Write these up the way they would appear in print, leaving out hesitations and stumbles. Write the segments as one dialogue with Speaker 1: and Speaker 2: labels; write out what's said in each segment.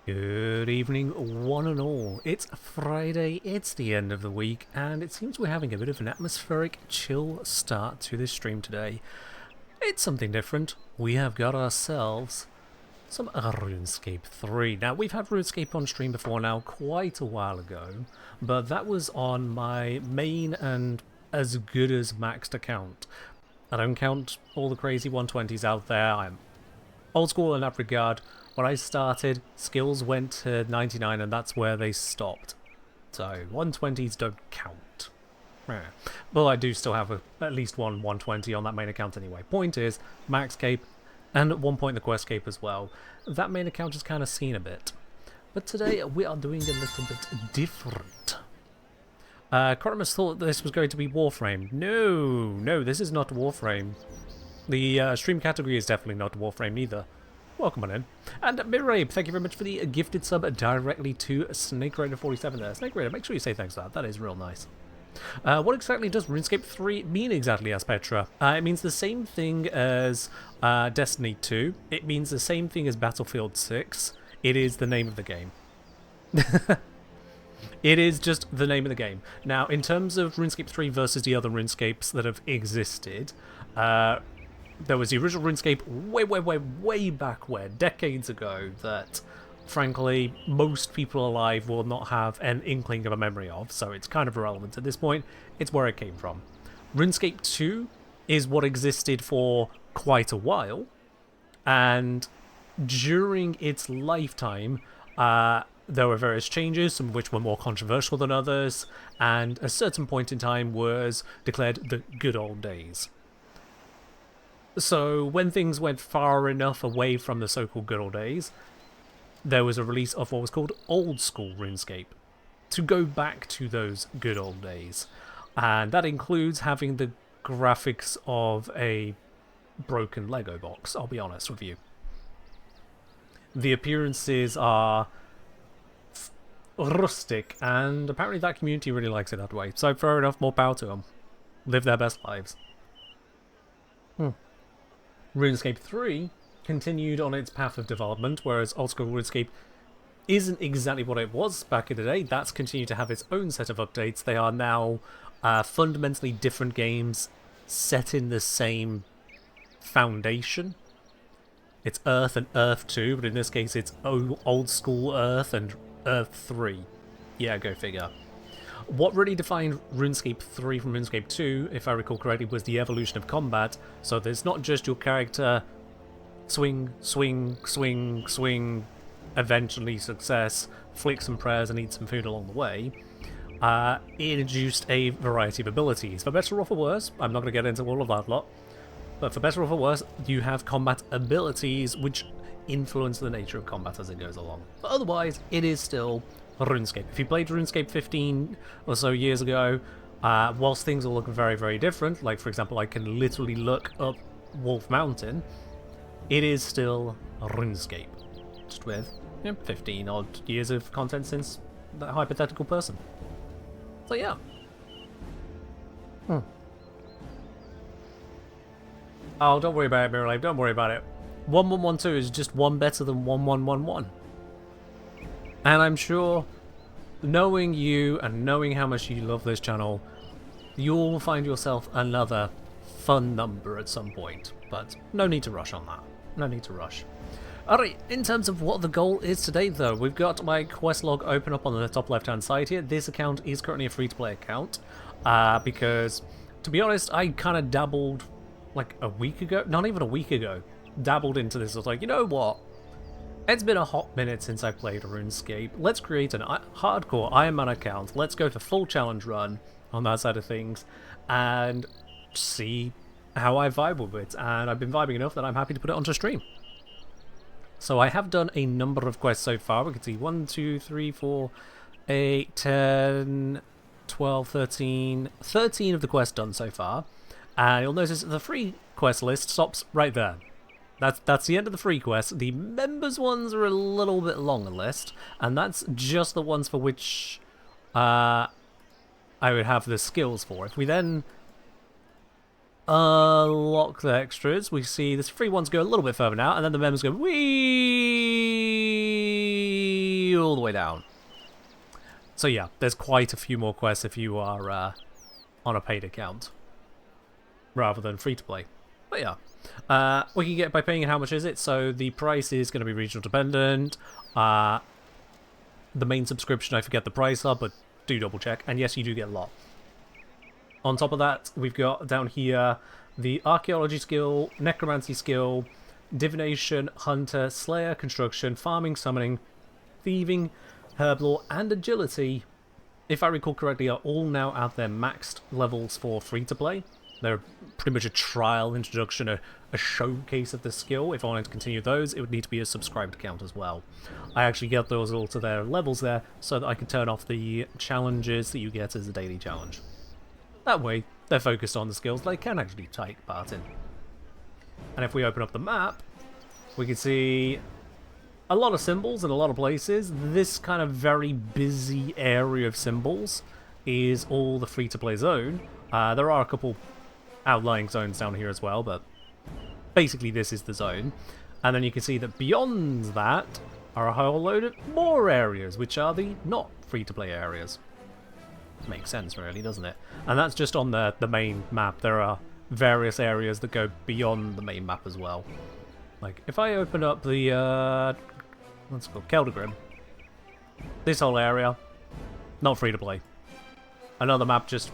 Speaker 1: Good evening, one and all. It's Friday, it's the end of the week, and it seems we're having a bit of an atmospheric, chill start to this stream today. It's something different. We have got ourselves some RuneScape 3. Now, we've had RuneScape on stream before now, quite a while ago, but that was on my main and as good as maxed account. I don't count all the crazy 120s out there. I'm old school in that regard. When I started, skills went to 99 and that's where they stopped. So 120s don't count. Well, I do still have at least one 120 on that main account anyway. Point is, max cape, and at one point the quest cape as well. That main account has kind of seen a bit. But today we are doing a little bit different. Crotimus thought this was going to be Warframe. No, this is not Warframe. The stream category is definitely not Warframe either. Welcome on in. And Mirabe, thank you very much for the gifted sub directly to Snake Raider 47 there. Snake Raider, make sure you say thanks for that. That is real nice. What exactly does RuneScape 3 mean exactly, as Petra? It means the same thing as Destiny 2. It means the same thing as Battlefield 6. It is the name of the game. It is just the name of the game. Now, in terms of RuneScape 3 versus the other RuneScapes that have existed, there was the original RuneScape way back where, decades ago, that frankly most people alive will not have an inkling of a memory of, so it's kind of irrelevant at this point. It's where it came from. RuneScape 2 is what existed for quite a while, and during its lifetime, there were various changes, some of which were more controversial than others, and a certain point in time was declared the good old days. So when things went far enough away from the so-called good old days, there was a release of what was called old school RuneScape, to go back to those good old days. And that includes having the graphics of a broken Lego box, I'll be honest with you. The appearances are rustic, and apparently that community really likes it that way. So fair enough, more power to them. Live their best lives. RuneScape 3 continued on its path of development, whereas old school RuneScape isn't exactly what it was back in the day. That's continued to have its own set of updates. They are now fundamentally different games set in the same foundation. It's Earth and Earth 2, but in this case it's old school Earth and Earth 3. Yeah, go figure. What really defined RuneScape 3 from RuneScape 2, if I recall correctly, was the evolution of combat. So there's not just your character swing, eventually success, flick some prayers and eat some food along the way. It introduced a variety of abilities. For better or for worse, I'm not going to get into all of that lot, but for better or for worse, you have combat abilities which influence the nature of combat as it goes along. But otherwise, it is still RuneScape. If you played RuneScape 15 or so years ago, whilst things will look very different, like for example I can literally look up Wolf Mountain, it is still RuneScape, just with 15 odd years of content since that hypothetical person. So yeah. Oh, don't worry about it, Mirror Life, don't worry about it. 1112 is just one better than 1111. And I'm sure, knowing you and knowing how much you love this channel, you'll find yourself another fun number at some point. But no need to rush on that. No need to rush. Alright, in terms of what the goal is today though, we've got my quest log open up on the top left hand side here. This account is currently a free-to-play account, because, to be honest, I kind of dabbled like a week ago, not even a week ago, dabbled into this. I was like, you know what? It's been a hot minute since I played RuneScape. Let's create an hardcore Iron Man account. Let's go for full challenge run on that side of things and see how I vibe with it. And I've been vibing enough that I'm happy to put it onto stream. So I have done a number of quests so far. We can see 1, 2, 3, 4, 8, 10, 12, 13. 13 of the quests done so far. And you'll notice the free quest list stops right there. That's the end of the free quests. The members ones are a little bit longer list, and that's just the ones for which I would have the skills for. If we then Lock the extras. We see the free ones go a little bit further now, and then the members go wee. all the way down. So yeah, there's quite a few more quests if you are on a paid account rather than free to play. But yeah, we can get by paying. How much is it? So the price is going to be regional dependent. The main subscription, I forget the price of, but do double check. And yes, you do get a lot. On top of that, we've got down here the archaeology skill, necromancy skill, divination, hunter, slayer, construction, farming, summoning, thieving, herb lore, and agility, if I recall correctly, are all now at their maxed levels for free-to-play. They're pretty much a trial introduction, a showcase of the skill. If I wanted to continue those, it would need to be a subscribed account as well. I actually get those all to their levels there so that I can turn off the challenges that you get as a daily challenge. That way, they're focused on the skills they can actually take part in. And if we open up the map, we can see a lot of symbols in a lot of places. This kind of very busy area of symbols is all the free-to-play zone. There are a couple outlying zones down here as well, but basically this is the zone. And then you can see that beyond that are a whole load of more areas, which are the not free-to-play areas. Makes sense, really, doesn't it? And that's just on the main map. There are various areas that go beyond the main map as well. Like, if I open up the, what's it called? Keldagrim. This whole area, not free to play. Another map just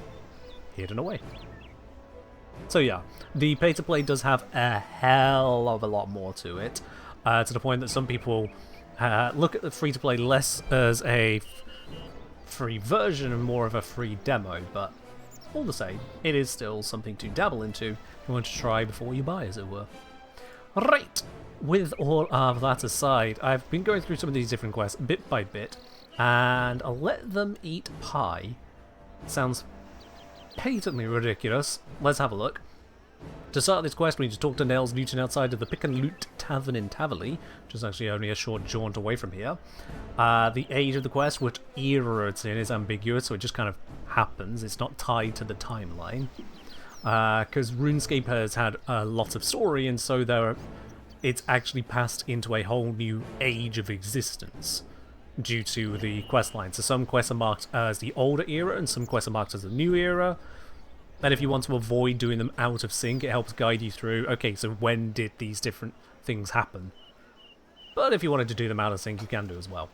Speaker 1: hidden away. So yeah, the pay-to-play does have a hell of a lot more to it, to the point that some people look at the free-to-play less as a free version and more of a free demo, but all the same, it is still something to dabble into if you want to try before you buy, as it were. Right, with all of that aside, I've been going through some of these different quests bit by bit, and I'll let them eat pie. Sounds patently ridiculous. Let's have a look. To start this quest, we need to talk to Nels Newton outside of the Pick and Loot Tavern in Taverley, which is actually only a short jaunt away from here. The age of the quest, which era it's in, is ambiguous, so it just kind of happens. It's not tied to the timeline. Because RuneScape has had a lot of story, and so it's actually passed into a whole new age of existence due to the quest line. So some quests are marked as the older era, and some quests are marked as the new era. And if you want to avoid doing them out of sync, it helps guide you through, okay, so when did these different things happen? But if you wanted to do them out of sync, you can do as well.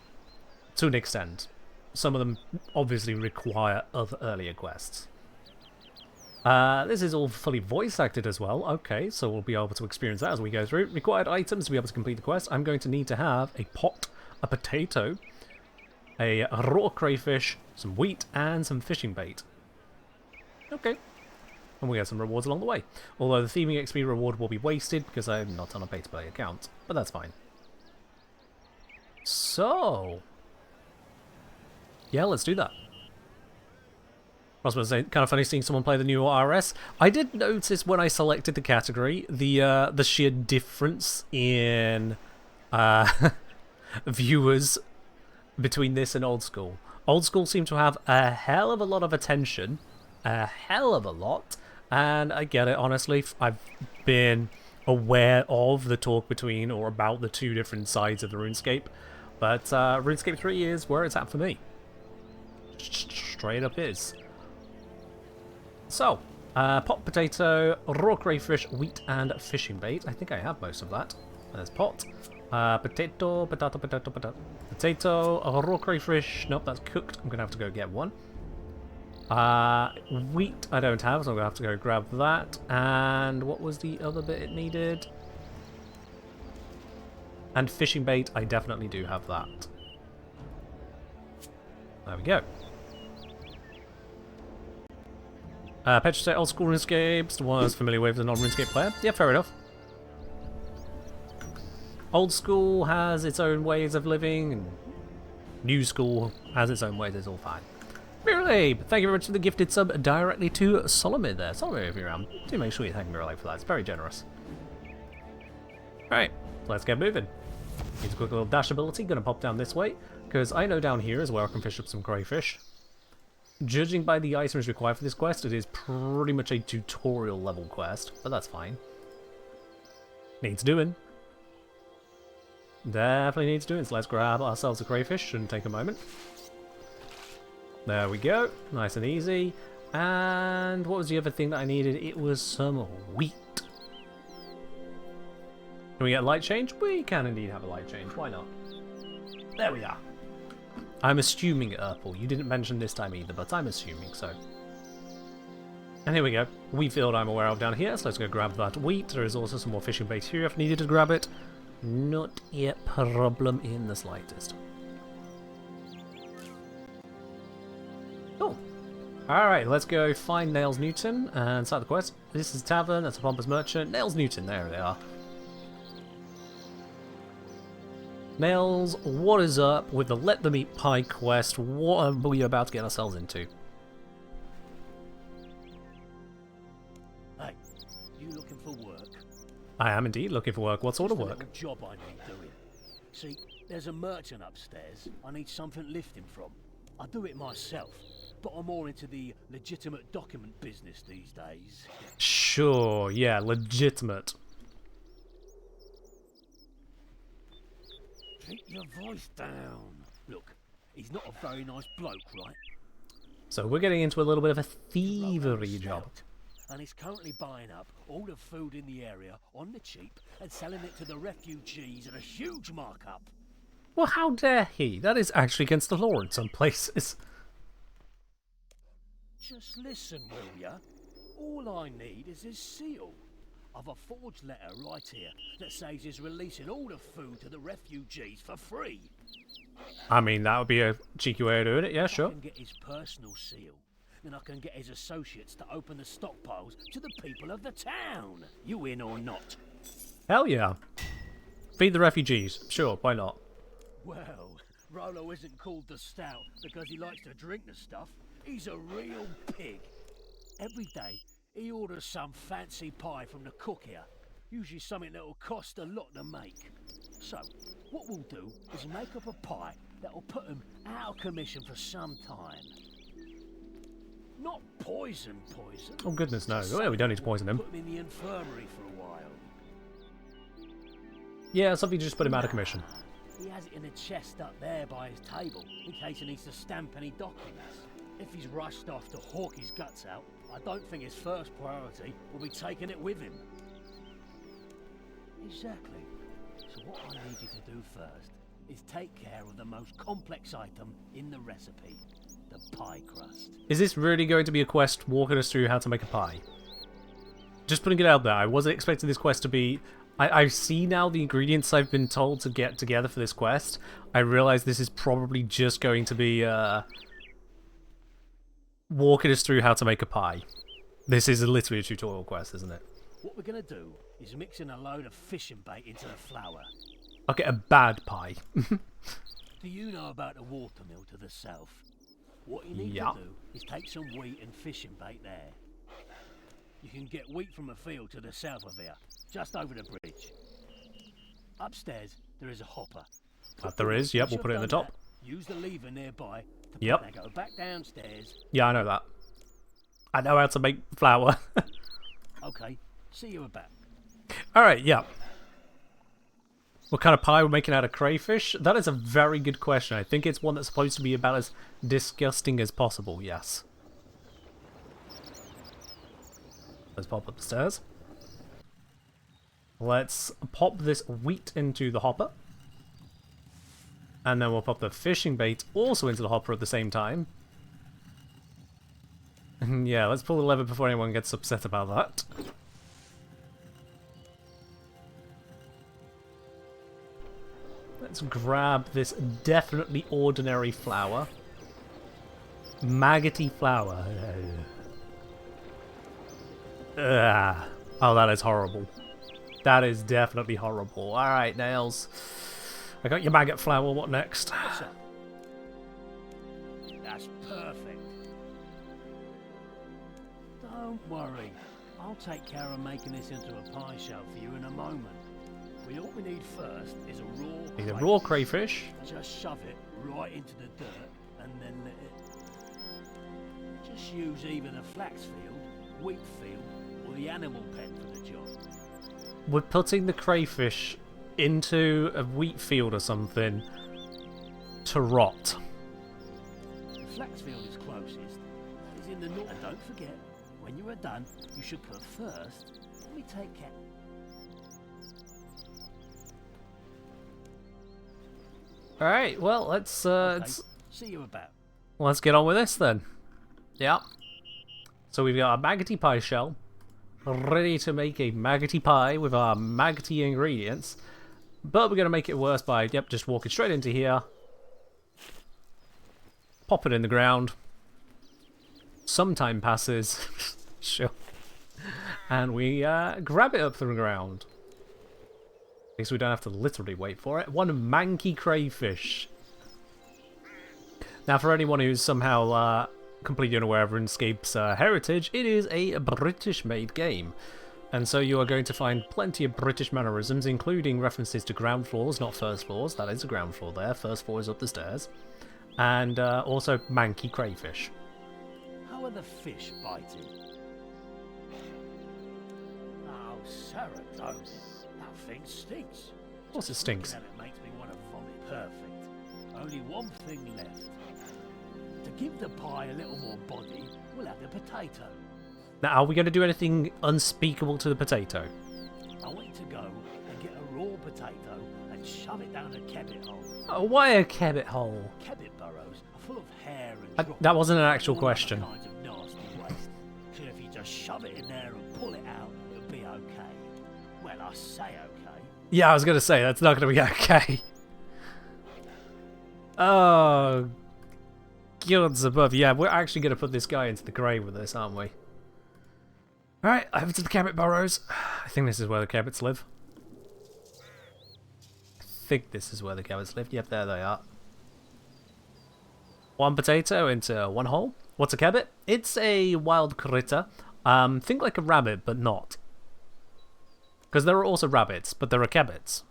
Speaker 1: To an extent. Some of them obviously require other earlier quests. This is all fully voice acted as well. Okay, so we'll be able to experience that as we go through. Required items to be able to complete the quest. I'm going to need to have a pot, a potato, a raw crayfish, some wheat, and some fishing bait. Okay. And we have some rewards along the way. Although the theming XP reward will be wasted because I'm not on a pay-to-play account. But that's fine. So, yeah, let's do that. I was going to say, kind of funny seeing someone play the new RS. I did notice when I selected the category, the sheer difference in viewers between this and old school. Old school seemed to have a hell of a lot of attention. A hell of a lot. And I get it, honestly. I've been aware of the talk between or about the two different sides of the RuneScape. But RuneScape 3 is where it's at for me. Straight up is. So, pot, potato, raw crayfish, wheat, and fishing bait. I think I have most of that. There's pot. Potato, potato, a raw crayfish. Nope, that's cooked. I'm going to have to go get one. Wheat I don't have, so I'm going to have to go grab that. And what was the other bit it needed? And fishing bait, I definitely do have that. There we go. Petra State Old School RuneScapes was familiar with as a non-RuneScape player. Yeah, fair enough. Old School has its own ways of living, and New School has its own ways, it's all fine. Miralabe, thank you very much for the gifted sub directly to Solomid there. Solomid, if you're around, do make sure you thank Miralabe for that, it's very generous. Alright, let's get moving. Needs a quick little dash ability, gonna pop down this way, because I know down here is where I can fish up some crayfish. Judging by the items required for this quest, it is pretty much a tutorial level quest, but that's fine. Needs doing. Definitely needs doing, so let's grab ourselves a crayfish. Shouldn't take a moment. There we go. Nice and easy. And what was the other thing that I needed? It was some wheat. Can we get a light change? We can indeed have a light change. Why not? There we are. I'm assuming Urple. You didn't mention this time either, but I'm assuming so. And here we go. Wheat field I'm aware of down here, so let's go grab that wheat. There is also some more fishing bait here if needed to grab it. Not a problem in the slightest. Cool. Alright, let's go find Nails Newton and start the quest. This is Tavern, that's a Pompous Merchant. Nails Newton, there they are. Nails, what is up with the Let Them Eat Pie quest? What are we about to get ourselves into?
Speaker 2: Hey, you looking for work?
Speaker 1: I am indeed looking for work. What sort of work?
Speaker 2: Just a little job I need doing. See, there's a merchant upstairs I need something lifting from. I do it myself, but I'm more into the legitimate document business these days.
Speaker 1: Sure, yeah, legitimate.
Speaker 2: Keep your voice down. Look, he's not a very nice bloke, right?
Speaker 1: So we're getting into a little bit of a thievery job.
Speaker 2: And he's currently buying up all the food in the area on the cheap and selling it to the refugees at a huge markup.
Speaker 1: Well, how dare he? That is actually against the law in some places.
Speaker 2: Just listen, will ya? All I need is his seal. I've a forged letter right here that says he's releasing all the food to the refugees for free.
Speaker 1: I mean, that would be a cheeky way of doing it, yeah, sure.
Speaker 2: I can get his personal seal. Then I can get his associates to open the stockpiles to the people of the town. You in or not?
Speaker 1: Hell yeah. Feed the refugees. Sure, why not?
Speaker 2: Well, Rolo isn't called the Stout because he likes to drink the stuff. He's a real pig. Every day, he orders some fancy pie from the cook here. Usually something that'll cost a lot to make. So, what we'll do is make up a pie that'll put him out of commission for some time. Not poison.
Speaker 1: Oh goodness no. Well, we don't need to poison him.
Speaker 2: Put him in the infirmary for a while.
Speaker 1: Yeah, something to just put him out of commission.
Speaker 2: He has it in a chest up there by his table, in case he needs to stamp any documents. If he's rushed off to hawk his guts out, I don't think his first priority will be taking it with him. Exactly. So what I need you to do first is take care of the most complex item in the recipe, the pie crust.
Speaker 1: Is this really going to be a quest walking us through how to make a pie? Just putting it out there, I wasn't expecting this quest to be... I see now the ingredients I've been told to get together for this quest. I realise this is probably just going to be walking us through how to make a pie. This is literally a tutorial quest, isn't it?
Speaker 2: What we're going to do is mix in a load of fishing bait into the flour.
Speaker 1: Okay, a bad pie.
Speaker 2: Do you know about the watermill to the south? What you need to do is take some wheat and fishing bait there. You can get wheat from a field to the south of here, just over the bridge. Upstairs, there is a hopper.
Speaker 1: That there is, yep, we'll put it in the top.
Speaker 2: Use the lever nearby to go back downstairs.
Speaker 1: Yeah, I know that. I know how to make flour.
Speaker 2: Okay, see you back.
Speaker 1: Alright, yeah. What kind of pie we're making out of crayfish? That is a very good question. I think it's one that's supposed to be about as disgusting as possible, yes. Let's pop up the stairs. Let's pop this wheat into the hopper. And then we'll pop the fishing bait also into the hopper at the same time. And yeah, let's pull the lever before anyone gets upset about that. Let's grab this definitely ordinary flour. Maggoty flour. Ugh. Oh, that is horrible. That is definitely horrible. Alright, Nails. I got your maggot flour. What next?
Speaker 2: What's up? That's perfect. Don't worry. I'll take care of making this into a pie shell for you in a moment. All we need first is a
Speaker 1: raw crayfish.
Speaker 2: Just shove it right into the dirt and then let it... Just use either the flax field, wheat field, or the animal pen for the job.
Speaker 1: We're putting the crayfish into a wheat field or something to rot.
Speaker 2: The flax field is closest. It's in the north. And don't forget, when you are done, you should put first. Let me take care.
Speaker 1: All right, well,
Speaker 2: Okay, see you about.
Speaker 1: let's get on with this then. Yeah. So we've got a maggoty pie shell, ready to make a maggoty pie with our maggoty ingredients. But we're going to make it worse by, yep, just walking straight into here. Pop it in the ground. Some time passes. Sure. And we grab it up from the ground. At least we don't have to literally wait for it. One manky crayfish. Now, for anyone who's somehow completely unaware of RuneScape's heritage, it is a British-made game. And so you are going to find plenty of British mannerisms, including references to ground floors, not first floors. That is a ground floor there. First floor is up the stairs. And also manky crayfish.
Speaker 2: How are the fish biting? Oh, Sarah, don't. That thing stinks.
Speaker 1: Of course it stinks.
Speaker 2: Looking at it makes me want to vomit. Perfect. Only one thing left. To give the pie a little more body, we'll have the potato.
Speaker 1: Now, are we going to do anything unspeakable to the potato?
Speaker 2: I want you to go and get a raw potato and shove it down a kebbit hole.
Speaker 1: Oh, why a kebbit hole?
Speaker 2: Kebbit burrows are full of hair and droppings,
Speaker 1: That wasn't an actual
Speaker 2: all
Speaker 1: question.
Speaker 2: other kinds of nasty waste. So if you just shove it in there and pull it out, it'll be okay. Well, I say okay.
Speaker 1: Yeah, I was going to say, that's not going to be okay. Oh, gods above. Yeah, we're actually going to put this guy into the grave with this, aren't we? Alright, over to the cabbit burrows. I think this is where the cabbits live. Yep, there they are. One potato into one hole. What's a cabbit? It's a wild critter. Think like a rabbit, but not. Because there are also rabbits, but there are cabbits.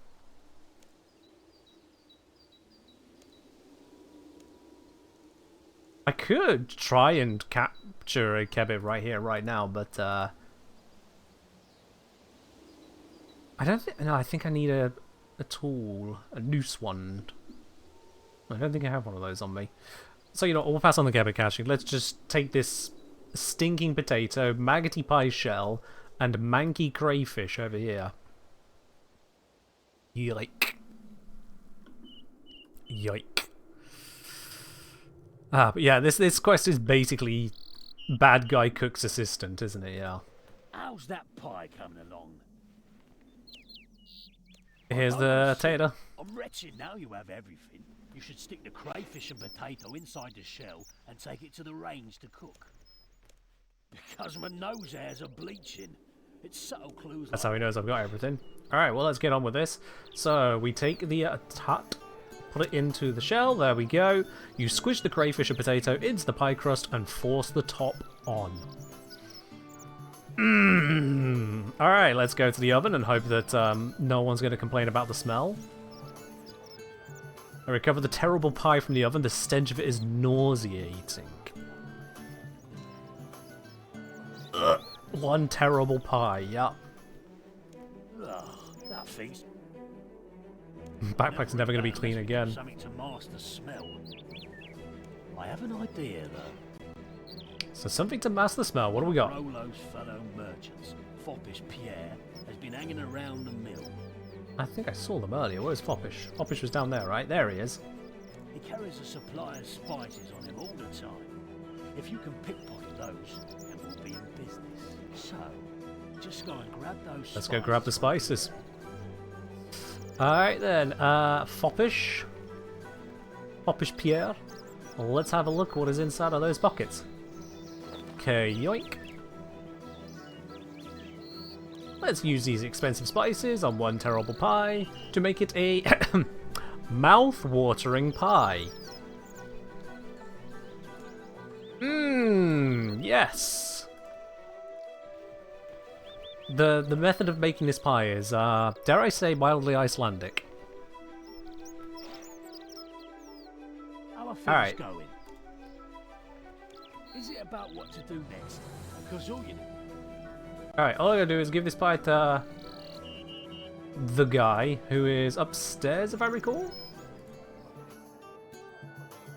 Speaker 1: I could try and capture a cabbit right here, right now, but I don't think. No, I think I need a tool, a noose wand. I don't think I have one of those on me. So, you know, we'll pass on the cabbit catching. Let's just take this stinking potato, maggoty pie shell, and manky crayfish over here. Yoink. Yoink. But yeah, this quest is basically bad guy cook's assistant, isn't it? Yeah.
Speaker 2: How's that pie coming along?
Speaker 1: Here's the tater.
Speaker 2: I'm wretched now you have everything. You should stick the crayfish and potato inside the shell and take it to the range to cook. Because my nose hairs are bleaching. It's subtle clues.
Speaker 1: That's how he knows I've got everything. Alright, well, let's get on with this. So, we take the tut, put it into the shell. There we go. You squish the crayfish and potato into the pie crust and force the top on. Alright, let's go to the oven and hope that no one's going to complain about the smell. I recover the terrible pie from the oven. The stench of it is nauseating. Ugh. One terrible pie, yup.
Speaker 2: Ugh, that thing's...
Speaker 1: Backpack's never going to be clean again.
Speaker 2: Something to mask the smell. I have an idea, though.
Speaker 1: So something to mask the smell. What do we got?
Speaker 2: Rollo's fellow merchants, Foppish Pierre, has been hanging around the mill.
Speaker 1: I think I saw them earlier. Where's Foppish? Foppish was down there, right? There he is.
Speaker 2: He carries a supply of spices on him all the time. If you can pickpocket those, then we'll be in business. So, just go and grab those spices.
Speaker 1: Let's go grab the spices. Alright then, Foppish. Foppish Pierre. Let's have a look what is inside of those buckets. Okay, yoink. Let's use these expensive spices on one terrible pie to make it a mouth-watering pie. Yes. The method of making this pie is, dare I say, mildly Icelandic.
Speaker 2: How are things
Speaker 1: Alright.
Speaker 2: going? Is it about what to do next? Because all you know...
Speaker 1: Alright, all I gotta do is give this pie to the guy who is upstairs, if I recall.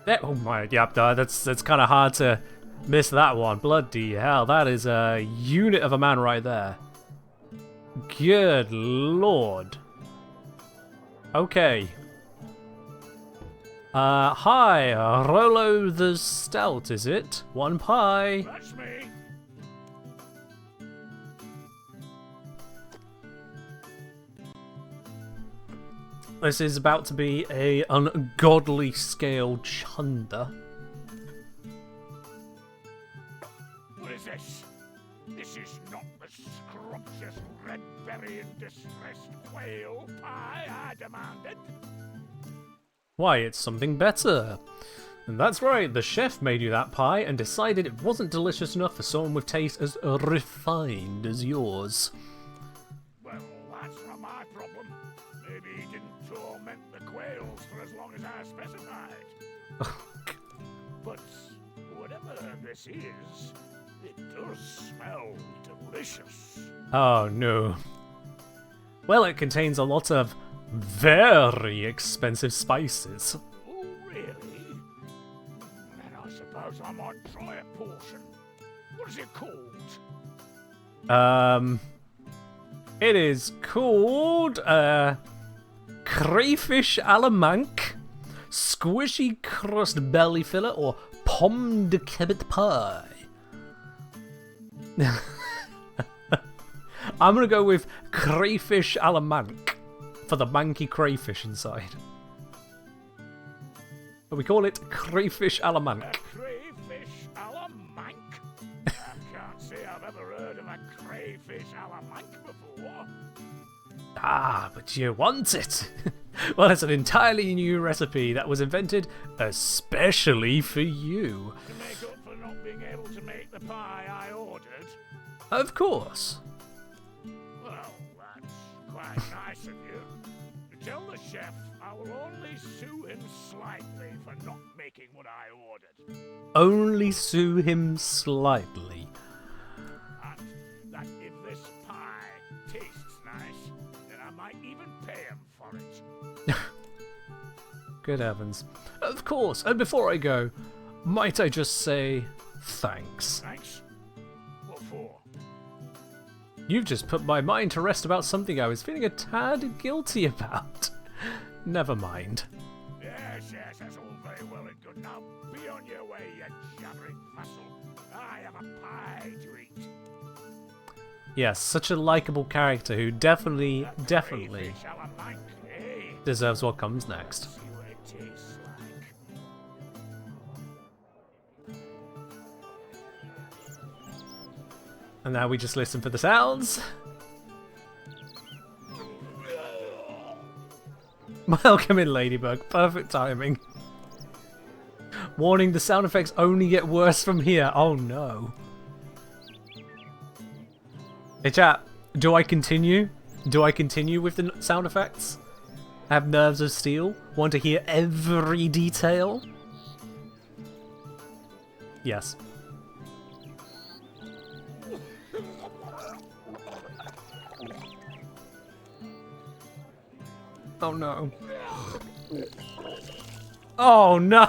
Speaker 1: There, oh my, yep, that's kind of hard to miss that one. Bloody hell, that is a unit of a man right there. Good lord. Okay. Hi, Rolo the Stout, is it? One pie.
Speaker 2: That's me.
Speaker 1: This is about to be a ungodly scale chunder.
Speaker 2: What is this? This is not the scrumptious red berry and distressed quail pie I demanded.
Speaker 1: Why, it's something better. And that's right, the chef made you that pie and decided it wasn't delicious enough for someone with taste as refined as yours.
Speaker 2: Well, that's not my problem. Maybe he didn't torment the quails for as long as I specified. But whatever this is, it does smell delicious.
Speaker 1: Oh no. Well, it contains a lot of very expensive spices.
Speaker 2: Oh, really? Then I suppose I might try a portion. What is it called?
Speaker 1: It is called, crayfish a la manque, squishy crust belly filler, or pomme de kebab pie. I'm gonna go with crayfish a la manque for the manky crayfish inside. But we call it crayfish a la manque.
Speaker 2: Crayfish a la manque? I can't say I've ever heard of a crayfish a la manque before.
Speaker 1: Ah, but you want it. Well, it's an entirely new recipe that was invented especially for you.
Speaker 2: To make up for not being able to make the pie I ordered?
Speaker 1: Of course.
Speaker 2: Well, that's quite nice of you. Tell the chef I will only sue him slightly for not making what I ordered.
Speaker 1: Only sue him slightly.
Speaker 2: And that if this pie tastes nice, then I might even pay him for it.
Speaker 1: Good heavens. Of course, and before I go, might I just say thanks?
Speaker 2: Thanks? What for?
Speaker 1: You've just put my mind to rest about something I was feeling a tad guilty about. Never mind.
Speaker 2: Yes, that's all very well and good. Now be on your way, you jabbering vassal. I have a pie to eat.
Speaker 1: Yes, such a likable character who definitely
Speaker 2: Crayfish a la manque, eh?
Speaker 1: deserves what comes next.
Speaker 2: See what it tastes like.
Speaker 1: And now we just listen for the sounds. Welcome in, Ladybug. Perfect timing. Warning, the sound effects only get worse from here. Oh no. Hey chat, do I continue? Do I continue with the sound effects? Have nerves of steel? Want to hear every detail? Yes. Oh no. Oh no!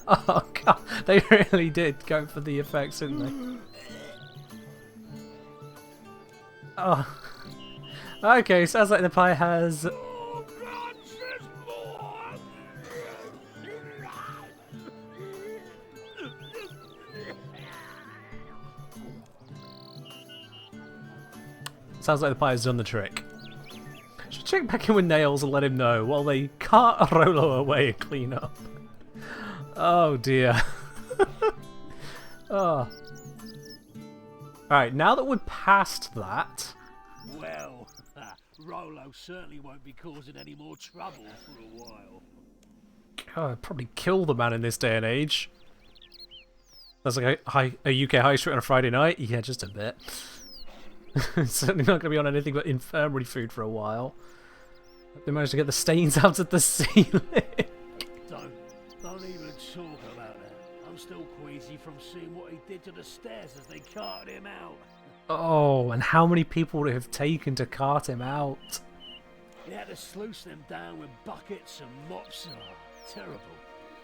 Speaker 1: Oh god, they really did go for the effects, didn't they? Oh. Okay, sounds like the pie has...
Speaker 2: Oh, God, there's more!
Speaker 1: Sounds like the pie has done the trick. Should check back in with Nails and let him know while they cart Rolo away and clean up. Oh dear. Oh. Alright, now that we're past that...
Speaker 2: Well, Rolo certainly won't be causing any more trouble for a while.
Speaker 1: God, I'd probably kill the man in this day and age. That's like a UK high street on a Friday night? Yeah, just a bit. Certainly not going to be on anything but infirmary food for a while. They managed to get the stains out of the ceiling.
Speaker 2: Don't even talk about that. I'm still queasy from seeing what he did to the stairs as they carted him out.
Speaker 1: Oh, and how many people would it have taken to cart him out?
Speaker 2: We had to sluice them down with buckets and mops. Oh, terrible.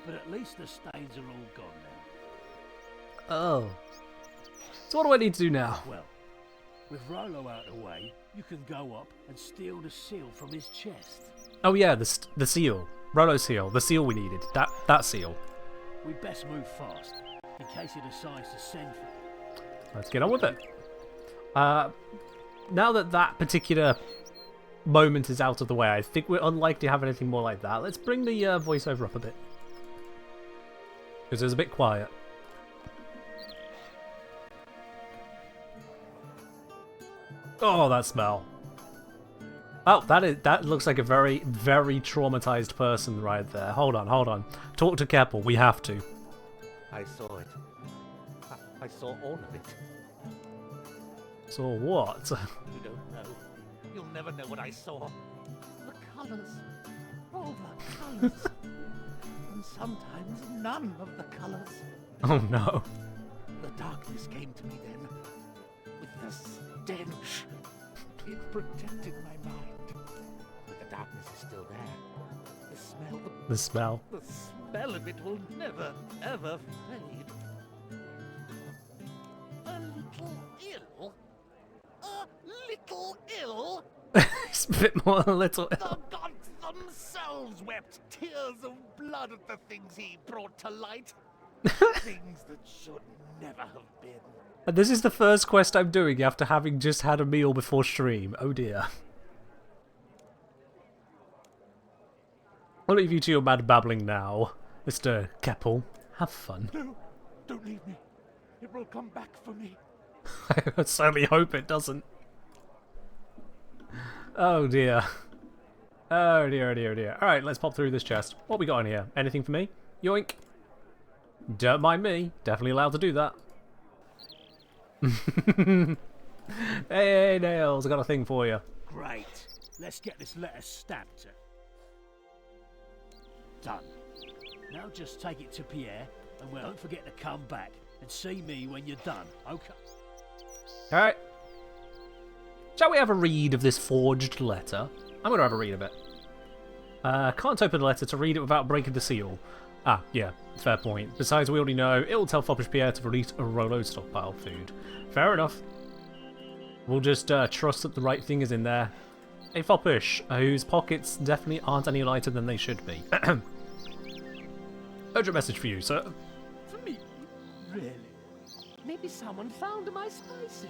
Speaker 2: But at least the stains are all gone now.
Speaker 1: Oh. So what do I need to do now?
Speaker 2: Well, with Rolo out of the way, you can go up and steal the seal from his chest.
Speaker 1: Oh yeah, the seal. Rolo's seal. The seal we needed. That seal.
Speaker 2: We best move fast, in case he decides to send for it.
Speaker 1: Let's get on with it. Now that particular moment is out of the way, I think we're unlikely to have anything more like that. Let's bring the voiceover up a bit. Because it was a bit quiet. Oh, that smell. Oh, that looks like a very, very traumatized person right there. Hold on. Talk to Keppel. We have to.
Speaker 3: I saw it. I saw all of it.
Speaker 1: So what?
Speaker 3: You don't know. You'll never know what I saw. The colours. All the colours. And sometimes none of the colours.
Speaker 1: Oh no.
Speaker 3: The darkness came to me then. With the stench. It protected my mind. But the darkness is still there. The smell.
Speaker 1: The smell.
Speaker 3: The smell of it will never, ever fade. A little ill? A little ill?
Speaker 1: It's a bit more a little.
Speaker 3: The gods themselves wept tears of blood at the things he brought to light. Things that should never have been.
Speaker 1: And this is the first quest I'm doing after having just had a meal before stream. Oh dear. I'll leave you to your mad babbling now, Mr. Keppel. Have fun.
Speaker 3: No, don't leave me. It will come back for me.
Speaker 1: I certainly hope it doesn't. Oh dear. Oh dear, oh dear, oh dear. Alright, let's pop through this chest. What we got in here? Anything for me? Yoink. Don't mind me. Definitely allowed to do that. Hey, Nails, I got a thing for you.
Speaker 2: Great. Let's get this letter stamped. Done. Now just take it to Pierre, and don't forget to come back and see me when you're done, okay?
Speaker 1: Alright. Shall we have a read of this forged letter? I'm going to have a read of it. Can't open the letter to read it without breaking the seal. Ah, yeah, fair point. Besides, we already know it will tell Foppish Pierre to release a Rolo stockpile food. Fair enough. We'll just trust that the right thing is in there. A Foppish, whose pockets definitely aren't any lighter than they should be. Urgent message for you, sir.
Speaker 4: For me? Really? Maybe someone found my spices.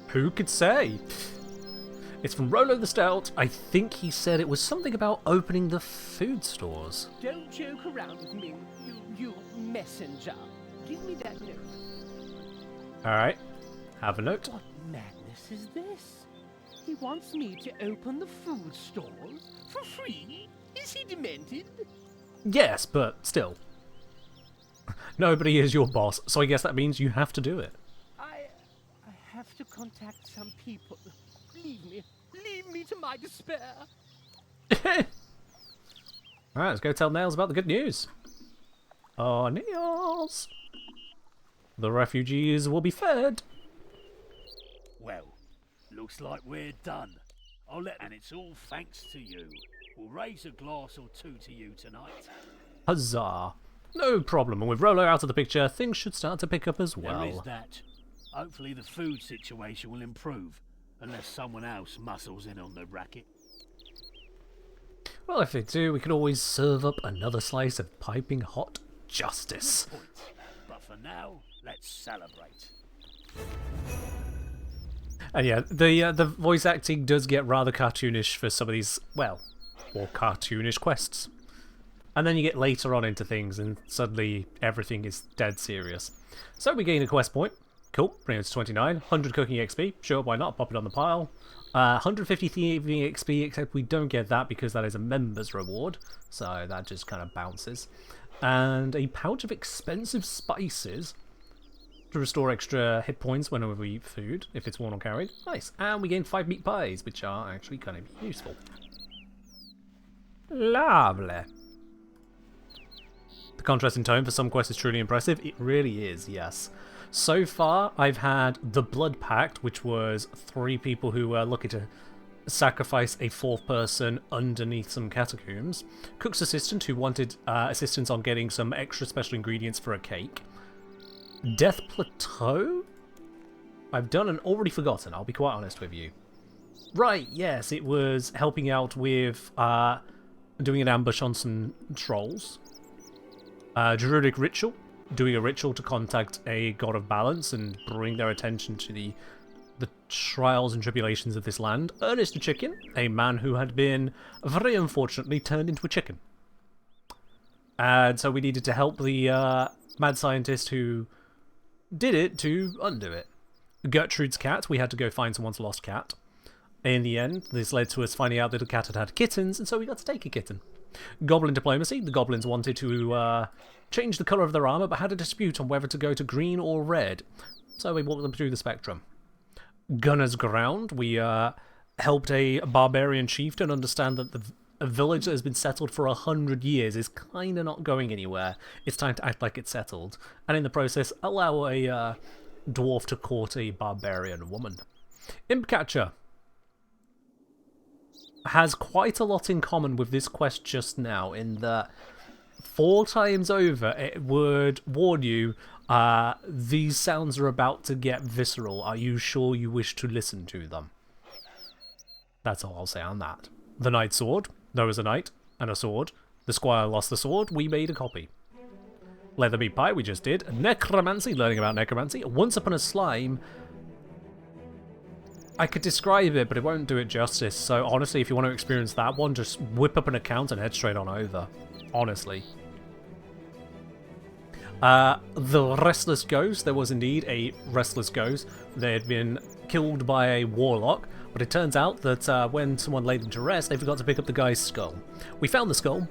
Speaker 1: Who could say? It's from Rolo the Stout. I think he said it was something about opening the food stores.
Speaker 4: Don't joke around with me, you messenger. Give me that note.
Speaker 1: Alright. Have a note.
Speaker 4: What madness is this? He wants me to open the food stores for free? Is he demented?
Speaker 1: Yes, but still. Nobody is your boss, so I guess that means you have to do it.
Speaker 4: I have to contact some people. Leave me to my despair.
Speaker 1: Alright, let's go tell Nails about the good news. Oh, Nails! The refugees will be fed.
Speaker 2: Well, looks like we're done. And it's all thanks to you. We'll raise a glass or two to you tonight.
Speaker 1: Huzzah. No problem, and with Rolo out of the picture, things should start to pick up as well.
Speaker 2: There is that. Hopefully the food situation will improve, unless someone else muscles in on the racket.
Speaker 1: Well, if they do, we could always serve up another slice of piping hot justice.
Speaker 2: Point. But for now, let's celebrate.
Speaker 1: And yeah, the voice acting does get rather cartoonish for some of these, well, more cartoonish quests. And then you get later on into things, and suddenly everything is dead serious. So we gain a quest point. Cool, bring it to 29. 100 cooking XP. Sure, why not? Pop it on the pile. 150 thieving XP, except we don't get that because that is a member's reward. So that just kind of bounces. And a pouch of expensive spices to restore extra hit points whenever we eat food, if it's worn or carried. Nice. And we gain 5 meat pies, which are actually kind of useful. Lovely. The contrast in tone for some quests is truly impressive. It really is, yes. So far, I've had the Blood Pact, which was 3 people who were looking to sacrifice a 4th person underneath some catacombs. Cook's assistant, who wanted assistance on getting some extra special ingredients for a cake. Death Plateau? I've done and already forgotten, I'll be quite honest with you. Right, yes, it was helping out with doing an ambush on some trolls. Druidic Ritual, doing a ritual to contact a god of balance and bring their attention to the trials and tribulations of this land. Ernest the Chicken, a man who had been, very unfortunately, turned into a chicken. And so we needed to help the mad scientist who did it to undo it. Gertrude's cat, we had to go find someone's lost cat. In the end, this led to us finding out that the cat had had kittens, and so we got to take a kitten. Goblin Diplomacy, the goblins wanted to change the colour of their armour, but had a dispute on whether to go to green or red. So we walked them through the spectrum. Gunner's Ground, we helped a barbarian chieftain understand that a village that has been settled for 100 years is kind of not going anywhere. It's time to act like it's settled. And in the process, allow a dwarf to court a barbarian woman. Imp Catcher has quite a lot in common with this quest just now, in that 4 times over it would warn you, these sounds are about to get visceral. Are you sure you wish to listen to them? That's all I'll say on that. The Knight's Sword. There was a knight and a sword. The squire lost the sword. We made a copy. Leather Meat Pie, we just did. Necromancy, learning about necromancy. Once Upon a Slime. I could describe it, but it won't do it justice. So honestly, if you want to experience that one, just whip up an account and head straight on over. Honestly. The Restless Ghost. There was indeed a Restless Ghost. They had been killed by a warlock, but it turns out that when someone laid them to rest, they forgot to pick up the guy's skull. We found the skull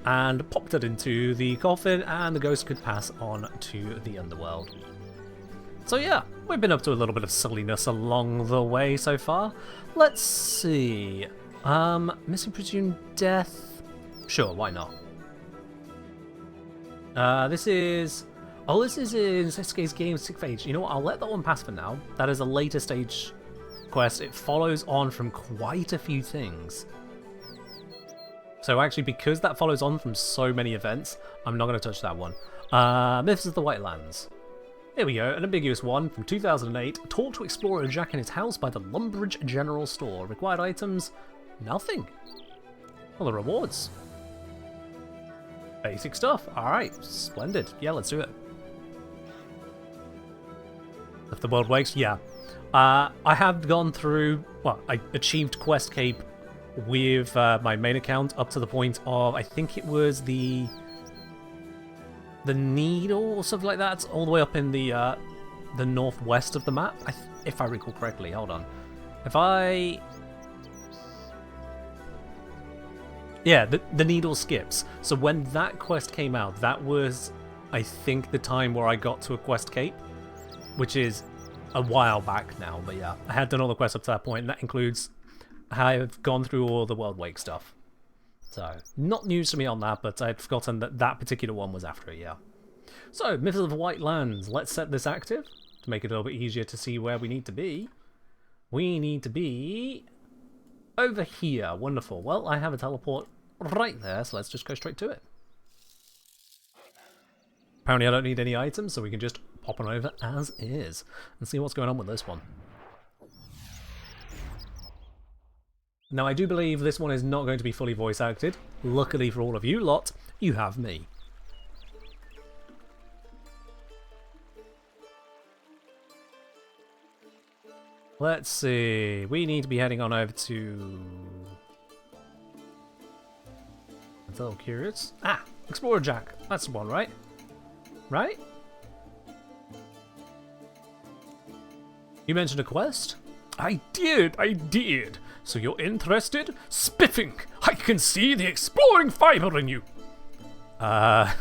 Speaker 1: and popped it into the coffin, and the ghost could pass on to the underworld. So yeah, we've been up to a little bit of silliness along the way so far. Let's see. Missing presumed death? Sure, why not? This is in 6K's game 6th phase. You know what, I'll let that one pass for now. That is a later stage quest. It follows on from quite a few things. So actually, because that follows on from so many events, I'm not going to touch that one. Myths of the White Lands. Here we go, an ambiguous one from 2008. Taught to explore a Jack in his house by the Lumbridge General Store. Required items? Nothing. Well, the rewards. Basic stuff. Alright, splendid. Yeah, let's do it. If the world wakes, yeah. I have gone through, well, I achieved Quest Cape with my main account up to the point of, I think it was the Needle or something like that, all the way up in the northwest of the map, if I recall correctly. Hold on. Yeah, the Needle skips. So when that quest came out, that was, I think, the time where I got to a Quest Cape, which is a while back now. But yeah, I had done all the quests up to that point, and that includes, I've gone through all the World Wake stuff. So, not news to me on that, but I'd forgotten that that particular one was after it, yeah. So, Myths of the White Lands. Let's set this active to make it a little bit easier to see where we need to be. We need to be over here. Wonderful. Well, I have a teleport right there, so let's just go straight to it. Apparently I don't need any items, so we can just pop on over as is and see what's going on with this one. Now, I do believe this one is not going to be fully voice acted. Luckily for all of you lot, you have me. Let's see. We need to be heading on over to... I'm a little curious. Ah! Explorer Jack. That's the one, right? Right? You mentioned a quest? I did! So you're interested? Spiffing! I can see the exploring fibre in you! Oh,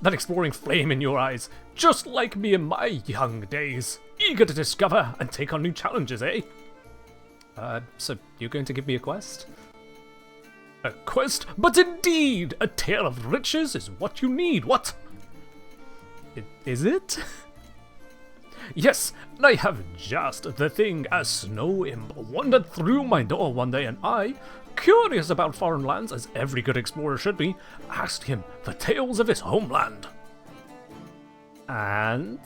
Speaker 1: that exploring flame in your eyes. Just like me in my young days. Eager to discover and take on new challenges, eh? So you're going to give me a quest? A quest? But indeed! A tale of riches is what you need, what? Is it? Yes, and I have just the thing. A snow imp wandered through my door one day, and I, curious about foreign lands as every good explorer should be, asked him for tales of his homeland. And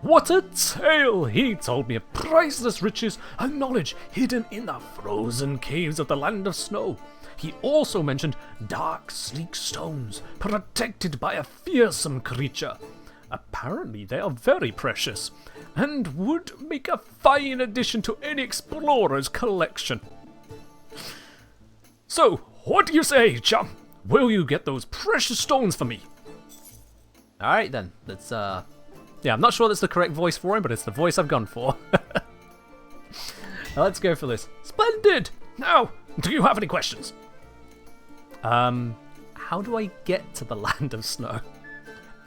Speaker 1: what a tale! He told me of priceless riches and knowledge hidden in the frozen caves of the land of snow. He also mentioned dark, sleek stones protected by a fearsome creature. Apparently they are very precious and would make a fine addition to any explorer's collection. So, what do you say, chum? Will you get those precious stones for me? Alright then, let's yeah, I'm not sure that's the correct voice for him, but it's the voice I've gone for. Now, let's go for this. Splendid! Now, do you have any questions? How do I get to the land of snow?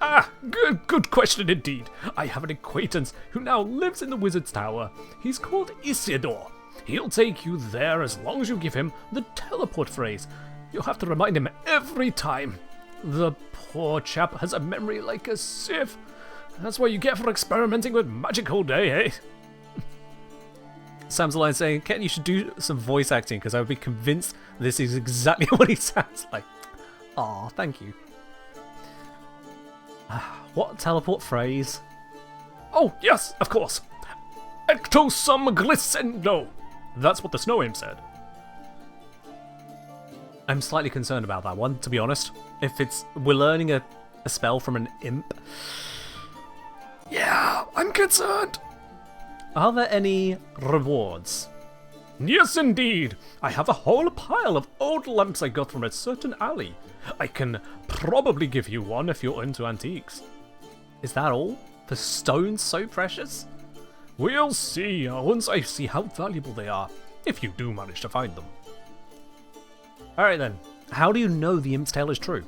Speaker 1: Ah, good question indeed. I have an acquaintance who now lives in the Wizard's Tower. He's called Isidore. He'll take you there as long as you give him the teleport phrase. You'll have to remind him every time. The poor chap has a memory like a sieve. That's what you get for experimenting with magic all day, eh? Sam's line saying, Ken, you should do some voice acting because I would be convinced this is exactly what he sounds like. Aw, thank you. What teleport phrase? Oh, yes, of course. Ecto sum glissando. That's what the snow imp said. I'm slightly concerned about that one, to be honest. If we're learning a spell from an imp. Yeah, I'm concerned. Are there any rewards? Yes, indeed. I have a whole pile of old lamps I got from a certain alley. I can probably give you one if you're into antiques. Is that all? For stones so precious? We'll see once I see how valuable they are, if you do manage to find them. Alright then, how do you know the imp's tale is true?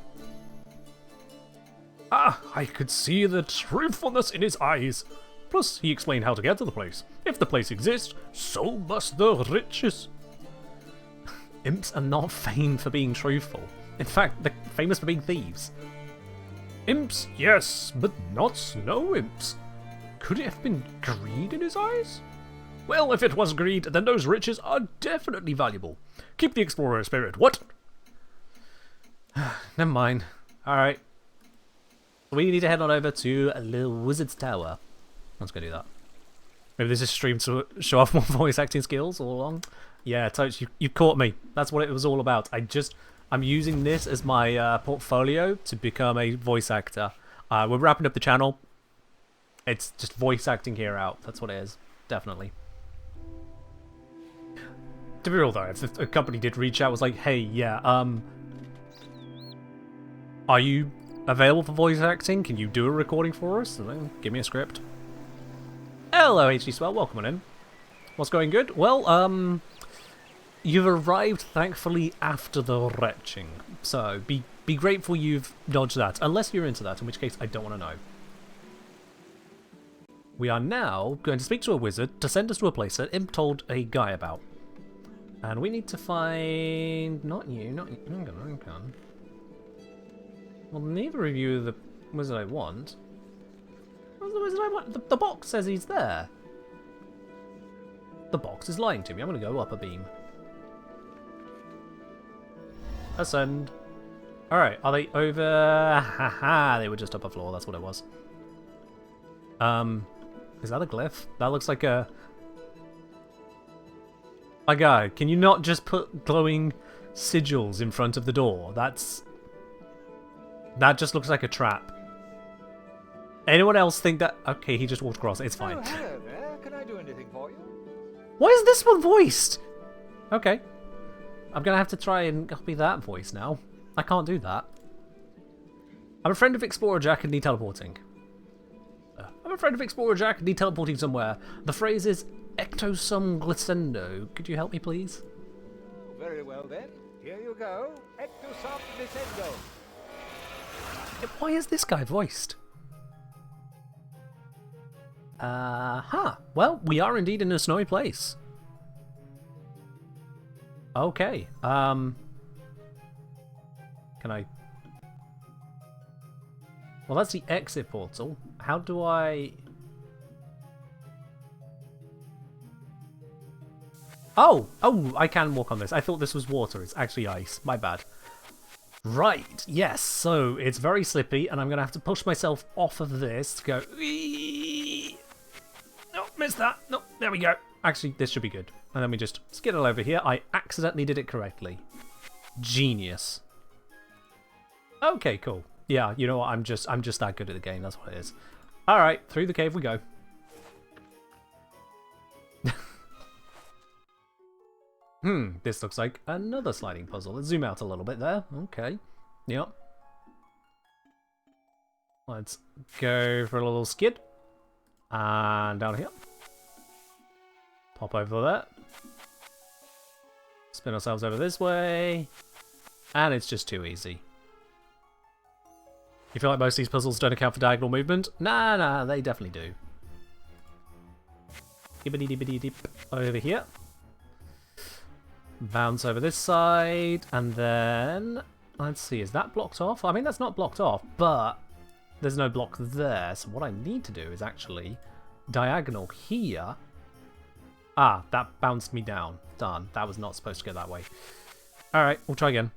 Speaker 1: Ah, I could see the truthfulness in his eyes. Plus, he explained how to get to the place. If the place exists, so must the riches. Imps are not famed for being truthful. In fact, they're famous for being thieves. Imps, yes, but not snow imps. Could it have been greed in his eyes? Well, if it was greed, then those riches are definitely valuable. Keep the explorer spirit, what? Never mind. Alright. We need to head on over to a little Wizard's Tower. Let's go do that. Maybe this is streamed to show off more voice acting skills all along. Yeah, Totes, you caught me. That's what it was all about. I'm using this as my portfolio to become a voice actor. We're wrapping up the channel. It's just voice acting here out. That's what it is. Definitely. To be real though, if a company did reach out, was like, hey, yeah, are you available for voice acting? Can you do a recording for us? Give me a script. Hello, HD Swell. Welcome on in. What's going good? Well, you've arrived, thankfully, after the retching. So, be grateful you've dodged that. Unless you're into that, in which case I don't want to know. We are now going to speak to a wizard to send us to a place that Imp told a guy about. And we need to find... Not you. Hang on. Well, neither of you are the wizard I want. What's the wizard I want? The box says he's there. The box is lying to me. I'm going to go up a beam. Ascend. Alright, are they over? Haha, they were just up a floor. That's what it was. Is that a glyph? That looks like a... My guy, can you not just put glowing sigils in front of the door? That just looks like a trap. Anyone else think that... Okay, he just walked across. It's fine.
Speaker 5: Oh, hello there. Can I do anything for you?
Speaker 1: Why is this one voiced? Okay. I'm going to have to try and copy that voice now. I can't do that. I'm a friend of Explorer Jack and need teleporting. I'm a friend of Explorer Jack and need teleporting somewhere. The phrase is Ecto sum glissando. Could you help me, please?
Speaker 5: Very well then. Here you go. Ecto sum glissando.
Speaker 1: Why is this guy voiced? Well, we are indeed in a snowy place. Okay. Can I... Well, that's the exit portal. How do I... Oh! Oh, I can walk on this. I thought this was water. It's actually ice. My bad. Right, yes. So, it's very slippy, and I'm going to have to push myself off of this to go... No, missed that. No, there we go. Actually, this should be good. And then we just skittle over here. I accidentally did it correctly. Genius. Okay, cool. Yeah, you know what? I'm just that good at the game. That's what it is. All right, through the cave we go. This looks like another sliding puzzle. Let's zoom out a little bit there. Okay. Yep. Let's go for a little skid. And down here. Pop over there. Spin ourselves over this way. And it's just too easy. You feel like most of these puzzles don't account for diagonal movement? Nah, they definitely do. Dibbity-dibbity-dip. Over here. Bounce over this side. And then... Let's see, is that blocked off? I mean, that's not blocked off, but there's no block there. So what I need to do is actually diagonal here. Ah, that bounced me down. Darn, that was not supposed to go that way. Alright, we'll try again.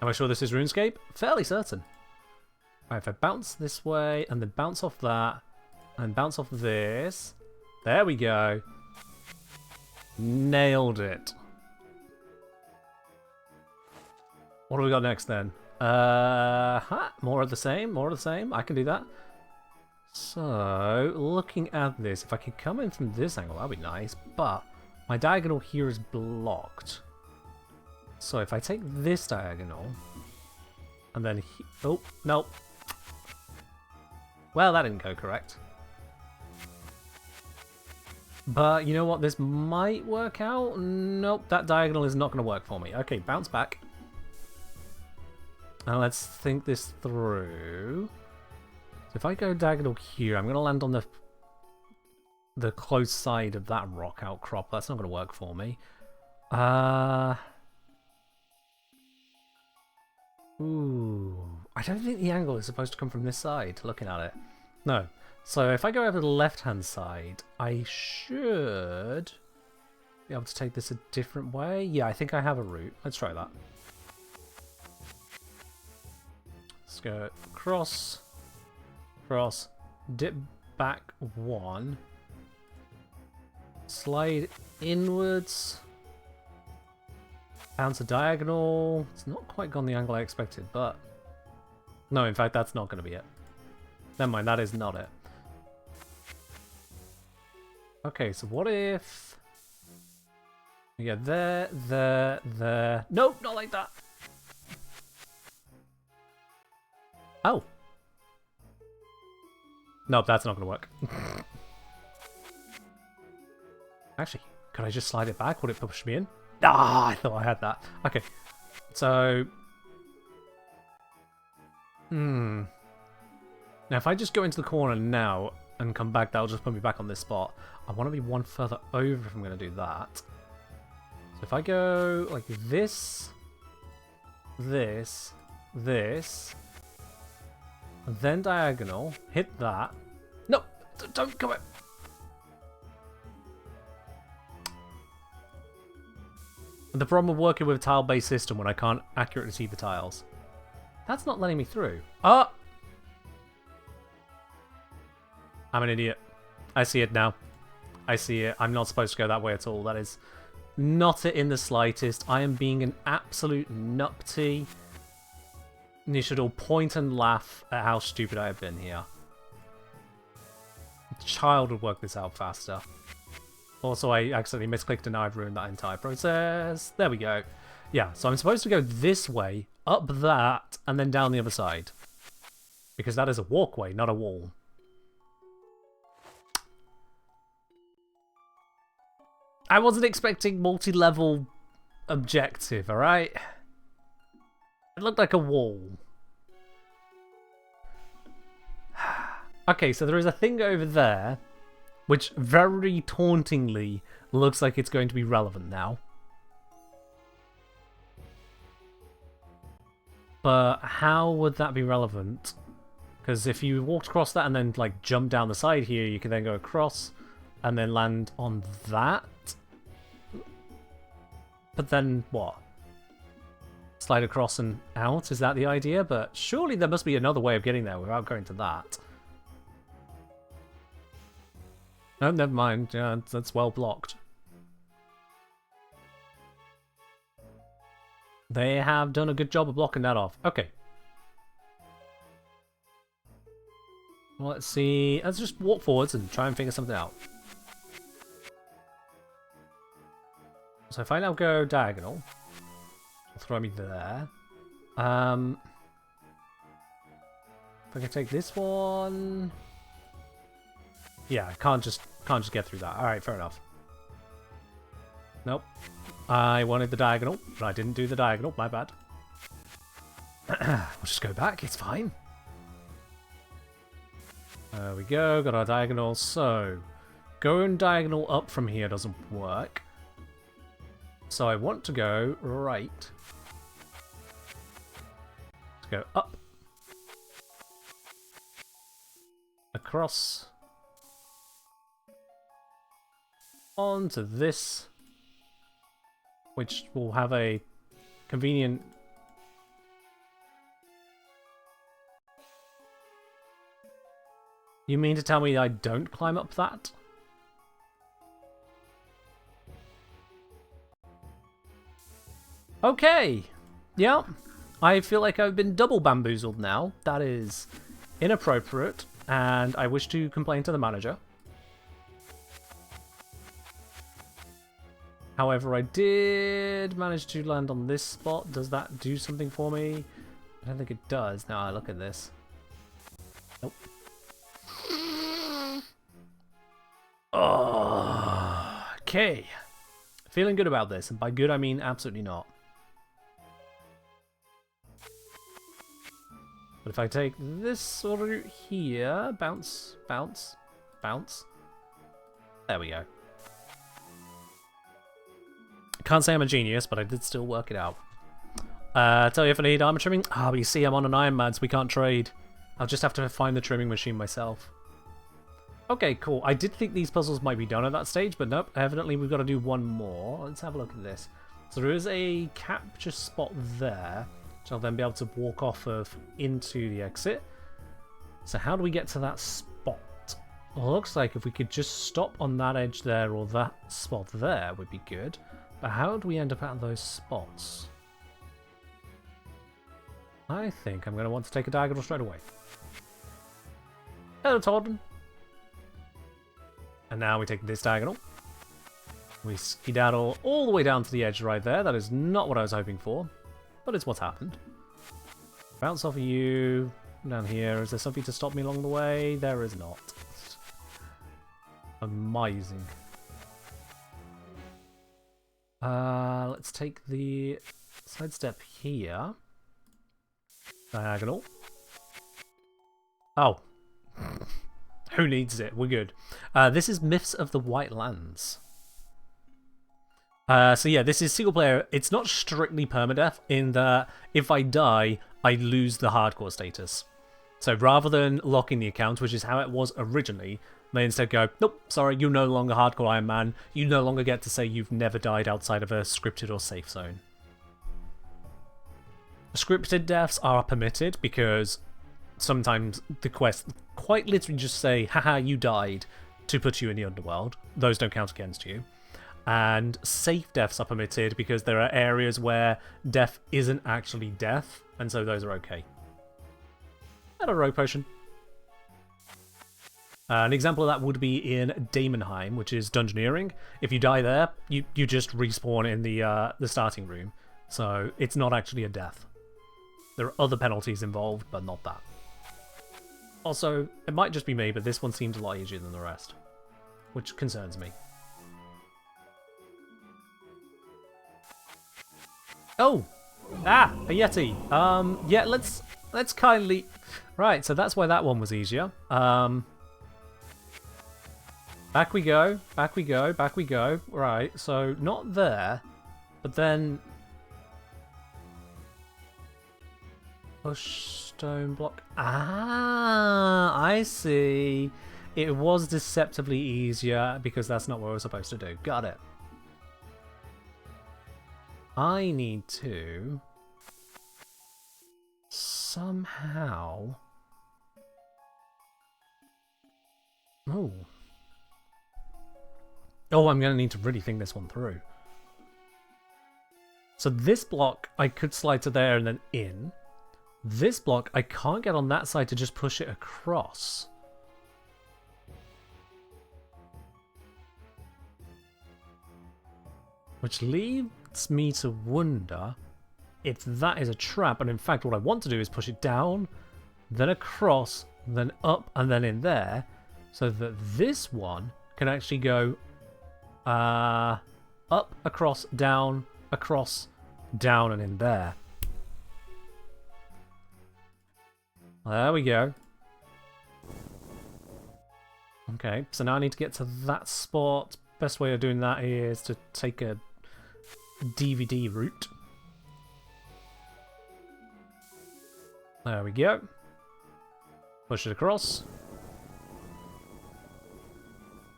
Speaker 1: Am I sure this is RuneScape? Fairly certain. Alright, if I bounce this way, and then bounce off that, and bounce off this. There we go. Nailed it. What do we got next then? More of the same, more of the same. I can do that. So, looking at this, if I could come in from this angle, that'd be nice, but my diagonal here is blocked. So if I take this diagonal, and then... Oh, nope. Well, that didn't go correct. But you know what? This might work out. Nope, that diagonal is not going to work for me. Okay, bounce back. Now let's think this through. So if I go diagonal here, I'm going to land on the close side of that rock outcrop. That's not going to work for me. Ooh, I don't think the angle is supposed to come from this side, looking at it. No. So if I go over the left-hand side, I should be able to take this a different way. Yeah, I think I have a route. Let's try that. Let's go cross, cross, dip back one, slide inwards. Bounce a diagonal. It's not quite gone the angle I expected, but... No, in fact, that's not going to be it. Never mind, that is not it. Okay, so what if... We get there, there, there... Nope, not like that! Oh! Nope, that's not going to work. Actually, could I just slide it back? Would it push me in? Ah, I thought I had that. Okay, so... Now, if I just go into the corner now and come back, that'll just put me back on this spot. I want to be one further over if I'm going to do that. So if I go like this, this, this, and then diagonal, hit that. No, don't come out. The problem of working with a tile-based system when I can't accurately see the tiles. That's not letting me through. Ah! I'm an idiot. I see it now. I see it. I'm not supposed to go that way at all. That is not it in the slightest. I am being an absolute nupty. And you should all point and laugh at how stupid I have been here. A child would work this out faster. Also, I accidentally misclicked and I've ruined that entire process. There we go. Yeah, so I'm supposed to go this way, up that, and then down the other side. Because that is a walkway, not a wall. I wasn't expecting multi-level objective, alright? It looked like a wall. Okay, so there is a thing over there, which very tauntingly looks like it's going to be relevant now. But how would that be relevant? Because if you walked across that and then like jump down the side here, you can then go across and then land on that. But then what? Slide across and out? Is that the idea? But surely there must be another way of getting there without going to that. No, never mind. Yeah, that's well blocked. They have done a good job of blocking that off. Okay. Well, let's see. Let's just walk forwards and try and figure something out. So if I now go diagonal, it'll throw me there. If I can take this one. Yeah, I can't just get through that. Alright, fair enough. Nope. I wanted the diagonal, but I didn't do the diagonal. My bad. We'll just go back. It's fine. There we go. Got our diagonal. So, going diagonal up from here doesn't work. So I want to go right. Let's go up. Across. Onto this. Which will have a convenient... You mean to tell me I don't climb up that? Okay. Yeah. I feel like I've been double bamboozled now. That is inappropriate, and I wish to complain to the manager. However, I did manage to land on this spot. Does that do something for me? I don't think it does. Now I look at this. Nope. Oh, okay. Feeling good about this, and by good I mean absolutely not. But if I take this route here, bounce, bounce, bounce. There we go. Can't say I'm a genius, but I did still work it out. Tell you if I need armor trimming. Ah, but you see, I'm on an Iron Man, so we can't trade. I'll just have to find the trimming machine myself. Okay, cool. I did think these puzzles might be done at that stage, but nope. Evidently, we've got to do one more. Let's have a look at this. So there is a capture spot there, which I'll then be able to walk off of into the exit. So how do we get to that spot? Well, it looks like if we could just stop on that edge there or that spot there would be good. But how do we end up at those spots? I think I'm going to want to take a diagonal straight away. Hello, Todd. And now we take this diagonal. We skedaddle all the way down to the edge right there. That is not what I was hoping for, but it's what's happened. Bounce off of you down here. Is there something to stop me along the way? There is not. Amazing. Let's take the sidestep here. Diagonal. Oh. Who needs it? We're good. This is Myths of the White Lands. So yeah, this is single player. It's not strictly permadeath in that if I die, I lose the hardcore status. So rather than locking the account, which is how it was originally, they instead go, nope, sorry, you're no longer hardcore Iron Man. You no longer get to say you've never died outside of a scripted or safe zone. Scripted deaths are permitted because sometimes the quests quite literally just say, haha, you died, to put you in the underworld. Those don't count against you. And safe deaths are permitted because there are areas where death isn't actually death, and so those are okay. And a rogue potion. An example of that would be in Daemonheim, which is dungeoneering. If you die there, you just respawn in the starting room. So it's not actually a death. There are other penalties involved, but not that. Also, it might just be me, but this one seems a lot easier than the rest, which concerns me. Oh! Ah! A Yeti! Yeah, let's kindly... Right, so that's why that one was easier. Back we go, back we go, back we go. Right, so not there, but then... Push stone block. Ah, I see. It was deceptively easier because that's not what we're supposed to do. Got it. I need to somehow... Oh. Oh, I'm going to need to really think this one through. So this block, I could slide to there and then in. This block, I can't get on that side to just push it across. Which leads me to wonder if that is a trap. And in fact, what I want to do is push it down, then across, then up, and then in there. So that this one can actually go up, across, down, and in there. There we go. Okay, so now I need to get to that spot. Best way of doing that is to take a DVD route. There we go. Push it across.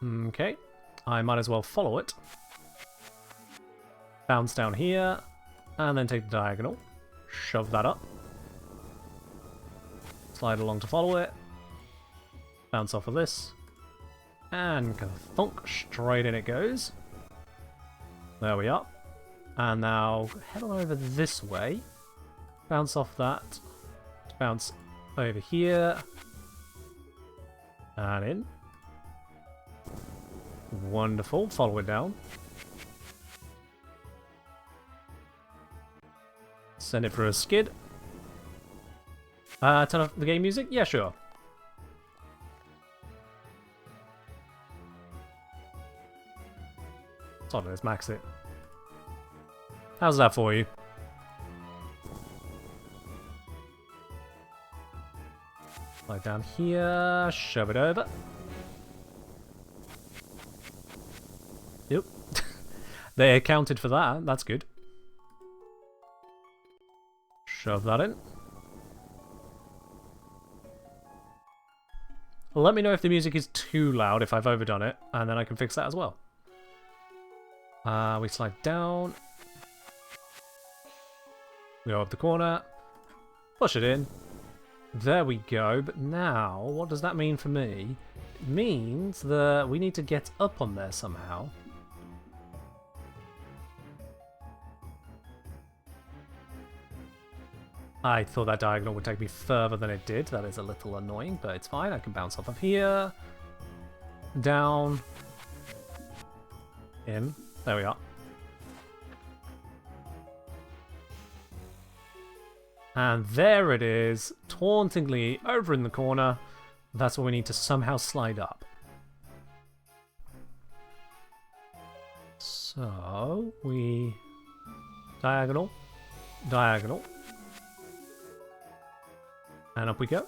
Speaker 1: Okay, I might as well follow it. Bounce down here, and then take the diagonal. Shove that up. Slide along to follow it. Bounce off of this. And thunk, straight in it goes. There we are. And now head on over this way. Bounce off that. Bounce over here. And in. Wonderful. Follow it down. Send it for a skid. Turn off the game music? Yeah, sure. So let's max it. How's that for you? Slide down here, shove it over. Yep. They accounted for that, that's good. Shove that in. Let me know if the music is too loud, if I've overdone it, and then I can fix that as well. We slide down. We go up the corner. Push it in. There we go. But now, what does that mean for me? It means that we need to get up on there somehow. I thought that diagonal would take me further than it did. That is a little annoying, but it's fine. I can bounce off of here. Down. In. There we are. And there it is, tauntingly over in the corner. That's where we need to somehow slide up. So, we... Diagonal. Diagonal. And up we go.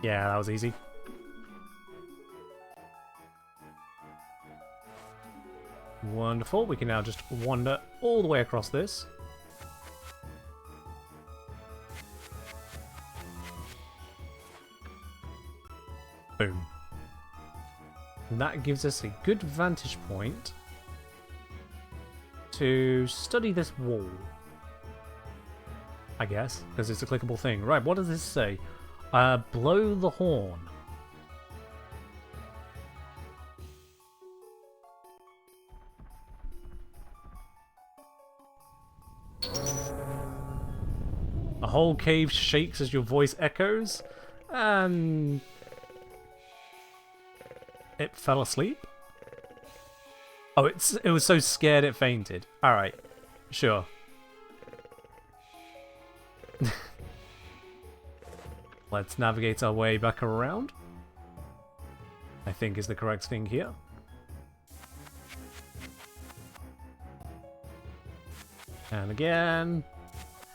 Speaker 1: Yeah, that was easy. Wonderful. We can now just wander all the way across this. Boom. And that gives us a good vantage point to study this wall. I guess, because it's a clickable thing. Right, what does this say? Blow the horn. A whole cave shakes as your voice echoes, and it fell asleep? Oh, it was so scared it fainted. Alright, sure. Let's navigate our way back around. I think is the correct thing here. And again.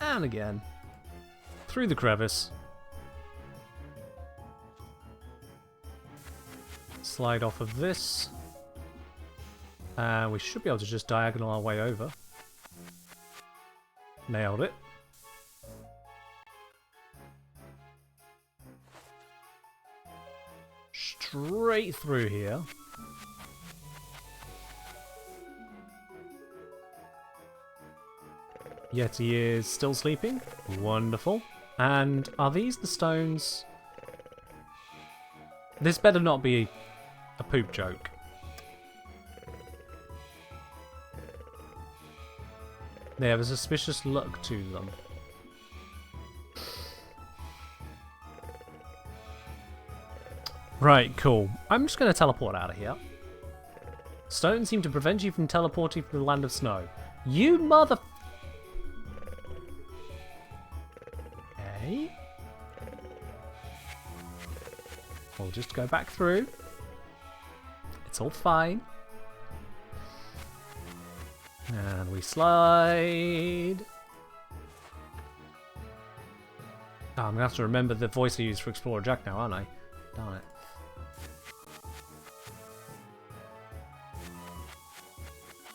Speaker 1: And again. Through the crevice. Slide off of this. And we should be able to just diagonal our way over. Nailed it. straight through here. Yeti is still sleeping. Wonderful. And are these the stones? This better not be a poop joke. They have a suspicious look to them. Right, cool. I'm just going to teleport out of here. Stones seem to prevent you from teleporting from the land of snow. You mother... Okay. We'll just go back through. It's all fine. And we slide. Oh, I'm going to have to remember the voice I used for Explorer Jack now, aren't I? Darn it.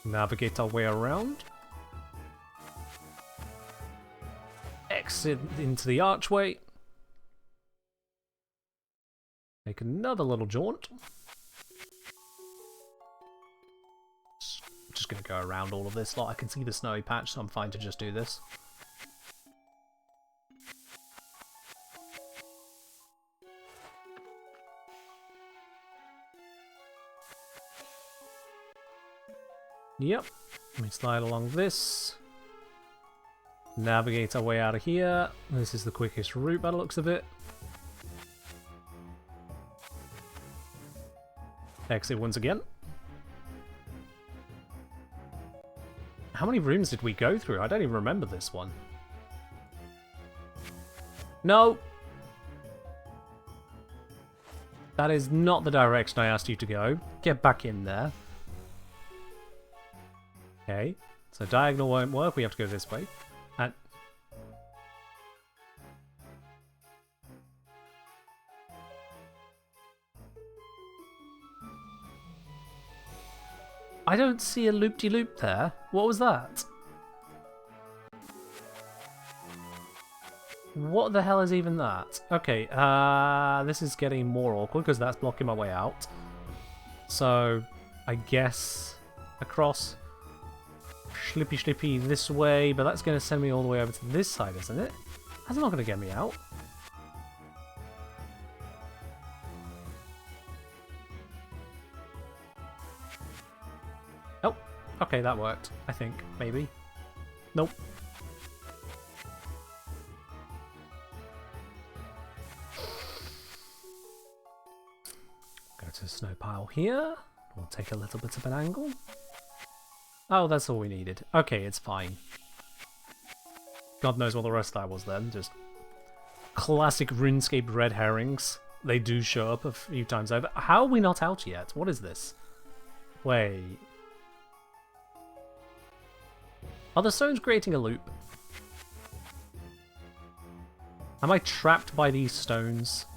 Speaker 1: Navigate our way around. Exit into the archway. Make another little jaunt. Just going to go around all of this lot. I can see the snowy patch, so I'm fine to just do this. Yep. Let me slide along this. Navigate our way out of here. This is the quickest route by the looks of it. Exit once again. How many rooms did we go through? I don't even remember this one. No! That is not the direction I asked you to go. Get back in there. Okay, so diagonal won't work, we have to go this way. And I don't see a loop-de-loop there. What was that? What the hell is even that? Okay, this is getting more awkward because that's blocking my way out. So, I guess across, slippy this way, but that's going to send me all the way over to this side, isn't it? That's not going to get me out. Oh, okay, that worked, I think, maybe. Nope. Go to the snow pile here. We'll take a little bit of an angle. Oh, that's all we needed. Okay, it's fine. God knows what the rest of that was then. Just classic RuneScape red herrings. They do show up a few times over. How are we not out yet? What is this? Wait. Are the stones creating a loop? Am I trapped by these stones?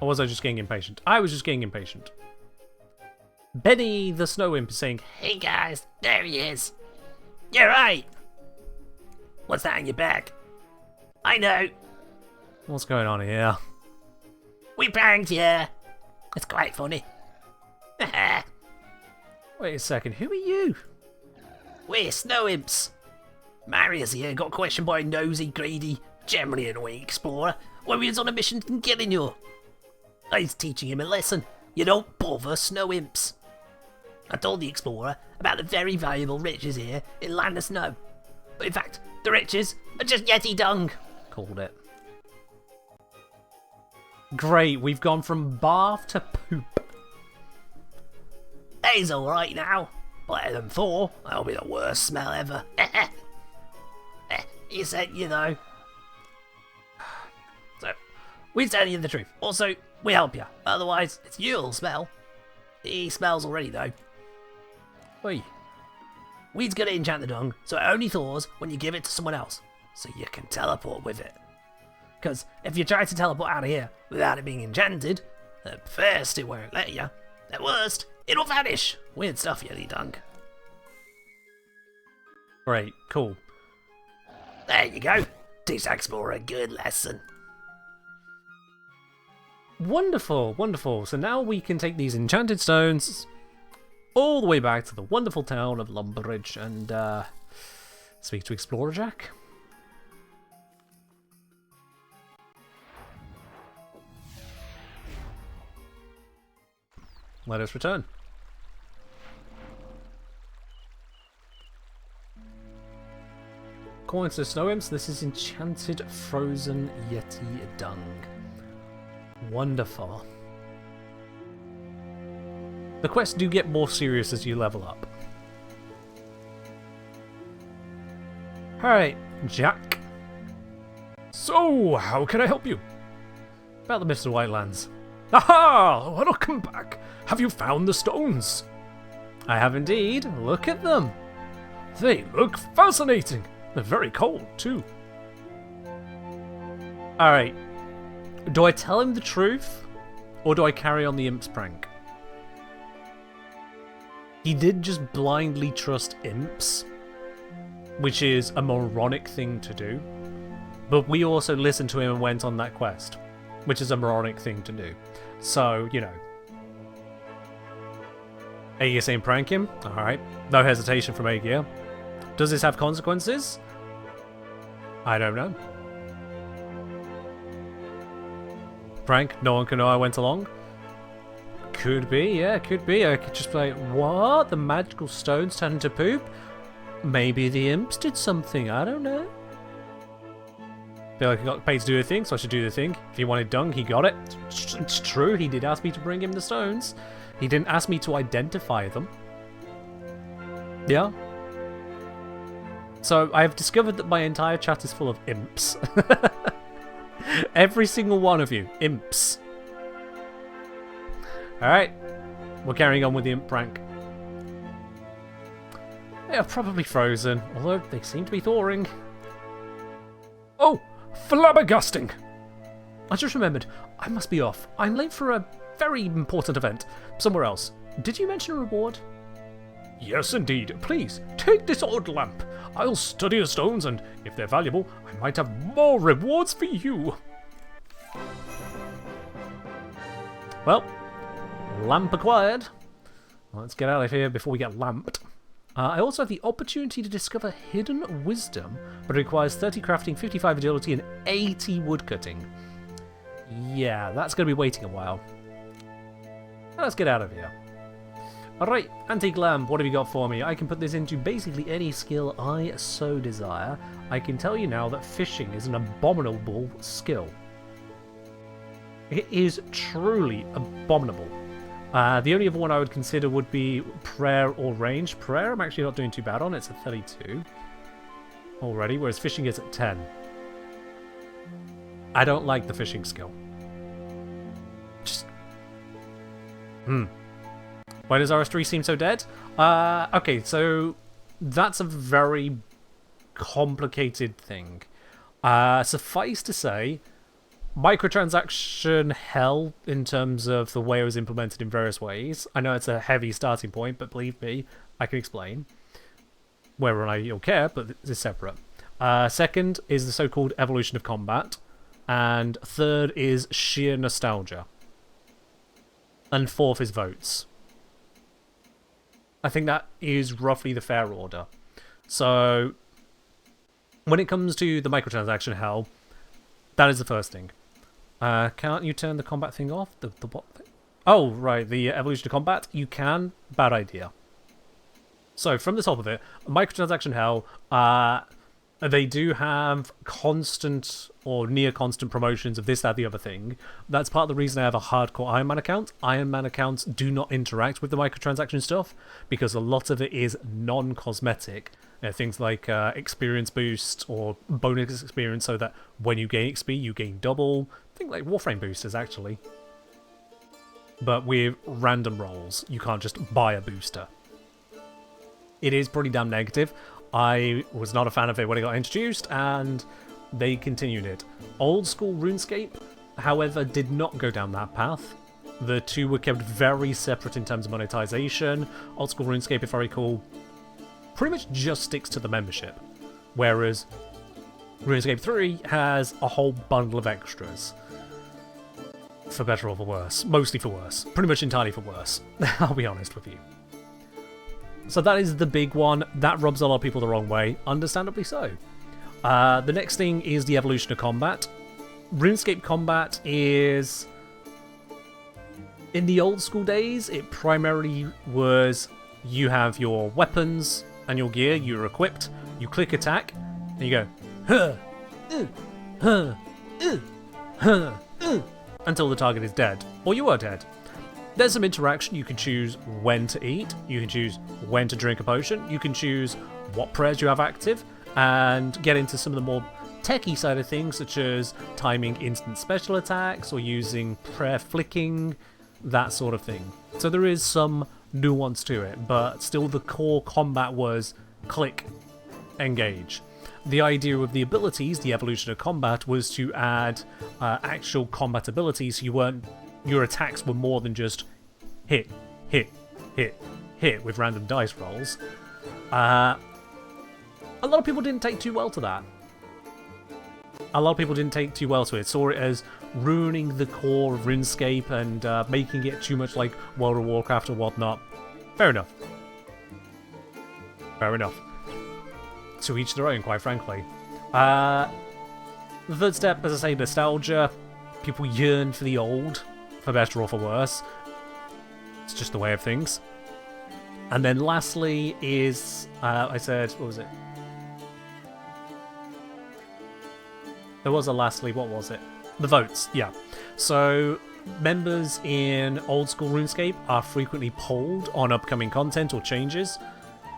Speaker 1: Or was I just getting impatient? I was just getting impatient. Benny the Snow Imp is saying,
Speaker 6: "Hey guys, there he is. You're right. What's that on your back?" "I know.
Speaker 1: what's going on here?
Speaker 6: We pranked you. It's quite funny."
Speaker 1: Wait a second, who are you?
Speaker 6: "We're snow imps. Marius here got questioned by a nosy, greedy, generally annoying explorer when we was on a mission from killing you. I was teaching him a lesson. You don't bother snow imps. I told the explorer about the very valuable riches here in Land of Snow. But in fact, the riches are just Yeti dung."
Speaker 1: Called it. Great, we've gone from bath to poop.
Speaker 6: "He's alright now. Better than 4. That'll be the worst smell ever." "You said, you know." "So, we're telling you the truth. Also, we help you. Otherwise, it's you'll smell. He smells already, though.
Speaker 1: Oi.
Speaker 6: Weed's gonna enchant the dung, so it only thaws when you give it to someone else, so you can teleport with it. Because if you try to teleport out of here without it being enchanted, at first it won't let you. At worst, it'll vanish. Weird stuff, Yeti dung."
Speaker 1: Great, cool.
Speaker 6: There you go. Teach that explorer a good lesson.
Speaker 1: Wonderful, wonderful. So now we can take these enchanted stones all the way back to the wonderful town of Lumberidge and speak to Explorer Jack. Let us return. According to the Snow Imps, this is enchanted frozen yeti dung. Wonderful. The quests do get more serious as you level up. Alright, Jack. So, how can I help you? About the Mr. Whitelands. Aha! Welcome back! Have you found the stones? I have indeed. Look at them. They look fascinating. They're very cold, too. Alright. Do I tell him the truth? Or do I carry on the imps prank? He did just blindly trust imps, which is a moronic thing to do. But we also listened to him and went on that quest, which is a moronic thing to do. So, you know. Aegir saying prank him? Alright. No hesitation from Aegir. Does this have consequences? I don't know. Prank? No one can know I went along? Could be, yeah, could be. I could just be like, what? The magical stones turned into poop? Maybe the imps did something, I don't know. Feel like he got paid to do a thing, so I should do the thing. If he wanted dung, he got it. It's true, he did ask me to bring him the stones. He didn't ask me to identify them. Yeah. So I have discovered that my entire chat is full of imps. Every single one of you, imps. Alright, we're carrying on with the imp prank. They are probably frozen, although they seem to be thawing. Oh, flabbergasting! I just remembered, I must be off. I'm late for a very important event, somewhere else. Did you mention a reward? Yes, indeed. Please, take this odd lamp. I'll study the stones, and if they're valuable, I might have more rewards for you. Well, lamp acquired. Let's get out of here before we get lamped. I also have the opportunity to discover hidden wisdom, but it requires 30 crafting, 55 agility, and 80 woodcutting. Yeah, that's going to be waiting a while. Let's get out of here. Alright, Antique Lamp, what have you got for me? I can put this into basically any skill I so desire. I can tell you now that fishing is an abominable skill. It is truly abominable. The only other one I would consider would be prayer or range. Prayer I'm actually not doing too bad on, it's at 32 already, whereas fishing is at 10. I don't like the fishing skill. Just... Why does RS3 seem so dead? Okay, so that's a very complicated thing. Suffice to say, microtransaction hell in terms of the way it was implemented in various ways. I know it's a heavy starting point, but believe me, I can explain. Whether or not you'll care, but it's separate. Second is the so-called evolution of combat. And third is sheer nostalgia. And fourth is votes. I think that is roughly the fair order. So, when it comes to the microtransaction hell, that is the first thing. Can't you turn the combat thing off? The what thing? Oh, right, the evolution of combat. You can. Bad idea. So, from the top of it, microtransaction hell, they do have constant or near constant promotions of this, that, the other thing. That's part of the reason I have a hardcore Iron Man account. Iron Man accounts do not interact with the microtransaction stuff because a lot of it is non-cosmetic. Things like experience boost or bonus experience so that when you gain XP, you gain double. Things like Warframe boosters, actually. But with random rolls, you can't just buy a booster. It is pretty damn negative. I was not a fan of it when it got introduced, and they continued it. Old school RuneScape, however, did not go down that path. The two were kept very separate in terms of monetization. Old school RuneScape, if I recall, pretty much just sticks to the membership. Whereas RuneScape 3 has a whole bundle of extras. For better or for worse. Mostly for worse. Pretty much entirely for worse. I'll be honest with you. So that is the big one. That rubs a lot of people the wrong way. Understandably so. The next thing is the evolution of combat. RuneScape combat is... In the old school days, it primarily was you have your weapons and your gear, you're equipped, you click attack, and you go, huh, huh, huh, until the target is dead, or you are dead. There's some interaction. You can choose when to eat, you can choose when to drink a potion, you can choose what prayers you have active, and get into some of the more techie side of things, such as timing instant special attacks, or using prayer flicking, that sort of thing. So there is some nuance to it, but still the core combat was click, engage. The idea of the abilities, the evolution of combat, was to add actual combat abilities. Your attacks were more than just hit, hit, hit, hit with random dice rolls. A lot of people didn't take too well to that. A lot of people didn't take too well to it. Saw it as ruining the core of RuneScape and making it too much like World of Warcraft or whatnot. Fair enough. Fair enough. To each their own, quite frankly. The third step, as I say, nostalgia. People yearn for the old, for better or for worse. It's just the way of things. And then lastly is, I said, what was it? There was a lastly, what was it? The votes, yeah. So, members in old school RuneScape are frequently polled on upcoming content or changes.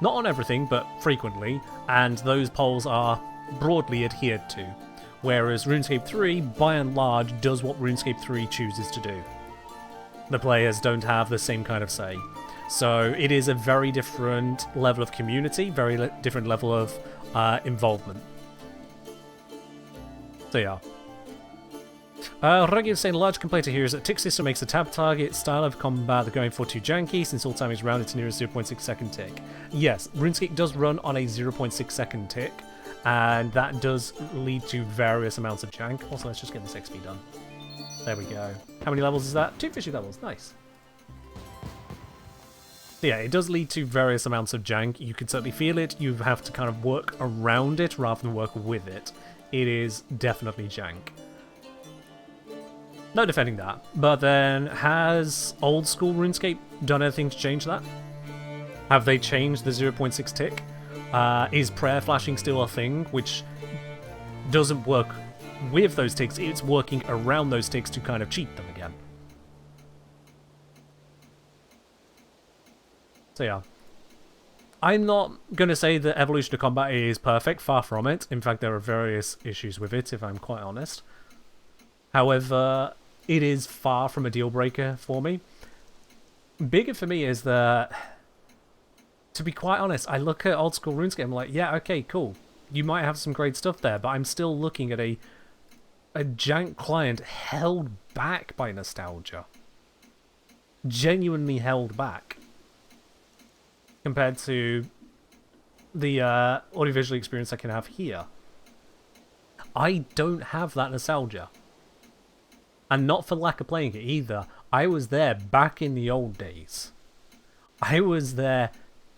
Speaker 1: Not on everything, but frequently, and those polls are broadly adhered to. Whereas RuneScape 3, by and large, does what RuneScape 3 chooses to do. The players don't have the same kind of say. So it is a very different level of community, very different level of involvement. So yeah. Regular saying, large complaint here is that tick system makes the tab target style of combat they're going for too janky, since all time is rounded to near a 0.6 second tick. Yes, RuneScape does run on a 0.6 second tick, and that does lead to various amounts of jank. Also, let's just get this XP done. There we go. How many levels is that? 250 levels, nice. So yeah, it does lead to various amounts of jank. You can certainly feel it. You have to kind of work around it rather than work with it. It is definitely jank. No defending that. But then, has old school RuneScape done anything to change that? Have they changed the 0.6 tick? Is prayer flashing still a thing, which doesn't work with those ticks? It's working around those ticks to kind of cheat them again. So yeah. I'm not going to say that Evolution of Combat is perfect, far from it. In fact, there are various issues with it, if I'm quite honest. However, it is far from a deal breaker for me. Bigger for me is that, to be quite honest, I look at old school RuneScape, I'm like, yeah, okay, cool. You might have some great stuff there, but I'm still looking at a jank client held back by nostalgia. Genuinely held back. Compared to the audiovisual experience I can have here. I don't have that nostalgia. And not for lack of playing it either. I was there back in the old days. I was there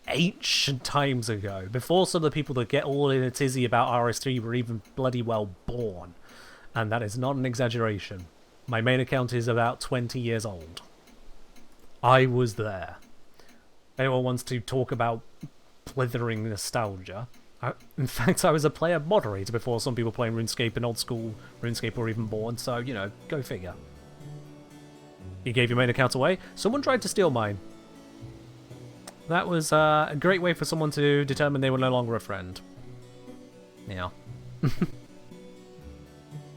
Speaker 1: ancient times ago, before some of the people that get all in a tizzy about RS3 were even bloody well born. And that is not an exaggeration. My main account is about 20 years old. I was there. Anyone wants to talk about blithering nostalgia? In fact, I was a player moderator before some people playing RuneScape and old school RuneScape were even born, so, you know, go figure. You gave your main account away. Someone tried to steal mine. That was a great way for someone to determine they were no longer a friend. Yeah.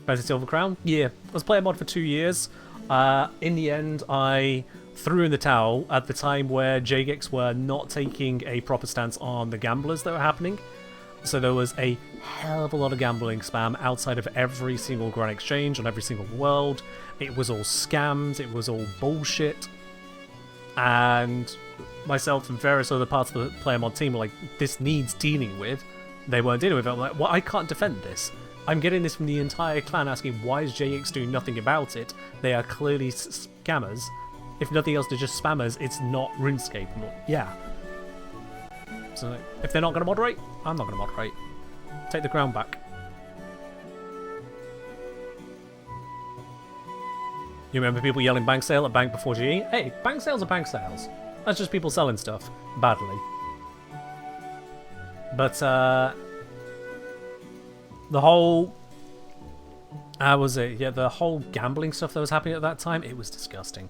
Speaker 1: Fancy Silver Crown? Yeah. I was player mod for 2 years. In the end, I threw in the towel at the time where JGEX were not taking a proper stance on the gamblers that were happening. So there was a hell of a lot of gambling spam outside of every single Grand Exchange on every single world. It was all scams, it was all bullshit. And myself and various other parts of the player mod team were like, this needs dealing with. They weren't dealing with it. I'm like, well, I can't defend this. I'm getting this from the entire clan asking, why is JX doing nothing about it? They are clearly scammers. If nothing else, they're just spammers. It's not RuneScape. Yeah. So if they're not going to moderate, I'm not going to moderate. Take the crown back. You remember people yelling bank sale at bank before GE? Hey, bank sales are bank sales. That's just people selling stuff badly. But the whole the whole gambling stuff that was happening at that time, it was disgusting.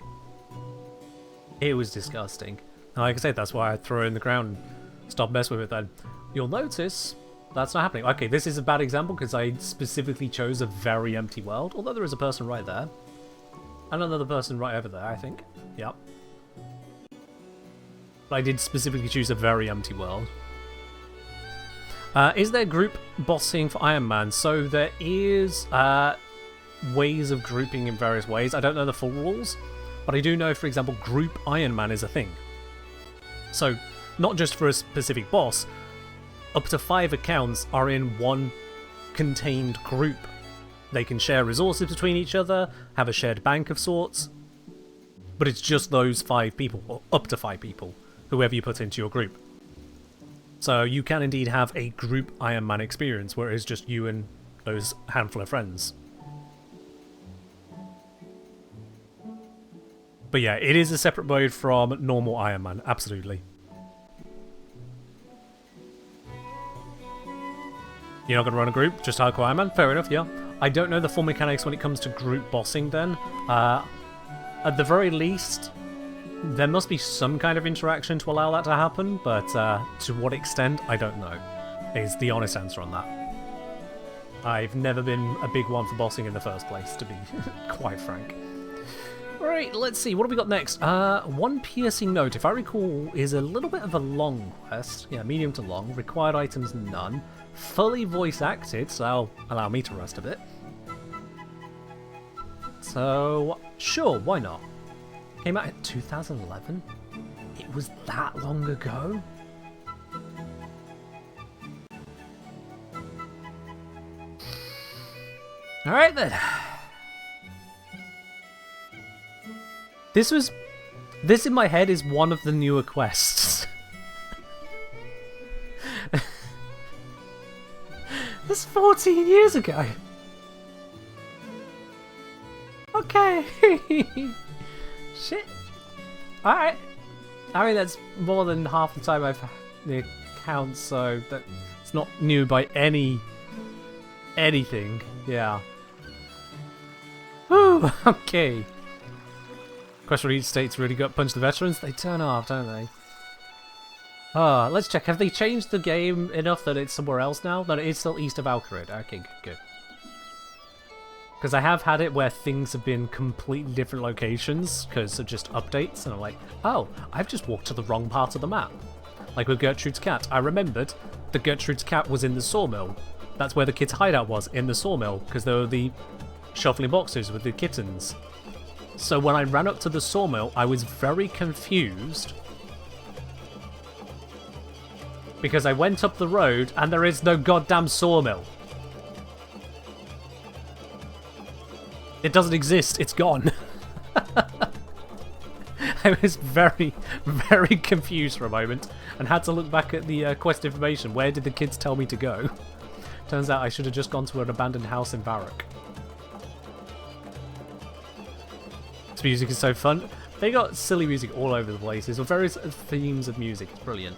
Speaker 1: It was disgusting. And like I said, that's why I threw it in the ground and stopped messing with it then. You'll notice that's not happening. Okay, this is a bad example because I specifically chose a very empty world, although there is a person right there. And another person right over there, I think. Yep. But I did specifically choose a very empty world. Is there group bossing for Iron Man? So there is ways of grouping in various ways. I don't know the full rules, but I do know, for example, group Iron Man is a thing. So, not just for a specific boss, up to 5 accounts are in one contained group. They can share resources between each other, have a shared bank of sorts, but it's just those 5 people, or up to 5 people, whoever you put into your group. So you can indeed have a group Iron Man experience where it's just you and those handful of friends. But yeah, it is a separate mode from normal Iron Man, absolutely. You're not going to run a group, just hardcore Iron Man? Fair enough, yeah. I don't know the full mechanics when it comes to group bossing then. At the very least, there must be some kind of interaction to allow that to happen, but to what extent, I don't know, is the honest answer on that. I've never been a big one for bossing in the first place, to be quite frank. Right, let's see, what have we got next? One piercing note, if I recall, is a little bit of a long quest. Yeah, medium to long. Required items, none. Fully voice acted, so allow me to rest a bit. So, sure, why not? Came out in 2011? It was that long ago? Alright then. This in my head is one of the newer quests. That's 14 years ago. Okay. Shit. Alright. I mean, that's more than half the time I've had the account, so that it's not new by anything. Yeah. Whew, okay. Question each state's really gut punch the veterans. They turn off, don't they? Let's check. Have they changed the game enough that it's somewhere else now? No, it is still east of Alcarid. Okay, good. Because I have had it where things have been completely different locations because of just updates, and I'm like, oh, I've just walked to the wrong part of the map. Like with Gertrude's cat, I remembered that Gertrude's cat was in the sawmill. That's where the kids' hideout was, in the sawmill, because there were the shuffling boxes with the kittens. So when I ran up to the sawmill, I was very confused because I went up the road and there is no goddamn sawmill. It doesn't exist, it's gone. I was very, very confused for a moment and had to look back at the quest information. Where did the kids tell me to go? Turns out I should have just gone to an abandoned house in Varrock. This music is so fun. They got silly music all over the place. There's various themes of music. It's brilliant.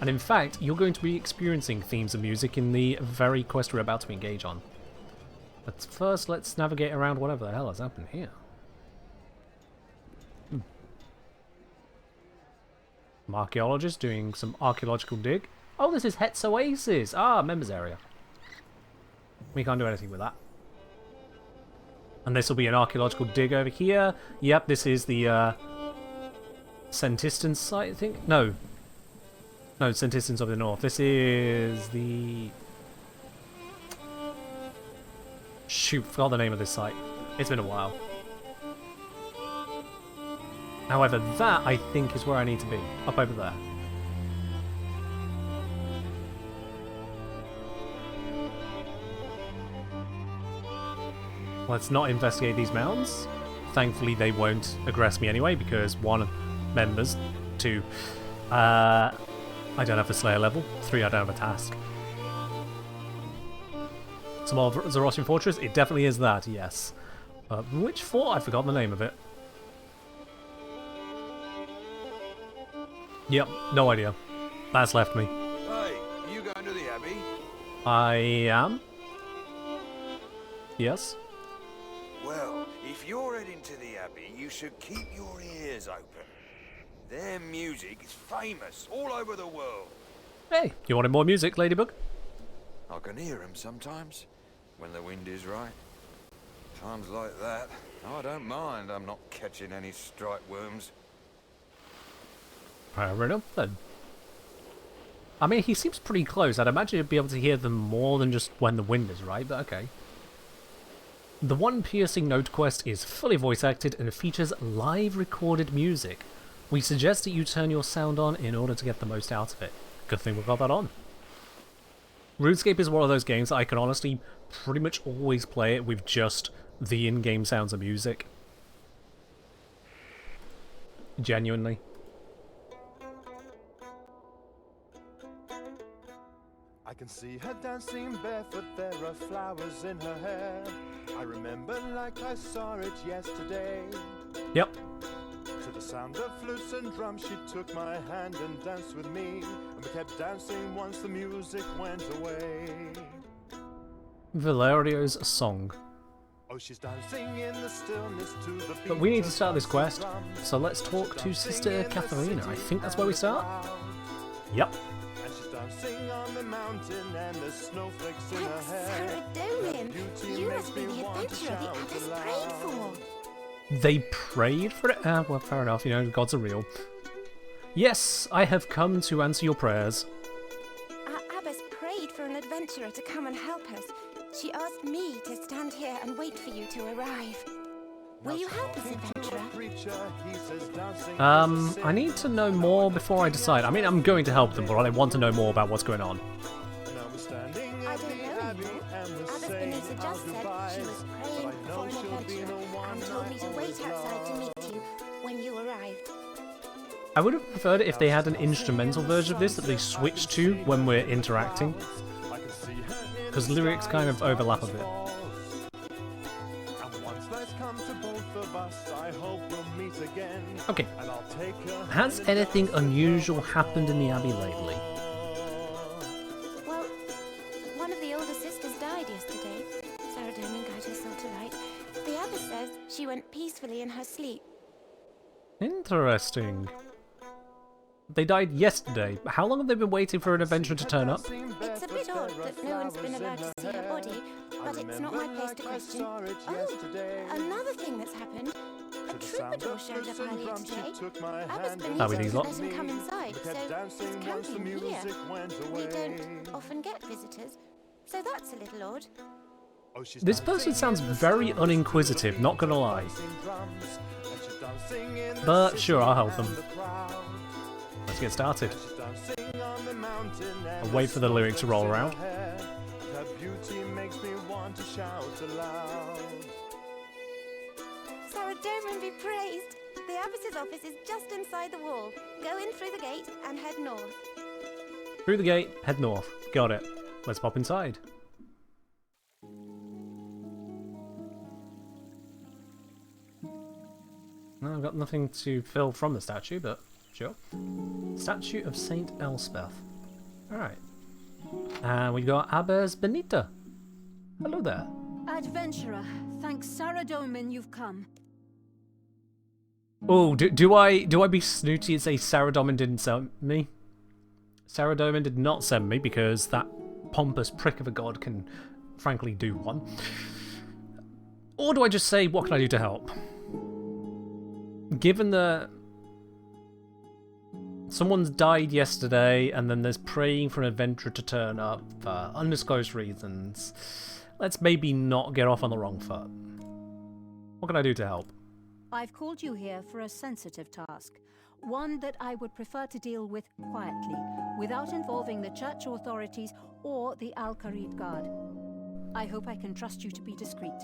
Speaker 1: And in fact, you're going to be experiencing themes of music in the very quest we're about to engage on. But first, let's navigate around whatever the hell has happened here. Some archaeologists doing some archaeological dig. Oh, this is Het's Oasis. Ah, members area. We can't do anything with that. And this will be an archaeological dig over here. Yep, this is the Sentistan site, I think. No, Sentiston's up the north. This is the... Shoot, forgot the name of this site. It's been a while. However, that, I think, is where I need to be. Up over there. Let's not investigate these mounds. Thankfully, they won't aggress me anyway, because 1, members, 2, I don't have a Slayer level, 3, I don't have a task. Some more Zoroastrian Fortress? It definitely is that, yes. Which fort? I forgot the name of it. Yep, no idea. That's left me.
Speaker 7: Hey, you going to the Abbey?
Speaker 1: I am? Yes?
Speaker 7: Well, if you're heading to the Abbey, you should keep your ears open. Their music is famous all over the world.
Speaker 1: Hey, you wanted more music, Ladybug?
Speaker 7: I can hear them sometimes, when the wind is right. Times like that, I don't mind I'm not catching any strike worms.
Speaker 1: Fair enough then. I mean, he seems pretty close. I'd imagine you'd be able to hear them more than just when the wind is right, but okay. The One Piercing Note quest is fully voice acted and features live recorded music. We suggest that you turn your sound on in order to get the most out of it. Good thing we got that on. RuneScape is one of those games that I can honestly pretty much always play it with just the in-game sounds of music. Genuinely.
Speaker 8: I can see her dancing barefoot, there are flowers in her hair. I remember like I saw it yesterday.
Speaker 1: Yep.
Speaker 8: To the sound of flutes and drums, she took my hand and danced with me. And we kept dancing once the music went away.
Speaker 1: Valerio's song.
Speaker 8: Oh, she's dancing in the stillness to the beat.
Speaker 1: But we need to start this quest, so let's talk to Sister Katharina. I think that's where we start? Yep.
Speaker 8: And she's dancing on the mountain and the snowflakes in her hair.
Speaker 9: Saradonian, you must be the adventurer the others prayed for.
Speaker 1: They prayed for it? Well, fair enough, you know, gods are real. Yes, I have come to answer your prayers.
Speaker 9: Our abbess prayed for an adventurer to come and help us. She asked me to stand here and wait for you to arrive. Will you help us, adventurer?
Speaker 1: I need to know more before I decide. I mean, I'm going to help them, but I want to know more about what's going on.
Speaker 9: I don't know anymore. Abbess Benita just said she was praying for an adventurer and told me to wait outside to meet you when you arrived.
Speaker 1: I would have preferred it if they had an instrumental version of this that they switched to when we're interacting. Because lyrics kind of overlap a bit. Okay. Has anything unusual happened in the Abbey lately?
Speaker 9: Well, one of the older sisters died yesterday. Saradonian guide her soul to light. The abbess says she went peacefully in her sleep.
Speaker 1: Interesting. They died yesterday. How long have they been waiting for an adventurer to turn up?
Speaker 9: It's a bit odd that no one's been allowed to see her body, but it's not my place to question. Oh, another thing that's happened. A troubadour showed up earlier today. Abbess Benita doesn't come inside, so he's camping here. We don't often get visitors, so that's a little odd.
Speaker 1: This person sounds very uninquisitive, not gonna lie. But sure, I'll help them. Let's get started. I'll wait for the lyric to roll around.
Speaker 9: Saradonian be praised! The abbess's office is just inside the wall. Go in through the gate and head north.
Speaker 1: Through the gate, head north. Got it. Let's pop inside. No, I've got nothing to fill from the statue, but sure. Statue of Saint Elspeth. Alright. And we got Abbess Benita. Hello there.
Speaker 10: Adventurer, thanks Saradonian you've come.
Speaker 1: Oh, do I be snooty and say Saradonian didn't send me? Saradonian did not send me because that pompous prick of a god can frankly do one. Or do I just say, what can I do to help? Given that someone's died yesterday and then there's praying for an adventurer to turn up for undisclosed reasons, let's maybe not get off on the wrong foot. What can I do to help?
Speaker 10: I've called you here for a sensitive task. One that I would prefer to deal with quietly, without involving the church authorities or the Al-Kharid Guard. I hope I can trust you to be discreet.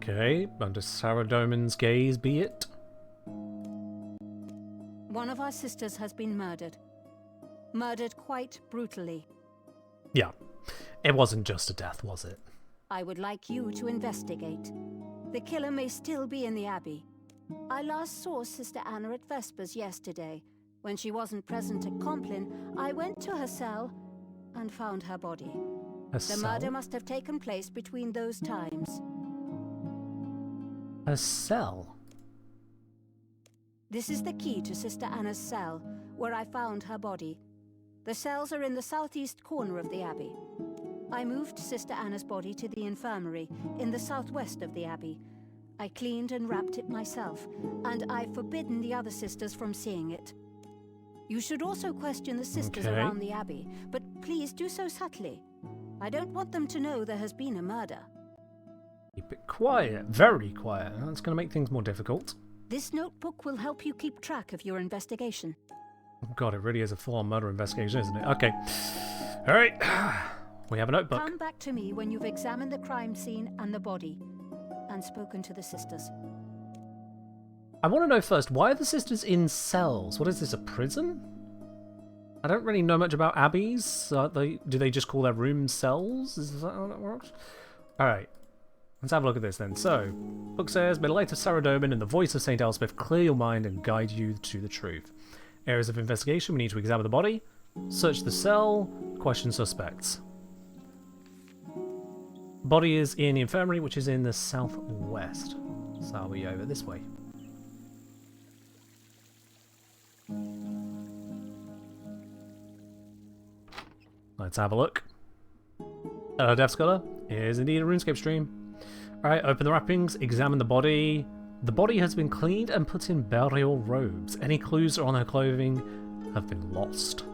Speaker 1: Okay, under Sarah Doman's gaze be it.
Speaker 10: One of our sisters has been murdered. Murdered quite brutally.
Speaker 1: Yeah, it wasn't just a death, was it?
Speaker 10: I would like you to investigate. The killer may still be in the Abbey. I last saw Sister Anna at Vespers yesterday. When she wasn't present at Compline, I went to her cell and found her body. The murder must have taken place between those times.
Speaker 1: A cell?
Speaker 10: This is the key to Sister Anna's cell, where I found her body. The cells are in the southeast corner of the Abbey. I moved Sister Anna's body to the infirmary in the southwest of the Abbey. I cleaned and wrapped it myself, and I've forbidden the other sisters from seeing it. You should also question the sisters around the Abbey, but please do so subtly. I don't want them to know there has been a murder.
Speaker 1: Keep it quiet, very quiet. That's going to make things more difficult.
Speaker 10: This notebook will help you keep track of your investigation.
Speaker 1: God, it really is a full-on murder investigation, isn't it? Okay. Alright. We have a notebook.
Speaker 10: Come back to me when you've examined the crime scene and the body, and spoken to the sisters.
Speaker 1: I want to know first, why are the sisters in cells? What is this, a prison? I don't really know much about abbeys. Do they just call their rooms cells? Is that how that works? Alright. Let's have a look at this then. So, book says, may the light of Sarah Doman and the voice of St. Elspeth clear your mind and guide you to the truth. Areas of investigation, we need to examine the body, search the cell, question suspects. Body is in the infirmary, which is in the southwest. So I'll be over this way. Let's have a look. Hello, Death Scholar. Here's indeed a RuneScape stream. Alright, open the wrappings, examine the body. The body has been cleaned and put in burial robes. Any clues on her clothing have been lost.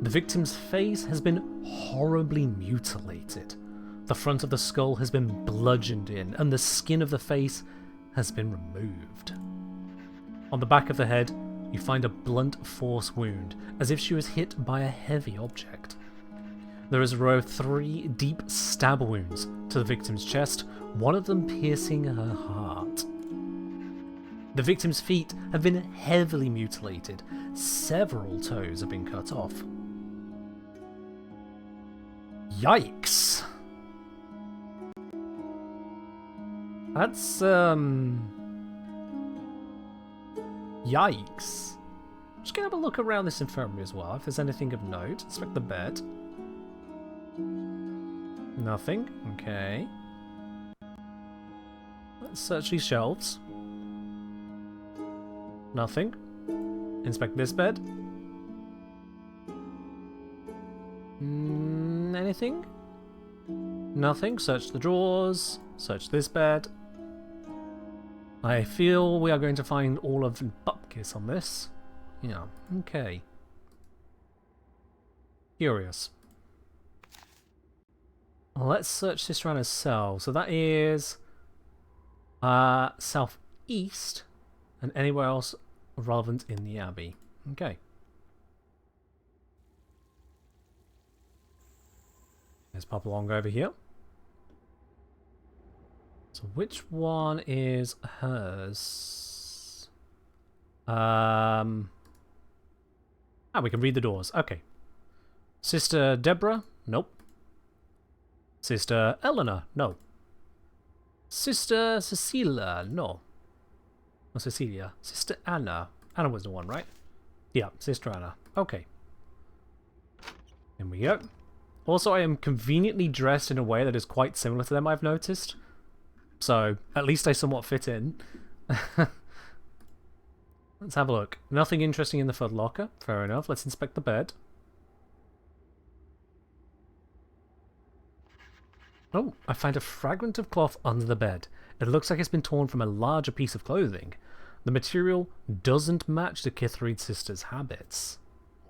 Speaker 1: The victim's face has been horribly mutilated. The front of the skull has been bludgeoned in, and the skin of the face has been removed. On the back of the head, you find a blunt force wound, as if she was hit by a heavy object. There is a row of 3 deep stab wounds to the victim's chest, one of them piercing her heart. The victim's feet have been heavily mutilated. Several toes have been cut off. Yikes! That's, yikes. Just gonna have a look around this infirmary as well, if there's anything of note. Inspect the bed. Nothing. Okay. Let's search these shelves. Nothing. Inspect this bed. Anything? Nothing. Search the drawers. Search this bed. I feel we are going to find all of Bupkis on this. Yeah, okay. Curious. Let's search Sister Anna's cell. So that is southeast, and anywhere else relevant in the Abbey. Okay. Let's pop along over here. So which one is hers? We can read the doors. Okay. Sister Deborah? Nope. Sister Eleanor? No. Sister Cecilia? No. Or Cecilia. Sister Anna. Anna was the one, right? Yeah, Sister Anna. Okay. Here we go. Also, I am conveniently dressed in a way that is quite similar to them, I've noticed. So, at least I somewhat fit in. Let's have a look. Nothing interesting in the foot locker. Fair enough. Let's inspect the bed. Oh, I find a fragment of cloth under the bed. It looks like it's been torn from a larger piece of clothing. The material doesn't match the Kithreed sisters' habits.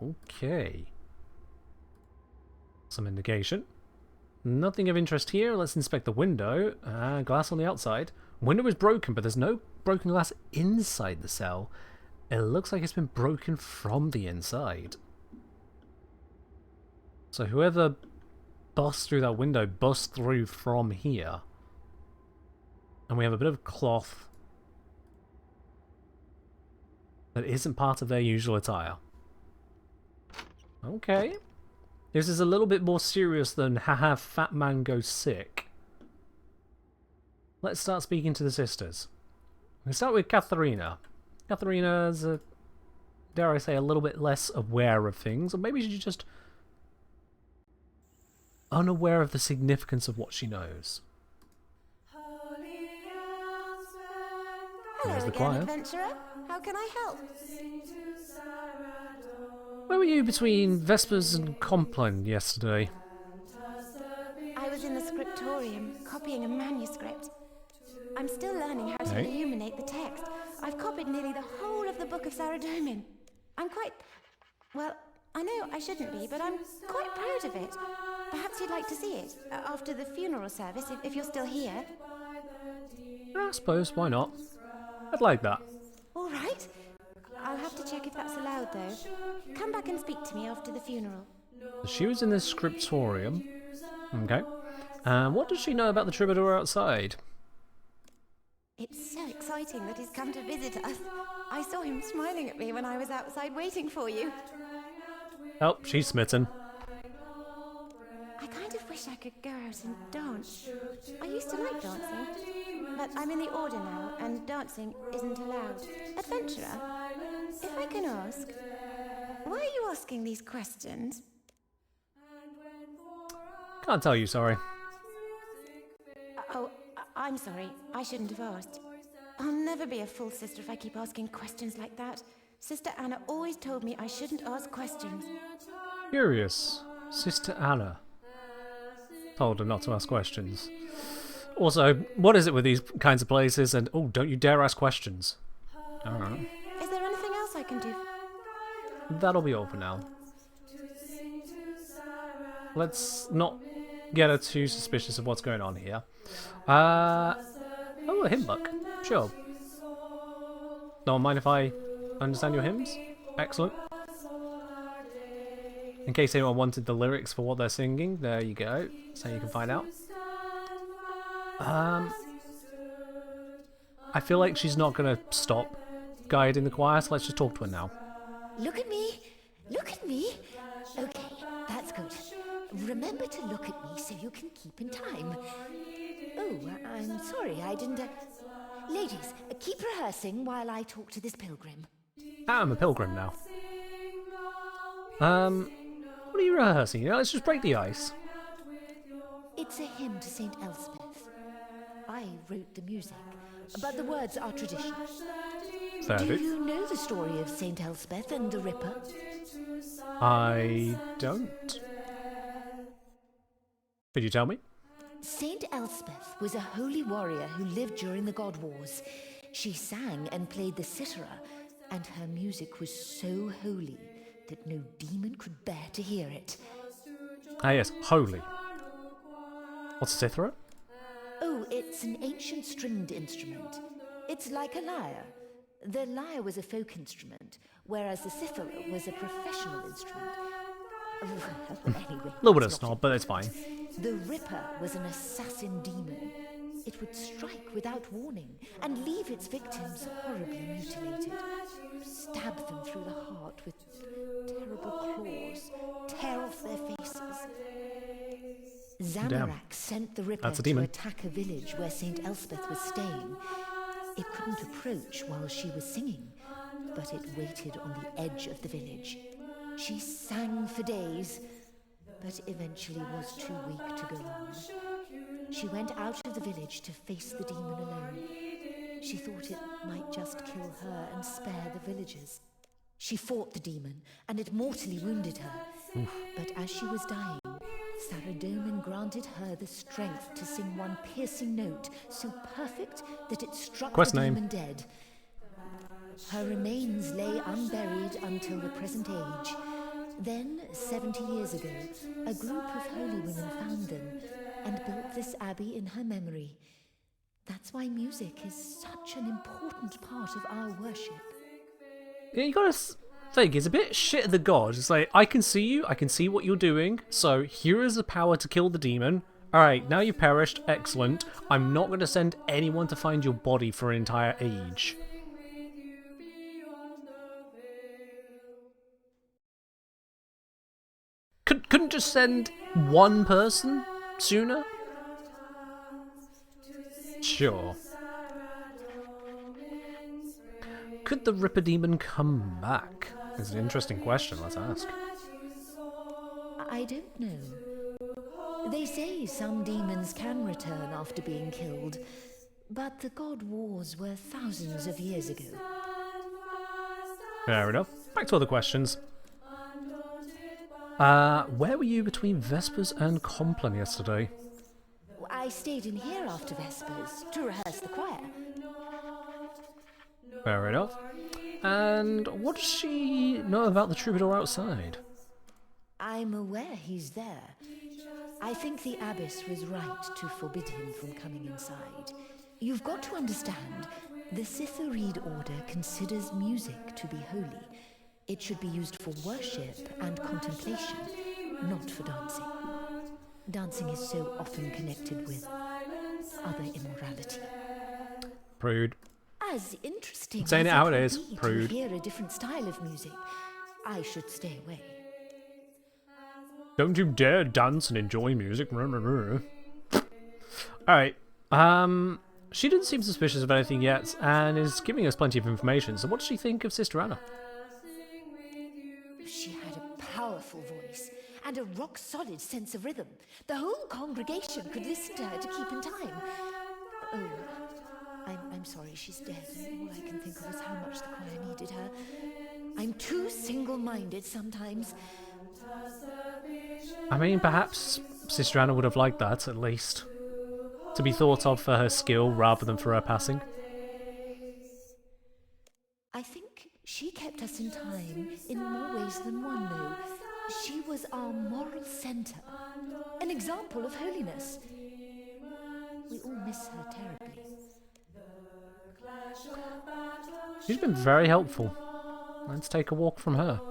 Speaker 1: Okay. Some indication. Nothing of interest here. Let's inspect the window. Glass on the outside. Window is broken, but there's no broken glass inside the cell. It looks like it's been broken from the inside. So whoever bust through that window, bust through from here. And we have a bit of cloth that isn't part of their usual attire. Okay. This is a little bit more serious than haha fat man goes sick. Let's start speaking to the sisters. We start with Katharina. Katharina's, dare I say, a little bit less aware of things, or maybe she's just unaware of the significance of what she knows.
Speaker 9: Hello
Speaker 1: There's the
Speaker 9: again,
Speaker 1: choir.
Speaker 9: adventurer. How can I help?
Speaker 1: Where were you between Vespers and Compline yesterday?
Speaker 9: I was in the scriptorium, copying a manuscript. I'm still learning how to
Speaker 1: Hey.
Speaker 9: illuminate the text. I've copied nearly the whole of the Book of Saradomin. I'm quite... Well, I know I shouldn't be, but I'm quite proud of it. Perhaps you'd like to see it after the funeral service, if you're still here.
Speaker 1: I suppose, why not? I'd like that.
Speaker 9: All right. I'll have to check if that's allowed, though. Come back and speak to me after the funeral.
Speaker 1: She was in the scriptorium. Okay. What does she know about the troubadour outside?
Speaker 9: It's so exciting that he's come to visit us. I saw him smiling at me when I was outside waiting for you.
Speaker 1: Oh, she's smitten.
Speaker 9: I kind of wish I could go out and dance. I used to like dancing, but I'm in the order now, and dancing isn't allowed. Adventurer, if I can ask, why are you asking these questions?
Speaker 1: Can't tell you, sorry.
Speaker 9: Oh, I'm sorry. I shouldn't have asked. I'll never be a full sister if I keep asking questions like that. Sister Anna always told me I shouldn't ask questions.
Speaker 1: Curious. Sister Anna told her not to ask questions. Also, what is it with these kinds of places? And oh, don't you dare ask questions. Alright.
Speaker 9: Is there anything else I can do?
Speaker 1: That'll be all for now. Let's not get her too suspicious of what's going on here. Oh, a hymn book. Sure. Don't mind if I understand your hymns? Excellent. In case anyone wanted the lyrics for what they're singing, there you go. So you can find out. I feel like she's not going to stop guiding the choir, so let's just talk to her now.
Speaker 11: Look at me. Look at me. Okay, that's good. Remember to look at me so you can keep in time. Oh, I'm sorry, I didn't... Ladies, keep rehearsing while I talk to this pilgrim.
Speaker 1: I'm a pilgrim now. What are you rehearsing? Let's just break the ice.
Speaker 11: It's a hymn to Saint Elspeth. I wrote the music, but the words are traditional. Do you know the story of Saint Elspeth and the Ripper?
Speaker 1: I don't. Could you tell me?
Speaker 11: Saint Elspeth was a holy warrior who lived during the God Wars. She sang and played the cithara, and her music was so holy that no demon could bear to hear it.
Speaker 1: Ah yes, holy. What's a cithara?
Speaker 11: Oh, it's an ancient stringed instrument. It's like a lyre. The lyre was a folk instrument, whereas the cithara was a professional instrument. Anyway,
Speaker 1: A little bit of snob, but it's fine.
Speaker 11: The Ripper was an assassin demon. It would strike without warning and leave its victims horribly mutilated. Stab them through the heart with terrible claws, tear off their faces. Zamorak sent the Ripper to attack a village where Saint Elspeth was staying. It couldn't approach while she was singing, but it waited on the edge of the village. She sang for days, but eventually was too weak to go on. She went out of the village to face the demon alone. She thought it might just kill her and spare the villagers. She fought the demon, and it mortally wounded her.
Speaker 1: Oof.
Speaker 11: But as she was dying, Saradomin granted her the strength to sing one piercing note so perfect that it struck the demon dead. Her remains lay unburied until the present age. Then, 70 years ago, a group of holy women found them and built this abbey in her memory. That's why music is such an important part of our worship.
Speaker 1: Yeah, you gotta think, it's a bit shit of the god. It's like, I can see you, I can see what you're doing, so here is the power to kill the demon. Alright, now you've perished. Excellent. I'm not going to send anyone to find your body for an entire age. Couldn't just send one person sooner? Sure. Could the Ripper Demon come back? It's an interesting question, let's ask.
Speaker 11: I don't know. They say some demons can return after being killed, but the God Wars were thousands of years ago.
Speaker 1: Fair enough. Back to other questions. Where were you between Vespers and Compline yesterday?
Speaker 11: I stayed in here after Vespers to rehearse the choir.
Speaker 1: Fair enough. And what does she know about the troubadour outside?
Speaker 11: I'm aware he's there. I think the abbess was right to forbid him from coming inside. You've got to understand, the Sitharid order considers music to be holy. It should be used for worship and contemplation, not for dancing. Dancing is so often connected with other immorality.
Speaker 1: Prude.
Speaker 11: As interesting
Speaker 1: Saying
Speaker 11: as
Speaker 1: it how it
Speaker 11: would
Speaker 1: is.
Speaker 11: be
Speaker 1: Prude.
Speaker 11: to hear a different style of music, I should stay away.
Speaker 1: Don't you dare dance and enjoy music. Alright. She didn't seem suspicious of anything yet, and is giving us plenty of information. So what does she think of Sister Anna?
Speaker 11: She had a powerful voice and a rock-solid sense of rhythm. The whole congregation could listen to her to keep in time. Oh, I'm sorry she's dead, and all I can think of is how much the choir needed her. I'm too single-minded sometimes.
Speaker 1: I mean, perhaps Sister Anna would have liked that, at least. To be thought of for her skill rather than for her passing.
Speaker 11: I think she kept us in time in more ways than one, though. She was our moral center, an example of holiness. We all miss her terribly.
Speaker 1: She's been very helpful. Let's take a walk from her.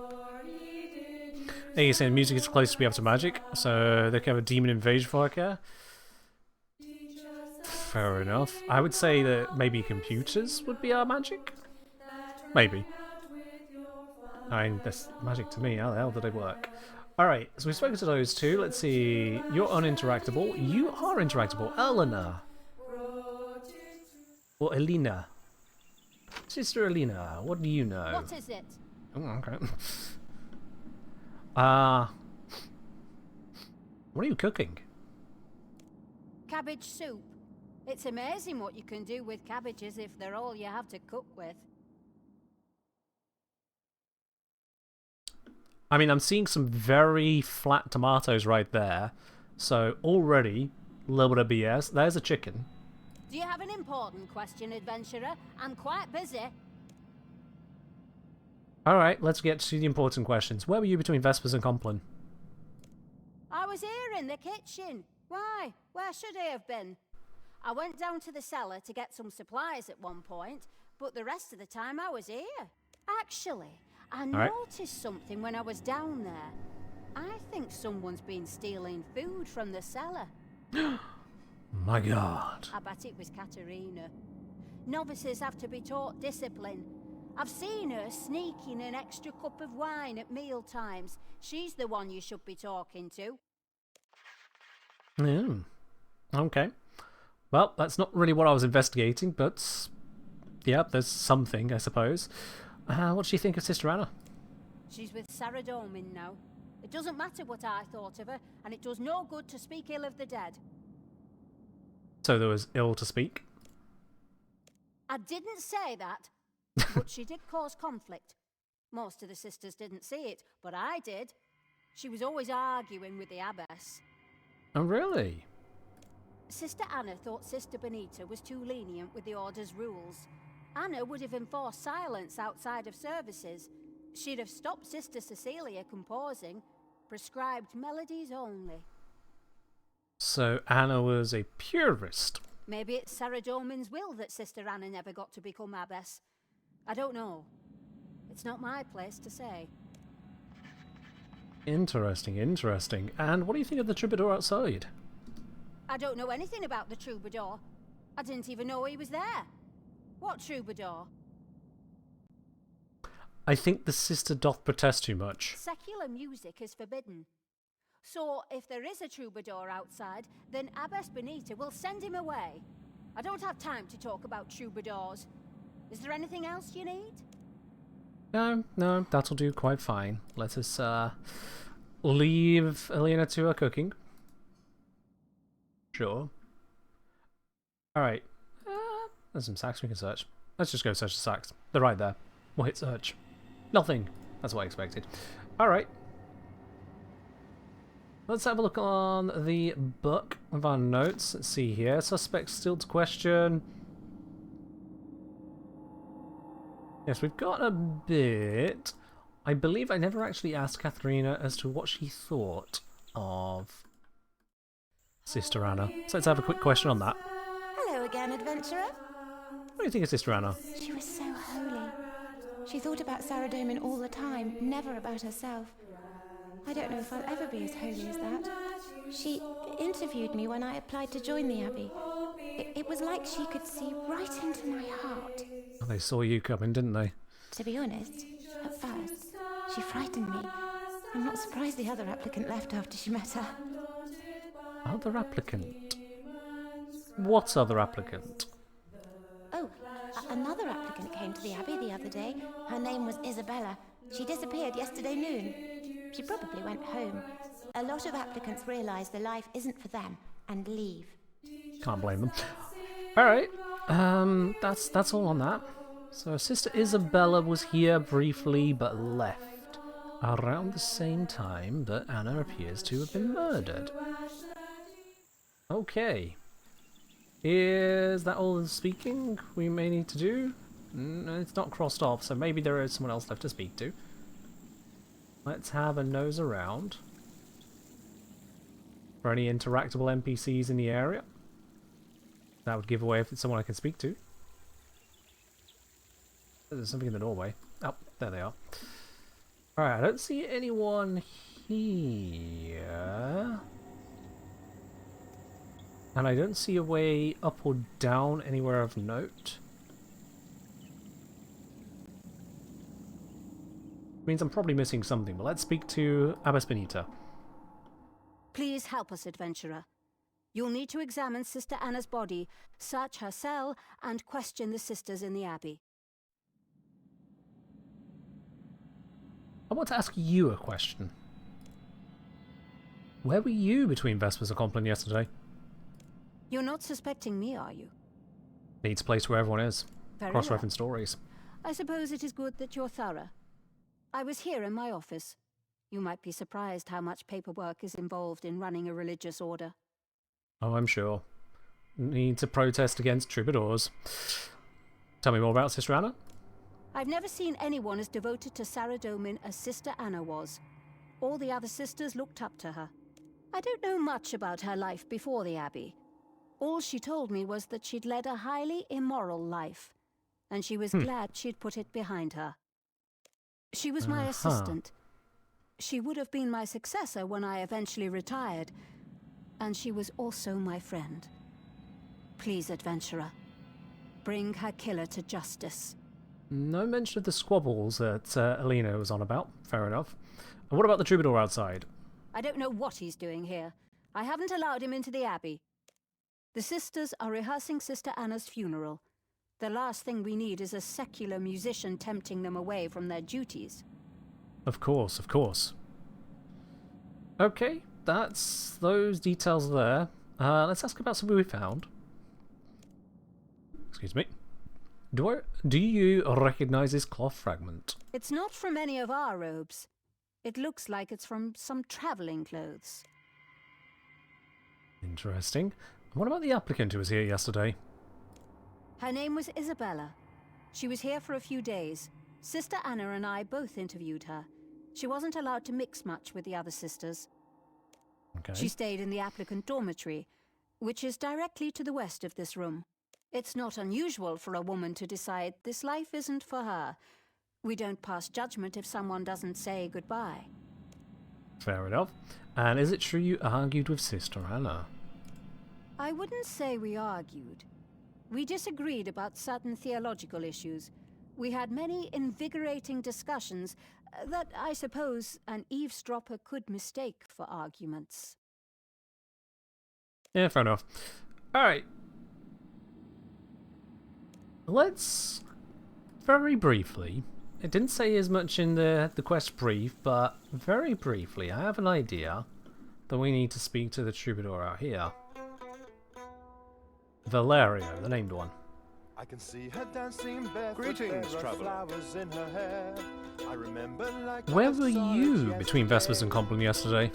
Speaker 1: Hey, you're saying music is the closest we have to magic, so they can have a demon invasion for our care? Fair enough. I would say that maybe computers would be our magic? Maybe. I mean, that's magic to me. How the hell do they work? Alright, so we've spoken to those two. Let's see. You're uninteractable. You are interactable. Elena. Or Elena. Sister Elena, what do you know?
Speaker 10: What is it?
Speaker 1: Oh, okay. What are you cooking?
Speaker 10: Cabbage soup. It's amazing what you can do with cabbages if they're all you have to cook with.
Speaker 1: I mean, I'm seeing some very flat tomatoes right there. So, already, a little bit of BS. There's a chicken.
Speaker 10: Do you have an important question, adventurer? I'm quite busy.
Speaker 1: Alright, let's get to the important questions. Where were you between Vespers and Compline?
Speaker 10: I was here in the kitchen. Why? Where should I have been? I went down to the cellar to get some supplies at one point, but the rest of the time I was here. Actually, I noticed something when I was down there. I think someone's been stealing food from the cellar.
Speaker 1: My god.
Speaker 10: I bet it was Katerina. Novices have to be taught discipline. I've seen her sneaking an extra cup of wine at meal times. She's the one you should be talking to.
Speaker 1: Yeah. Okay. Well, that's not really what I was investigating, but yeah, there's something, I suppose. What do you think of Sister Anna?
Speaker 10: She's with Sarah Domin now. It doesn't matter what I thought of her, and it does no good to speak ill of the dead.
Speaker 1: So there was ill to speak?
Speaker 10: I didn't say that, but she did cause conflict. Most of the sisters didn't see it, but I did. She was always arguing with the abbess.
Speaker 1: Oh, really?
Speaker 10: Sister Anna thought Sister Benita was too lenient with the order's rules. Anna would have enforced silence outside of services. She'd have stopped Sister Cecilia composing, prescribed melodies only.
Speaker 1: So Anna was a purist.
Speaker 10: Maybe it's Sarah Domin's will that Sister Anna never got to become abbess. I don't know. It's not my place to say.
Speaker 1: Interesting, interesting. And what do you think of the troubadour outside?
Speaker 10: I don't know anything about the troubadour. I didn't even know he was there. What troubadour?
Speaker 1: I think the sister doth protest too much.
Speaker 10: Secular music is forbidden. So, if there is a troubadour outside, then Abbess Benita will send him away. I don't have time to talk about troubadours. Is there anything else you need?
Speaker 1: No, that'll do quite fine. Let us leave Elena to her cooking. Sure. Alright. There's some sacks we can search. Let's just go search the sacks. They're right there. We'll hit search. Nothing. That's what I expected. Alright. Let's have a look on the book of our notes. Let's see here. Suspect still to question. Yes, we've got a bit. I believe I never actually asked Katharina as to what she thought of Sister Anna. So let's have a quick question on that.
Speaker 9: Hello again, adventurer.
Speaker 1: What do you think of Sister Anna?
Speaker 9: She was so holy. She thought about Saradomin all the time, never about herself. I don't know if I'll ever be as holy as that. She interviewed me when I applied to join the Abbey. It was like she could see right into my heart.
Speaker 1: Oh, they saw you coming, didn't they?
Speaker 9: To be honest, at first, she frightened me. I'm not surprised the other applicant left after she met her.
Speaker 1: Other applicant? What other applicant?
Speaker 9: Oh, another applicant came to the Abbey the other day. Her name was Isabella. She disappeared yesterday noon. She probably went home. A lot of applicants realise the life isn't for them and leave.
Speaker 1: Can't blame them. Alright, that's all on that. So Sister Isabella was here briefly but left around the same time that Anna appears to have been murdered. Okay. Is that all the speaking we may need to do? No, it's not crossed off, so maybe there is someone else left to speak to. Let's have a nose around for any interactable NPCs in the area. That would give away if it's someone I can speak to. There's something in the doorway. Oh, there they are. Alright, I don't see anyone here. And I don't see a way up or down anywhere of note. Means I'm probably missing something, but let's speak to Abbess Benita.
Speaker 10: Please help us, adventurer. You'll need to examine Sister Anna's body, search her cell, and question the sisters in the Abbey.
Speaker 1: I want to ask you a question. Where were you between Vespers and Compline yesterday?
Speaker 10: You're not suspecting me, are you?
Speaker 1: Needs a place where everyone is.
Speaker 10: Very
Speaker 1: Cross-reference
Speaker 10: well.
Speaker 1: stories.
Speaker 10: I suppose it is good that you're thorough. I was here in my office. You might be surprised how much paperwork is involved in running a religious order.
Speaker 1: Oh, I'm sure. Need to protest against troubadours. Tell me more about Sister Anna.
Speaker 10: I've never seen anyone as devoted to Saradomin as Sister Anna was. All the other sisters looked up to her. I don't know much about her life before the Abbey. All she told me was that she'd led a highly immoral life, and she was glad she'd put it behind her. She was my assistant. She would have been my successor when I eventually retired, and she was also my friend. Please, adventurer, bring her killer to justice.
Speaker 1: No mention of the squabbles that Elena was on about. Fair enough. And what about the troubadour outside?
Speaker 10: I don't know what he's doing here. I haven't allowed him into the Abbey. The sisters are rehearsing Sister Anna's funeral. The last thing we need is a secular musician tempting them away from their duties.
Speaker 1: Of course, of course. Okay, that's those details there. Let's ask about something we found. Excuse me. Do you recognize this cloth fragment?
Speaker 10: It's not from any of our robes. It looks like it's from some traveling clothes.
Speaker 1: Interesting. What about the applicant who was here yesterday?
Speaker 10: Her name was Isabella. She was here for a few days. Sister Anna and I both interviewed her. She wasn't allowed to mix much with the other sisters.
Speaker 1: Okay.
Speaker 10: She stayed in the applicant dormitory, which is directly to the west of this room. It's not unusual for a woman to decide this life isn't for her. We don't pass judgment if someone doesn't say goodbye.
Speaker 1: Fair enough. And is it true you argued with Sister Anna?
Speaker 10: I wouldn't say we argued. We disagreed about certain theological issues. We had many invigorating discussions that I suppose an eavesdropper could mistake for arguments.
Speaker 1: Yeah, fair enough. Alright. Let's very briefly, it didn't say as much in the quest brief, but very briefly, I have an idea that we need to speak to the troubadour out here. Valerio, the named one.
Speaker 8: I can see her dancing barefoot.
Speaker 12: Greetings, traveler.
Speaker 8: In her hair. I remember like
Speaker 1: Where were you between Vespers and Compline yesterday?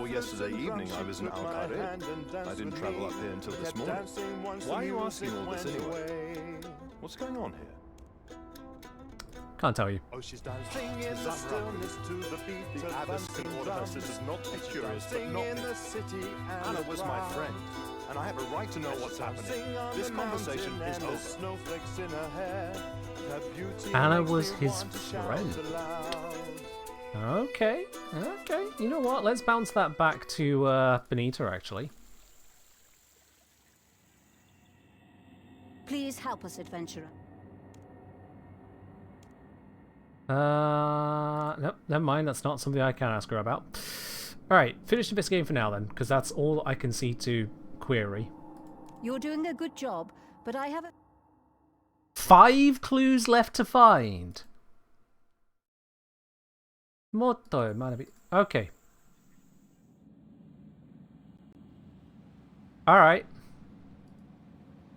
Speaker 12: Yesterday evening I was in Al-Qaeda. I didn't travel up here until this morning. Why are you asking all this anyway? What's going on here?
Speaker 1: Can't tell you.
Speaker 8: Oh, she's dancing in the stillness to the beat of
Speaker 12: Abbess can order her sisters not to be curious, but not
Speaker 8: in the city.
Speaker 12: Anna was my friend, and I have a right to know what's happening. This conversation is over.
Speaker 1: Anna was his friend. Okay, okay. You know what? Let's bounce that back to Benita, actually.
Speaker 10: Please help us, adventurer.
Speaker 1: Nope, never mind. That's not something I can ask her about. Alright, finish investigating for now then, because that's all I can see to query.
Speaker 10: You're doing a good job, but I have
Speaker 1: 5 clues left to find. Molto male. Okay. Alright.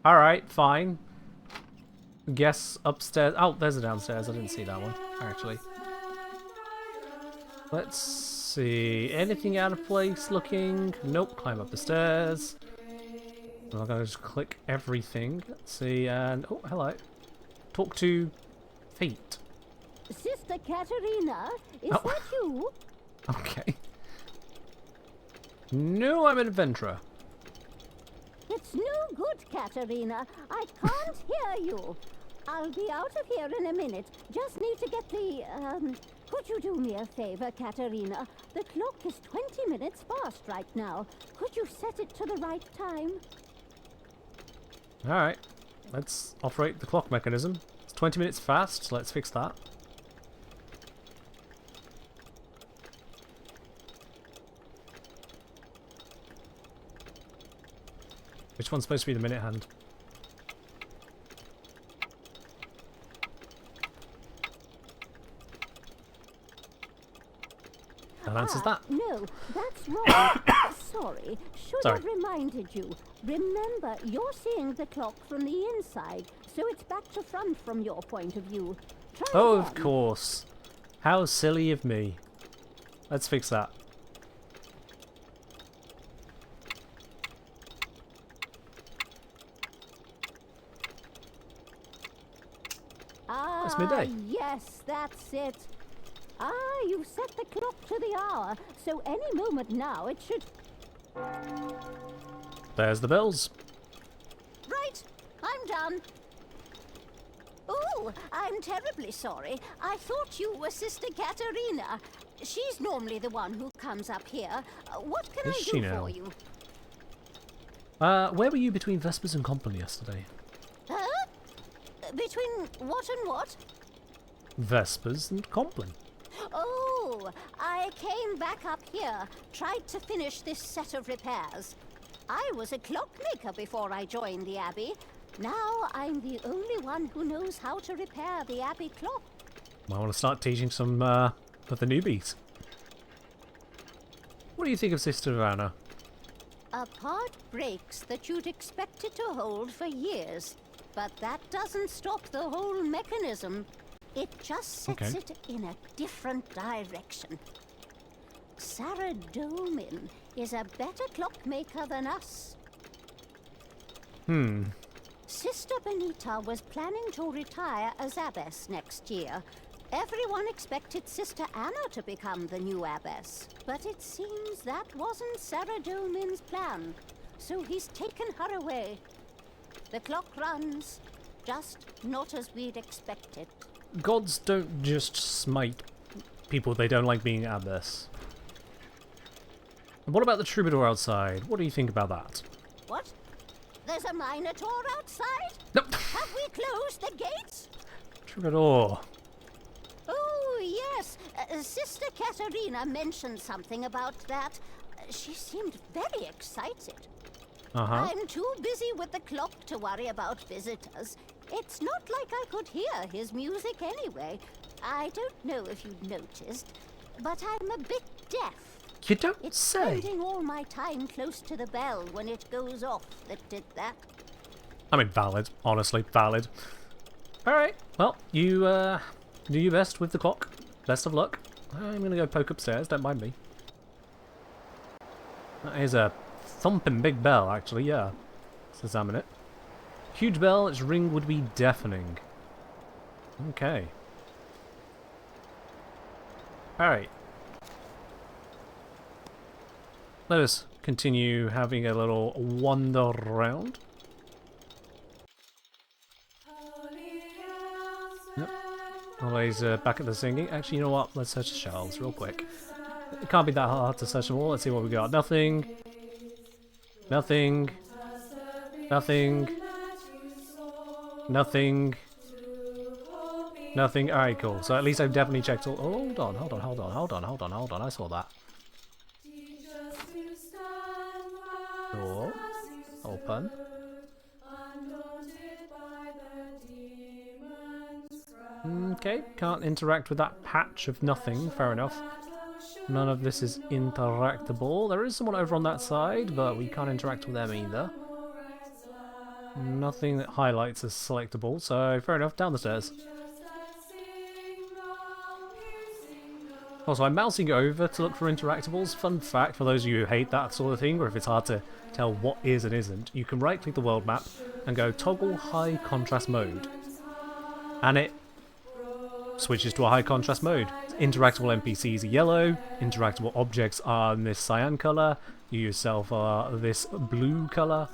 Speaker 1: Alright, fine. Guess upstairs. Oh, there's a downstairs. I didn't see that one, actually. Let's see. Anything out of place looking? Nope. Climb up the stairs. I'm gonna just click everything. Let's see. And oh, hello. Talk to Fate.
Speaker 13: Sister Katerina, is
Speaker 1: Oh.
Speaker 13: that you?
Speaker 1: Okay. No, I'm an adventurer.
Speaker 13: It's no good, Katerina. I can't hear you. I'll be out of here in a minute. Just need to get the, Could you do me a favor, Katerina? The clock is 20 minutes past right now. Could you set it to the right time?
Speaker 1: Alright. Let's operate the clock mechanism. It's 20 minutes fast, so let's fix that. Which one's supposed to be the minute hand? That answers that.
Speaker 13: No, that's wrong. Sorry, should
Speaker 1: Sorry.
Speaker 13: have reminded you. Remember, you're seeing the clock from the inside, so it's back to front from your point of view. Try
Speaker 1: Oh,
Speaker 13: again.
Speaker 1: of course. How silly of me. Let's fix that. It's midday.
Speaker 13: Yes, that's it. You've set the clock to the hour, so any moment now it should...
Speaker 1: There's the bells.
Speaker 13: Right, I'm done. Oh, I'm terribly sorry. I thought you were Sister Katerina. She's normally the one who comes up here. What can
Speaker 1: Is
Speaker 13: I
Speaker 1: she
Speaker 13: do
Speaker 1: now?
Speaker 13: for you?
Speaker 1: Where were you between Vespers and Compline yesterday?
Speaker 13: Huh? Between what and what?
Speaker 1: Vespers and Compline.
Speaker 13: Oh, I came back up here, tried to finish this set of repairs. I was a clockmaker before I joined the Abbey. Now I'm the only one who knows how to repair the Abbey clock.
Speaker 1: I want to start teaching some of the newbies. What do you think of Sister Anna?
Speaker 13: A part breaks that you'd expect it to hold for years. But that doesn't stop the whole mechanism. It just sets it in a different direction. Sarah Domin is a better clockmaker than us. Sister Benita was planning to retire as abbess next year. Everyone expected Sister Anna to become the new abbess, but it seems that wasn't Sarah Domin's plan, so he's taken her away. The clock runs, just not as we'd expected.
Speaker 1: Gods don't just smite people they don't like being abbess. What about the troubadour outside? What do you think about that?
Speaker 13: What? There's a minotaur outside?
Speaker 1: Nope.
Speaker 13: Have we closed the gates?
Speaker 1: Troubadour.
Speaker 13: Oh, yes. Sister Katerina mentioned something about that. She seemed very excited. I'm too busy with the clock to worry about visitors. It's not like I could hear his music anyway. I don't know if you noticed, but I'm a bit deaf.
Speaker 1: You don't
Speaker 13: it's
Speaker 1: say.
Speaker 13: Spending all my time close to the bell when it goes off that did that.
Speaker 1: I mean, valid. Honestly, valid. Alright, well, you do your best with the clock. Best of luck. I'm gonna go poke upstairs, don't mind me. That is a thumping big bell, actually, yeah. Let's examine it. Huge bell, its ring would be deafening. Okay. Alright. Let us continue having a little wander around. Yep. Always back at the singing. Actually, you know what? Let's search the shelves real quick. It can't be that hard to search them all. Let's see what we got. Nothing. Nothing. Nothing. Nothing. Nothing. Alright, cool. So at least I've definitely checked all. Oh, hold on, hold on, hold on, hold on, hold on, hold on. I saw that. Door. Open. Okay, can't interact with that patch of nothing. Fair enough. None of this is interactable. There is someone over on that side, but we can't interact with them either. Nothing that highlights as selectable, so fair enough. Down the stairs. Also, I'm mousing over to look for interactables. Fun fact for those of you who hate that sort of thing, or if it's hard to tell what is and isn't, you can right-click the world map and go toggle high contrast mode. And it switches to a high contrast mode. Interactable NPCs are yellow, interactable objects are in this cyan colour, you yourself are this blue colour.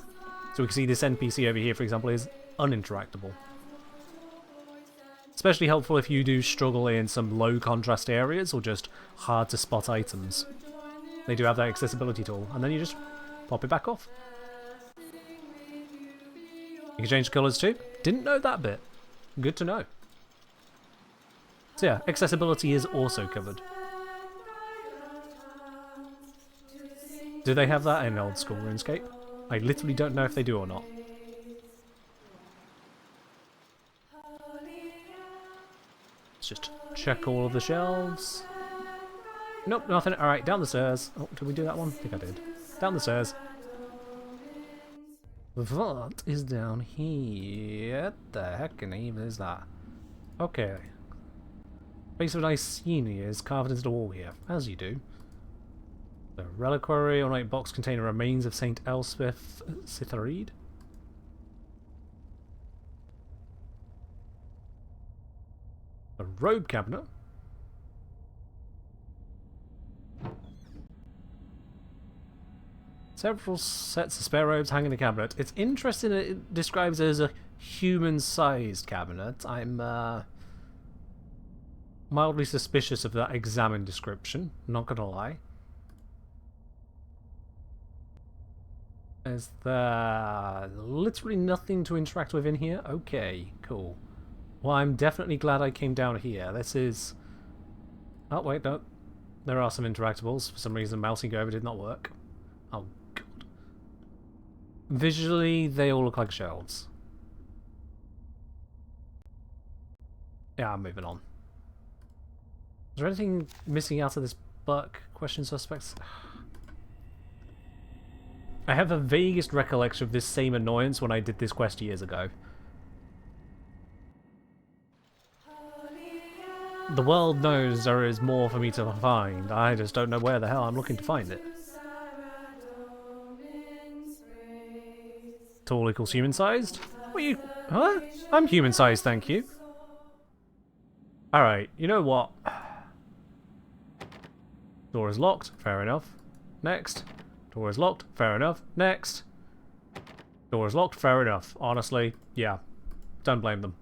Speaker 1: So we can see this NPC over here, for example, is uninteractable. Especially helpful if you do struggle in some low contrast areas or just hard to spot items. They do have that accessibility tool, and then you just pop it back off. You can change colours too. Didn't know that bit. Good to know. So yeah, accessibility is also covered. Do they have that in old school RuneScape? I literally don't know if they do or not. Let's just check all of the shelves. Nope, nothing. Alright, down the stairs. Oh, did we do that one? I think I did. Down the stairs. What is down here? What the heck in even is that? Okay. Face of an Iceni is carved into the wall here, as you do. The reliquary, ornate box containing remains of Saint Elspeth Cythereid. A robe cabinet. Several sets of spare robes hang in a cabinet. It's interesting that it describes it as a human-sized cabinet. I'm mildly suspicious of that examine description, not gonna lie. Is there literally nothing to interact with in here? Okay, cool. Well, I'm definitely glad I came down here. This is... Oh, wait, no. There are some interactables. For some reason, mousing over did not work. Oh, God. Visually, they all look like shelves. Yeah, I'm moving on. Is there anything missing out of this book? Question suspects? I have a vaguest recollection of this same annoyance when I did this quest years ago. The world knows there is more for me to find. I just don't know where the hell I'm looking to find it. Tall equals human-sized? What are you... Huh? I'm human-sized, thank you. Alright, you know what? Door is locked. Fair enough. Next. Door is locked. Fair enough. Next. Door is locked. Fair enough. Honestly, yeah. Don't blame them.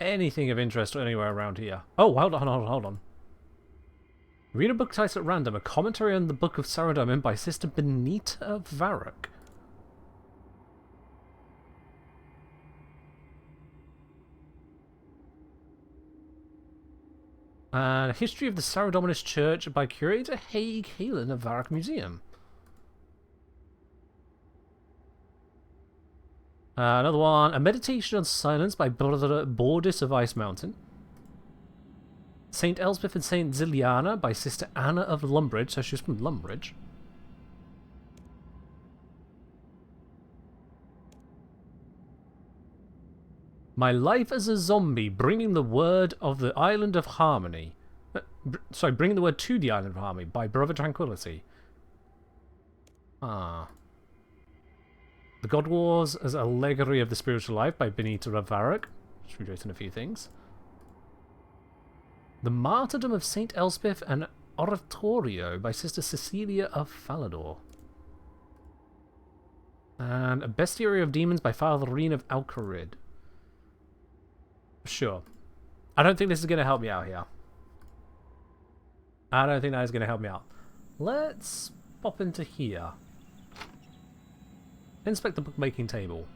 Speaker 1: Anything of interest anywhere around here? Oh, hold on, hold on, hold on. Read a book title at random. A commentary on the Book of Saradomin by Sister Benita Varrock. And a history of the Saradominist Church by curator Haig Heelan of Varrock Museum. Another one, a meditation on silence by Brother Bordis of Ice Mountain. Saint Elspeth and Saint Ziliana by Sister Anna of Lumbridge, so she's from Lumbridge. My Life as a Zombie, bringing the word of the Island of Harmony. Bringing the word to the Island of Harmony by Brother Tranquility. Ah. The God Wars as Allegory of the Spiritual Life by Benita Varrock. Just reading a few things. The Martyrdom of Saint Elspeth and Oratorio by Sister Cecilia of Falador. And A Bestiary of Demons by Father Reen of Alcarid. Sure. I don't think this is going to help me out here. I don't think that is going to help me out. Let's pop into here. Inspect the bookmaking table.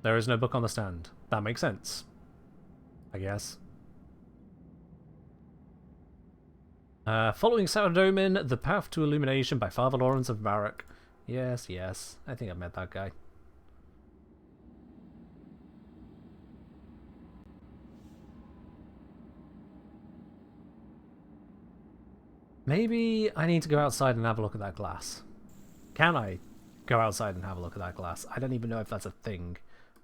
Speaker 1: There is no book on the stand. That makes sense. I guess. Following Saradomin, The Path to Illumination by Father Lawrence of Varrock. Yes, yes. I think I've met that guy. Maybe I need to go outside and have a look at that glass. Can I go outside and have a look at that glass? I don't even know if that's a thing.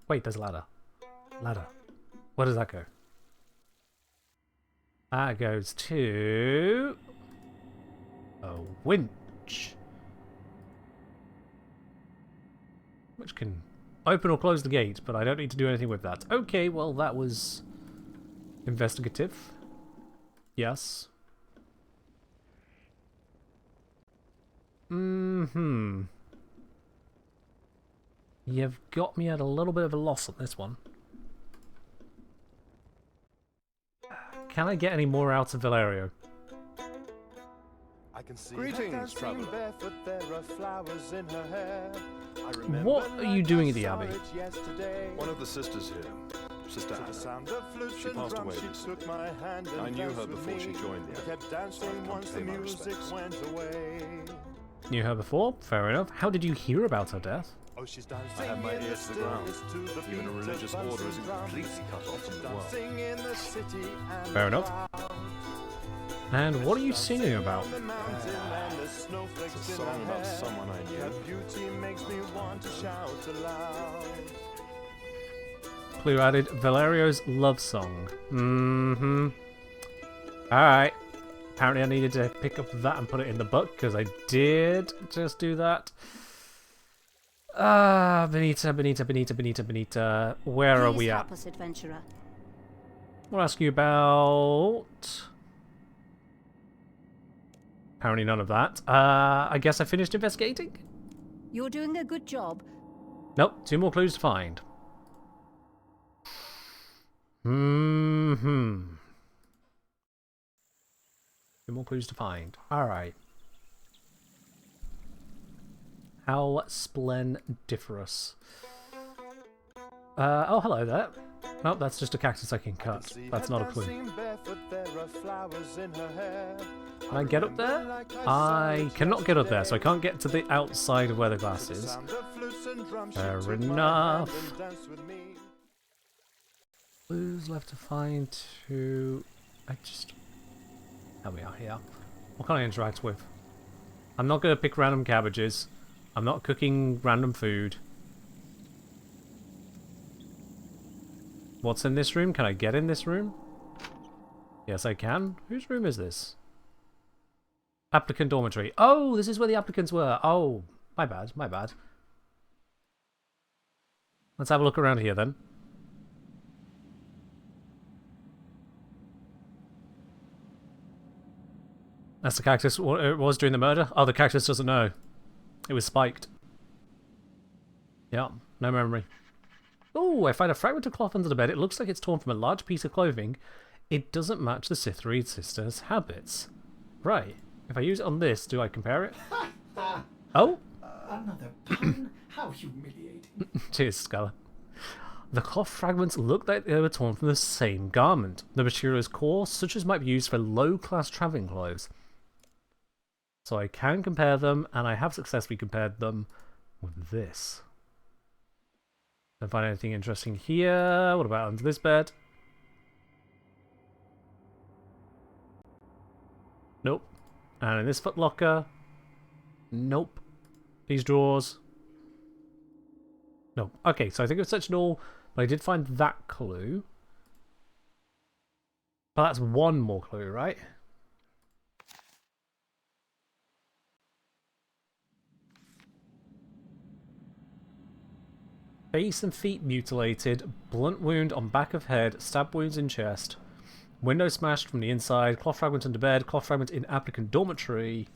Speaker 1: Wait, there's a ladder. Ladder. Where does that go? That goes to a winch. Which can open or close the gate, but I don't need to do anything with that. Okay, well that was investigative. Yes. Mm-hmm. You've got me at a little bit of a loss on this one. Can I get any more out of Valerio?
Speaker 8: I can see
Speaker 12: Greetings, traveler.
Speaker 1: What are you doing at the Abbey?
Speaker 12: One of the sisters here, Sister Anna. She passed away recently. I knew her before she joined the Abbey, so I've come to pay my respects.
Speaker 1: Knew her before? Fair enough. How did you hear about her death?
Speaker 12: I had my ear to the ground. Even a religious order isn't completely cut off from the world.
Speaker 1: Fair enough. And what are you singing about?
Speaker 12: It's a song about someone I knew.
Speaker 1: Clue added, Valerio's love song. Mm-hmm. Alright. Apparently I needed to pick up that and put it in the book, because I did just do that. Benita. Where are we at?
Speaker 10: Us, adventurer.
Speaker 1: We'll ask you about... Apparently none of that. I guess I finished investigating?
Speaker 10: You're doing a good job.
Speaker 1: Nope, 2 more clues to find. Mm-hmm. 2 more clues to find. Alright. How splendiferous. Oh, hello there. Nope, that's just a cactus I can cut. That's not a clue. Can I get up there? I cannot get up there, so I can't get to the outside of where the glass is. Fair enough. Clues left to find to... There we are here. What can I interact with? I'm not going to pick random cabbages. I'm not cooking random food. What's in this room? Can I get in this room? Yes, I can. Whose room is this? Applicant dormitory. Oh, this is where the applicants were. Oh, my bad, my bad. Let's have a look around here then. That's the cactus. What it was during the murder? Oh, the cactus doesn't know. It was spiked. Yeah, no memory. Oh, I find a fragment of cloth under the bed. It looks like it's torn from a large piece of clothing. It doesn't match the Sithreed sister's habits. Right. If I use it on this, do I compare it? Oh?
Speaker 14: Another pun? How humiliating.
Speaker 1: Cheers, Scala. The cloth fragments look like they were torn from the same garment. The material is coarse, such as might be used for low-class travelling clothes. So I can compare them, and I have successfully compared them with this. Don't find anything interesting here. What about under this bed? Nope. And in this footlocker? Nope. These drawers? Nope. Okay, so I think I've searched it all, but I did find that clue. But that's one more clue, right? Face and feet mutilated, blunt wound on back of head, stab wounds in chest, window smashed from the inside, cloth fragment under bed, cloth fragment in applicant dormitory.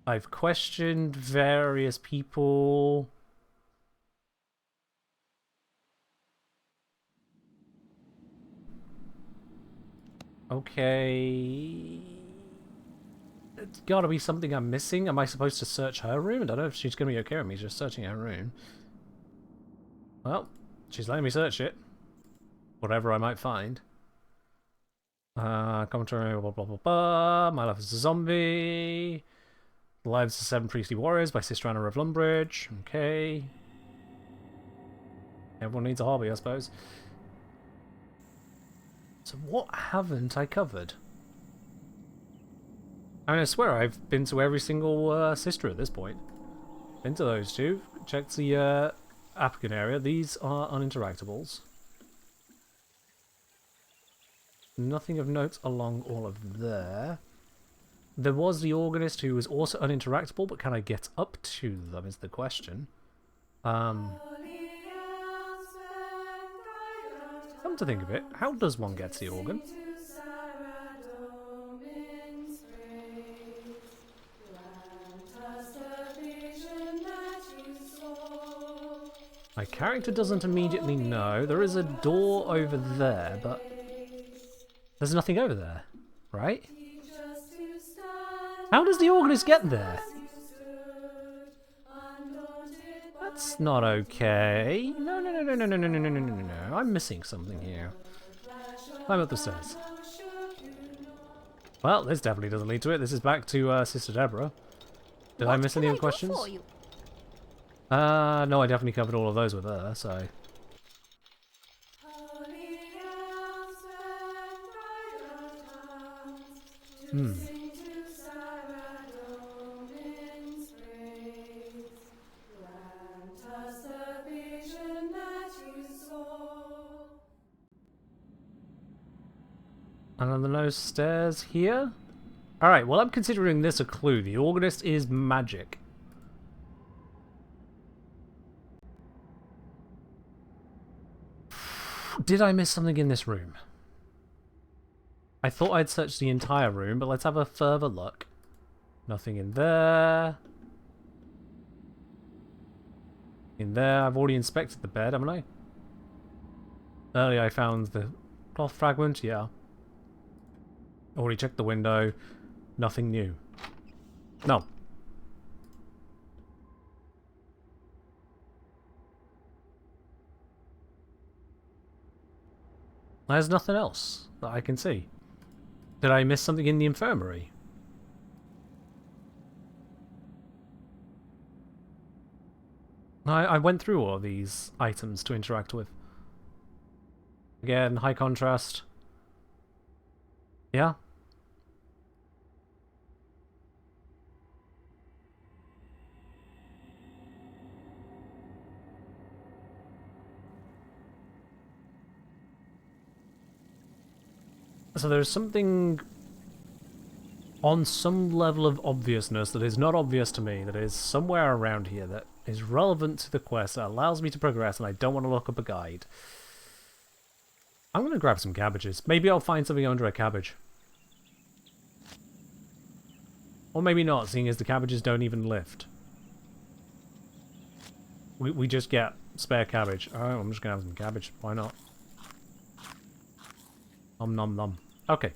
Speaker 1: I've questioned various people. Okay. It's gotta be something I'm missing. Am I supposed to search her room? I don't know if she's gonna be okay with me just searching her room. Well, she's letting me search it. Whatever I might find. Commentary, blah blah blah blah. My life as a zombie. The Lives of Seven Priestly Warriors by Sister Anna of Lumbridge. Okay. Everyone needs a hobby, I suppose. So what haven't I covered? I mean, I swear I've been to every single sister at this point. Been to those two. Checked the applicant area. These are uninteractables. Nothing of note along all of there. There was the organist who was also uninteractable, but can I get up to them is the question. Come to think of it, how does one get to the organ? My character doesn't immediately know. There is a door over there, but there's nothing over there, right? How does the organist get there? That's not okay. No. I'm missing something here. Climb up the stairs. Well, this definitely doesn't lead to it. This is back to Sister Deborah. Did I miss any other questions? No, I definitely covered all of those with her, so... And on the nose stairs here? Alright, well I'm considering this a clue. The organist is magic. Did I miss something in this room? I thought I'd searched the entire room, but let's have a further look. Nothing in there. In there, I've already inspected the bed, haven't I? Earlier I found the cloth fragment, yeah. Already checked the window. Nothing new. No. There's nothing else that I can see. Did I miss something in the infirmary? I went through all of these items to interact with. Again, high contrast. Yeah. So there's something on some level of obviousness that is not obvious to me, that is somewhere around here that is relevant to the quest, that allows me to progress, and I don't want to look up a guide. I'm going to grab some cabbages. Maybe I'll find something under a cabbage. Or maybe not, seeing as the cabbages don't even lift. We just get spare cabbage. Oh, I'm just going to have some cabbage. Why not? Nom nom nom. Okay.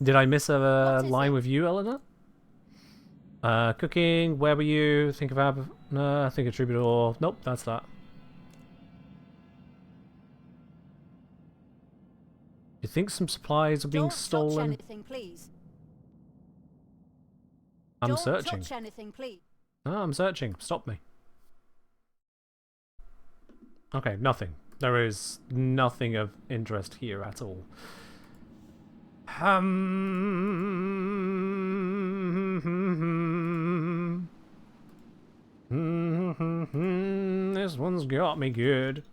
Speaker 1: Did I miss a line with you, Eleanor? Cooking, where were you? Think of Ab... No, I think of Troubadour. Nope, that's that. You think some supplies are being stolen?
Speaker 10: Don't touch anything, please.
Speaker 1: I'm searching.
Speaker 10: Don't touch anything, please.
Speaker 1: No, I'm searching. Stop me. Okay, nothing. There is nothing of interest here at all. This one's got me good.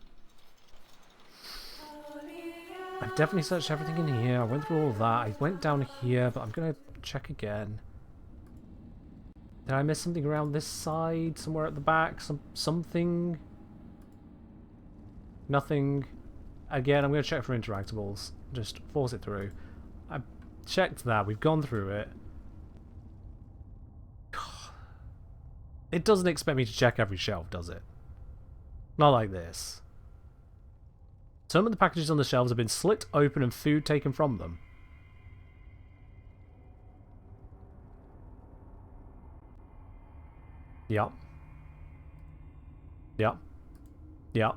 Speaker 1: I've definitely searched everything in here. I went through all that. I went down here, but I'm gonna check again. Did I miss something around this side? Somewhere at the back? Something? Nothing. Again, I'm gonna check for interactables. Just force it through. I checked that. We've gone through it. It doesn't expect me to check every shelf, does it? Not like this. Some of the packages on the shelves have been slit open and food taken from them. Yep. Yep. Yep.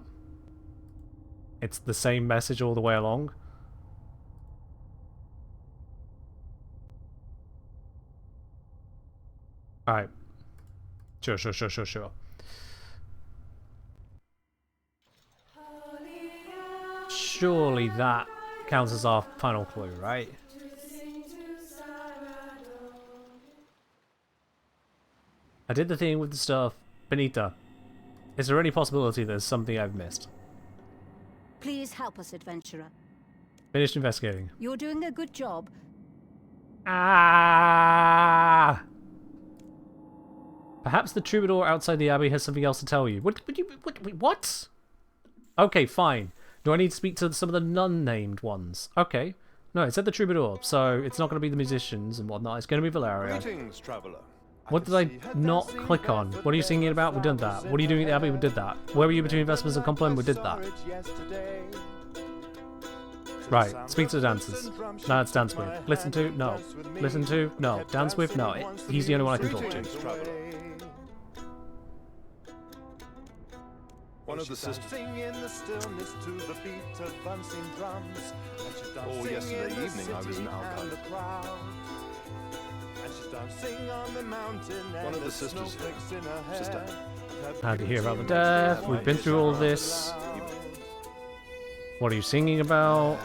Speaker 1: It's the same message all the way along. Alright. Sure. Surely that counts as our final clue, right? I did the thing with the stuff. Benita, is there any possibility there's something I've missed?
Speaker 10: Please help us, adventurer.
Speaker 1: Finished investigating.
Speaker 10: You're doing a good job.
Speaker 1: Ah! Perhaps the troubadour outside the abbey has something else to tell you. What? Okay, fine. Do I need to speak to some of the non-named ones? Okay. No, it said the troubadour, so it's not going to be the musicians and whatnot. It's going to be Valeria.
Speaker 12: Greetings, traveller.
Speaker 1: What did I not click on? What are you singing about? We did that. What are you doing at the abbey? We did that. Where were you between Vespers and Compline? We did that. Right, speak to the dancers. No, it's dance with. Listen to? No. Listen to? No. Dance with? No. He's the only one I can talk to.
Speaker 12: One of the sisters. Oh, yesterday evening I was in Alcott. One of the sisters here. Sister.
Speaker 1: How do you hear about the death? We've been through all this. What are you singing about?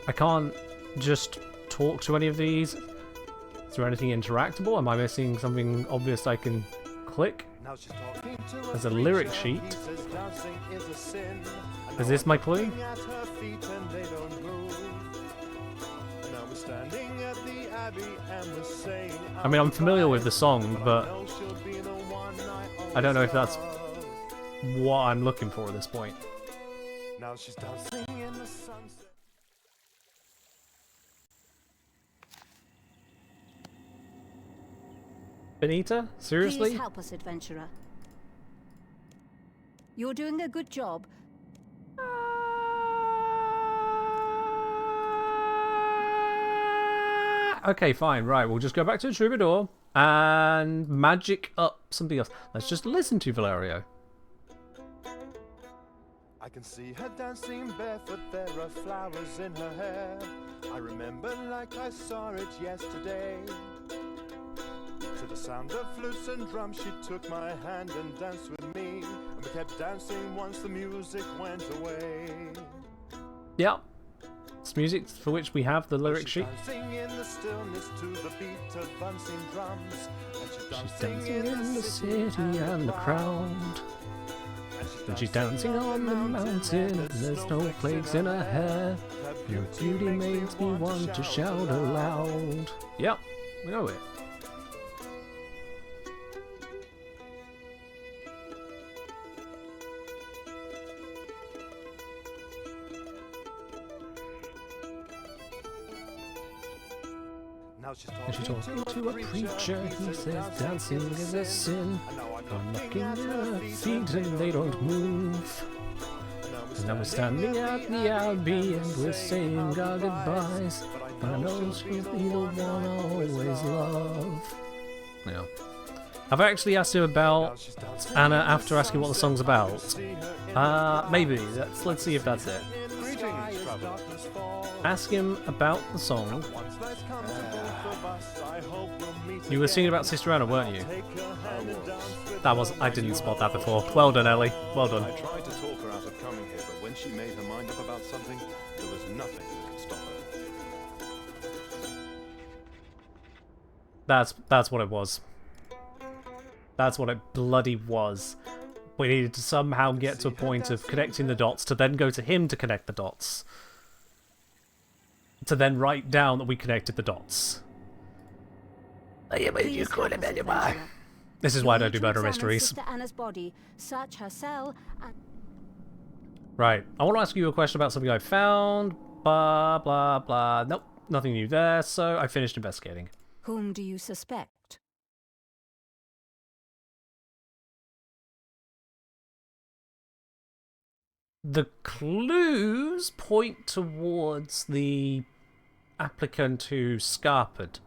Speaker 1: I can't just talk to any of these. Is there anything interactable? Am I missing something obvious I can click? There's a lyric sheet. Is this my clue? I mean, I'm familiar with the song, but I don't know if that's what I'm looking for at this point.
Speaker 8: Now she's dancing in the sunset.
Speaker 1: Benita? Seriously?
Speaker 10: Please help us, adventurer. You're doing a good job.
Speaker 1: Okay, fine, right, we'll just go back to the troubadour and magic up something else. Let's just listen to Valerio.
Speaker 8: I can see her dancing barefoot, there are flowers in her hair. I remember like I saw it yesterday. To the sound of flutes and drums, she took my hand and danced with me. And we kept dancing once the music went away.
Speaker 1: Yeah. It's music for which we have the lyric sheet.
Speaker 8: Dancing in the stillness to the beat of dancing drums. And
Speaker 1: she's dancing in the city and the crowd. And she's dancing on the mountain and there's snowflakes in her hair. Your beauty makes me want to shout aloud. Yep, we know it.
Speaker 8: Now
Speaker 1: And she's talking to a preacher. He says dancing is a sin. I'm knocking their feet and they don't move. And now we're standing at the Abbey and we're saying our goodbyes. But I know she'll be the one I always love. Yeah. Have I actually asked him about Anna after asking what the song's about? Maybe. Let's see if that's it. Ask him about the song. You were singing about Sister Anna, weren't you? I didn't spot that before. Well done, Ellie. Well done.
Speaker 12: I tried to talk her out of coming here, but when she made her mind up about something, there was nothing that could stop her.
Speaker 1: That's what it was. That's what it bloody was. We needed to somehow get to a point of connecting the dots, to then go to him to connect the dots. To then write down that we connected the dots. This is why I don't do murder mysteries.
Speaker 10: Sister Anna's body, search her cell, and...
Speaker 1: Right, I want to ask you a question about something I found. Blah, blah, blah. Nope, nothing new there, so I finished investigating.
Speaker 10: Whom do you suspect?
Speaker 1: The clues point towards the applicant who scarpered.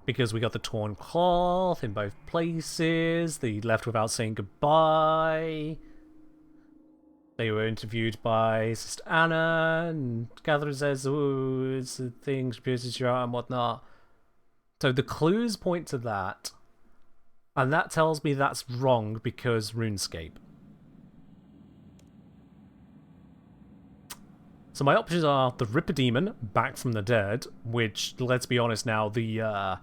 Speaker 1: Because we got the torn cloth in both places, they left without saying goodbye. They were interviewed by Sister Anna, and Catherine says, oh, it's a thing, she pierces you out and whatnot. So the clues point to that, and that tells me that's wrong because RuneScape. So my options are the Ripper Demon, back from the dead, which, let's be honest now, the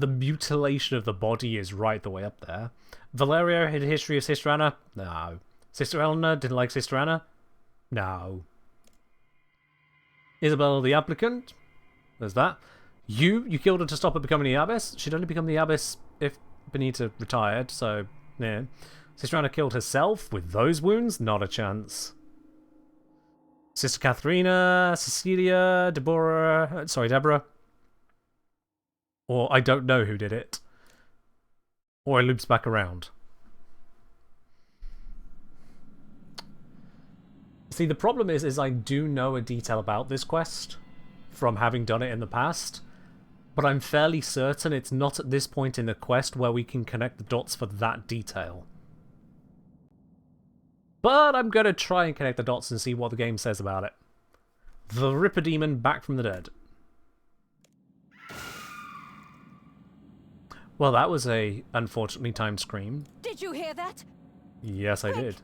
Speaker 1: mutilation of the body is right the way up there. Valerio had a history of Sister Anna? No. Sister Eleanor didn't like Sister Anna? No. Isabella the applicant? There's that. You killed her to stop her becoming the abbess? She'd only become the abbess if Benita retired, so, yeah. Sister Anna killed herself with those wounds? Not a chance. Sister Katharina, Cecilia, Deborah... Or I don't know who did it. Or it loops back around. See, the problem is I do know a detail about this quest from having done it in the past, but I'm fairly certain it's not at this point in the quest where we can connect the dots for that detail. But I'm going to try and connect the dots and see what the game says about it. The Ripper Demon back from the dead. Well, that was a unfortunately timed scream.
Speaker 10: Did you hear that?
Speaker 1: Yes, I did.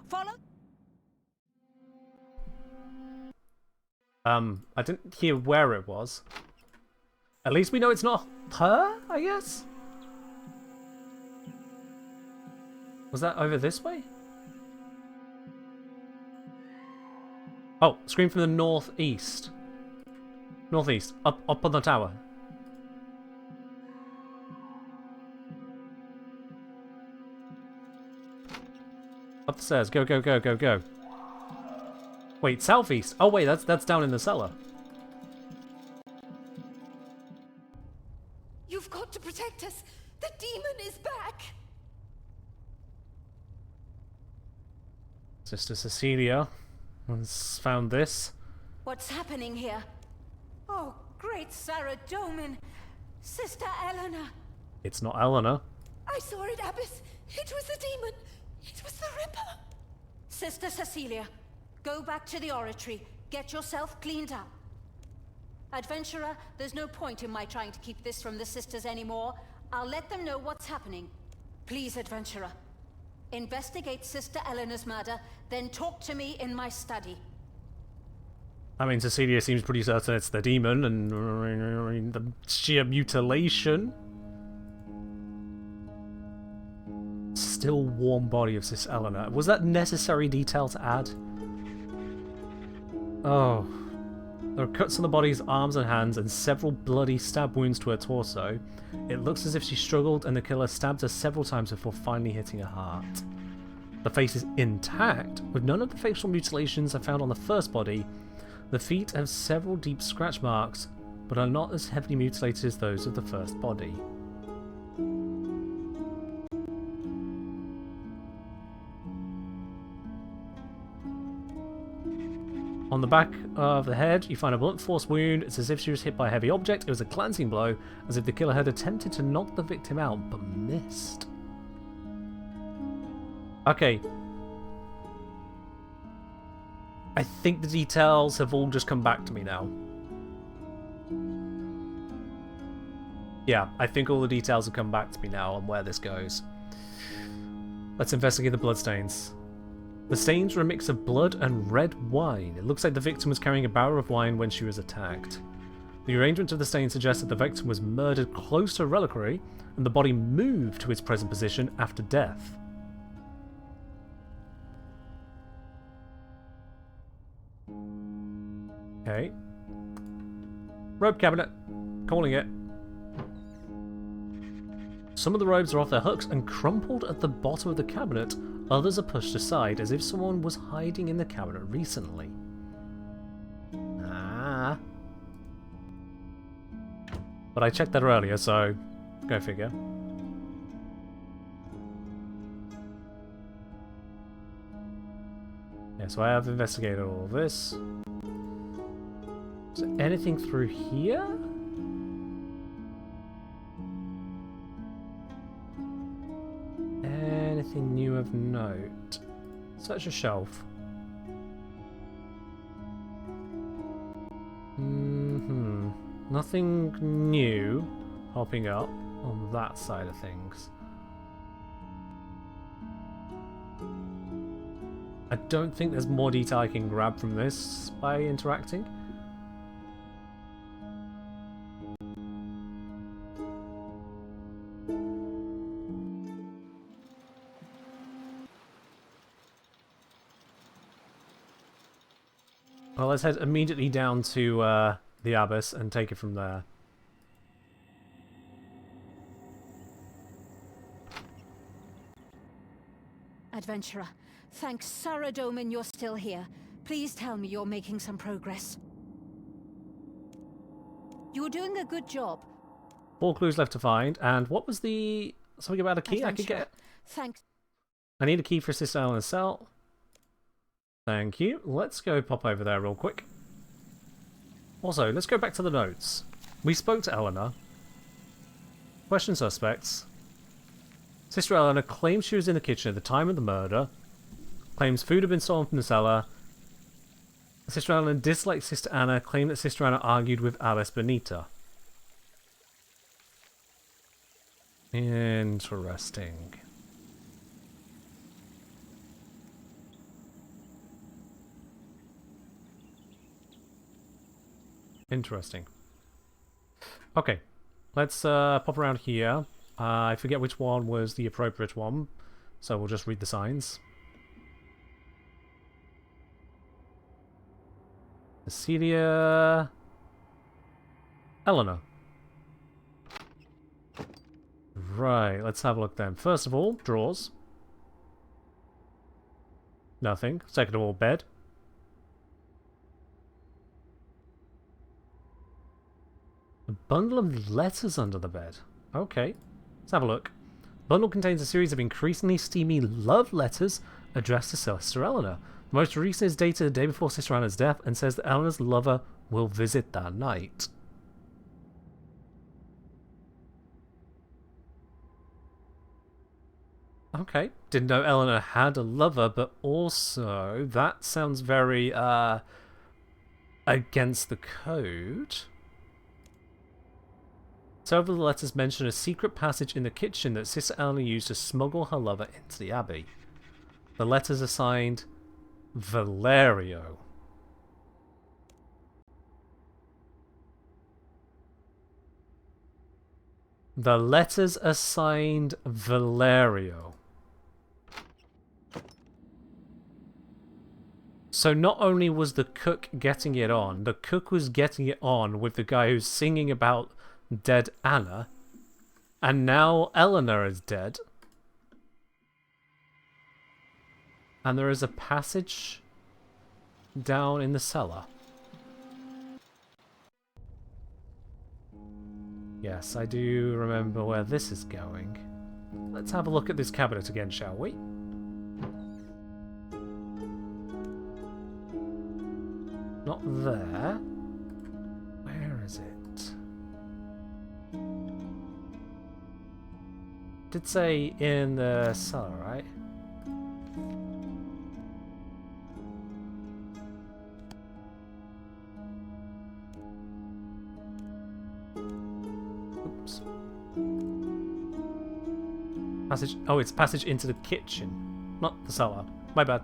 Speaker 10: Follow.
Speaker 1: I didn't hear where it was. At least we know it's not her, I guess? Was that over this way? Oh, scream from the northeast. Northeast. Up on the tower. Up the stairs. Go, go, go, go, go. Wait, southeast. Oh wait, that's down in the cellar.
Speaker 15: You've got to protect us. The demon is back.
Speaker 1: Sister Cecilia has found this.
Speaker 10: What's happening here? Oh, great Sarah Domin! Sister Eleanor!
Speaker 1: It's not Eleanor.
Speaker 15: I saw it, Abbess. It was the demon. It was the Ripper.
Speaker 10: Sister Cecilia, go back to the oratory. Get yourself cleaned up. Adventurer, there's no point in my trying to keep this from the sisters anymore. I'll let them know what's happening. Please, Adventurer. Investigate Sister Eleanor's murder, then talk to me in my study.
Speaker 1: I mean, Cecilia seems pretty certain it's the demon, and the sheer mutilation. Still warm body of Sis Eleanor. Was that necessary detail to add? Oh. There are cuts on the body's arms and hands, and several bloody stab wounds to her torso. It looks as if she struggled and the killer stabbed her several times before finally hitting her heart. The face is intact, with none of the facial mutilations I found on the first body. The feet have several deep scratch marks, but are not as heavily mutilated as those of the first body. On the back of the head, you find a blunt force wound. It's as if she was hit by a heavy object. It was a glancing blow, as if the killer had attempted to knock the victim out, but missed. Okay. I think the details have all just come back to me now. Yeah, I think all the details have come back to me now on where this goes. Let's investigate the bloodstains. The stains were a mix of blood and red wine. It looks like the victim was carrying a barrel of wine when she was attacked. The arrangement of the stains suggests that the victim was murdered close to a reliquary, and the body moved to its present position after death. Okay. Robe cabinet. Calling it. Some of the robes are off their hooks and crumpled at the bottom of the cabinet. Others are pushed aside as if someone was hiding in the cabinet recently. Ah. But I checked that earlier, so go figure. Yeah, so I have investigated all of this. Is there anything through here? Anything new of note? Search a shelf. Nothing new popping up on that side of things. I don't think there's more detail I can grab from this by interacting. Well, let's head immediately down to the Abyss and take it from there.
Speaker 10: Adventurer, thanks Saradomin you're still here. Please tell me you're making some progress. You're doing a good job.
Speaker 1: 4 clues left to find, and what was the... something about a key I could get?
Speaker 10: Thanks.
Speaker 1: I need a key for Sister Eleanor's cell. Thank you. Let's go pop over there real quick. Also, let's go back to the notes. We spoke to Eleanor. Question suspects. Sister Eleanor claims she was in the kitchen at the time of the murder. Claims food had been stolen from the cellar. Sister Eleanor dislikes Sister Anna. Claimed that Sister Anna argued with Abbess Benita. Interesting. Interesting. Okay, let's pop around here. I forget which one was the appropriate one, so we'll just read the signs. Cecilia... Eleanor. Right, let's have a look then. First of all, drawers. Nothing. Second of all, bed. A bundle of letters under the bed. Okay, let's have a look. The bundle contains a series of increasingly steamy love letters addressed to Sister Eleanor. The most recent is dated the day before Sister Anna's death and says that Eleanor's lover will visit that night. Okay, didn't know Eleanor had a lover, but also that sounds very against the code. Several of the letters mention a secret passage in the kitchen that Sister Eleanor used to smuggle her lover into the Abbey. The letters are signed Valerio. The letters are signed Valerio. So not only was the cook getting it on, the cook was getting it on with the guy who's singing about dead Anna, and now Eleanor is dead. And there is a passage down in the cellar. Yes, I do remember where this is going. Let's have a look at this cabinet again, shall we? Not there. Where is it? Did say in the cellar, right? Oops. Passage. Oh, it's passage into the kitchen, not the cellar. My bad.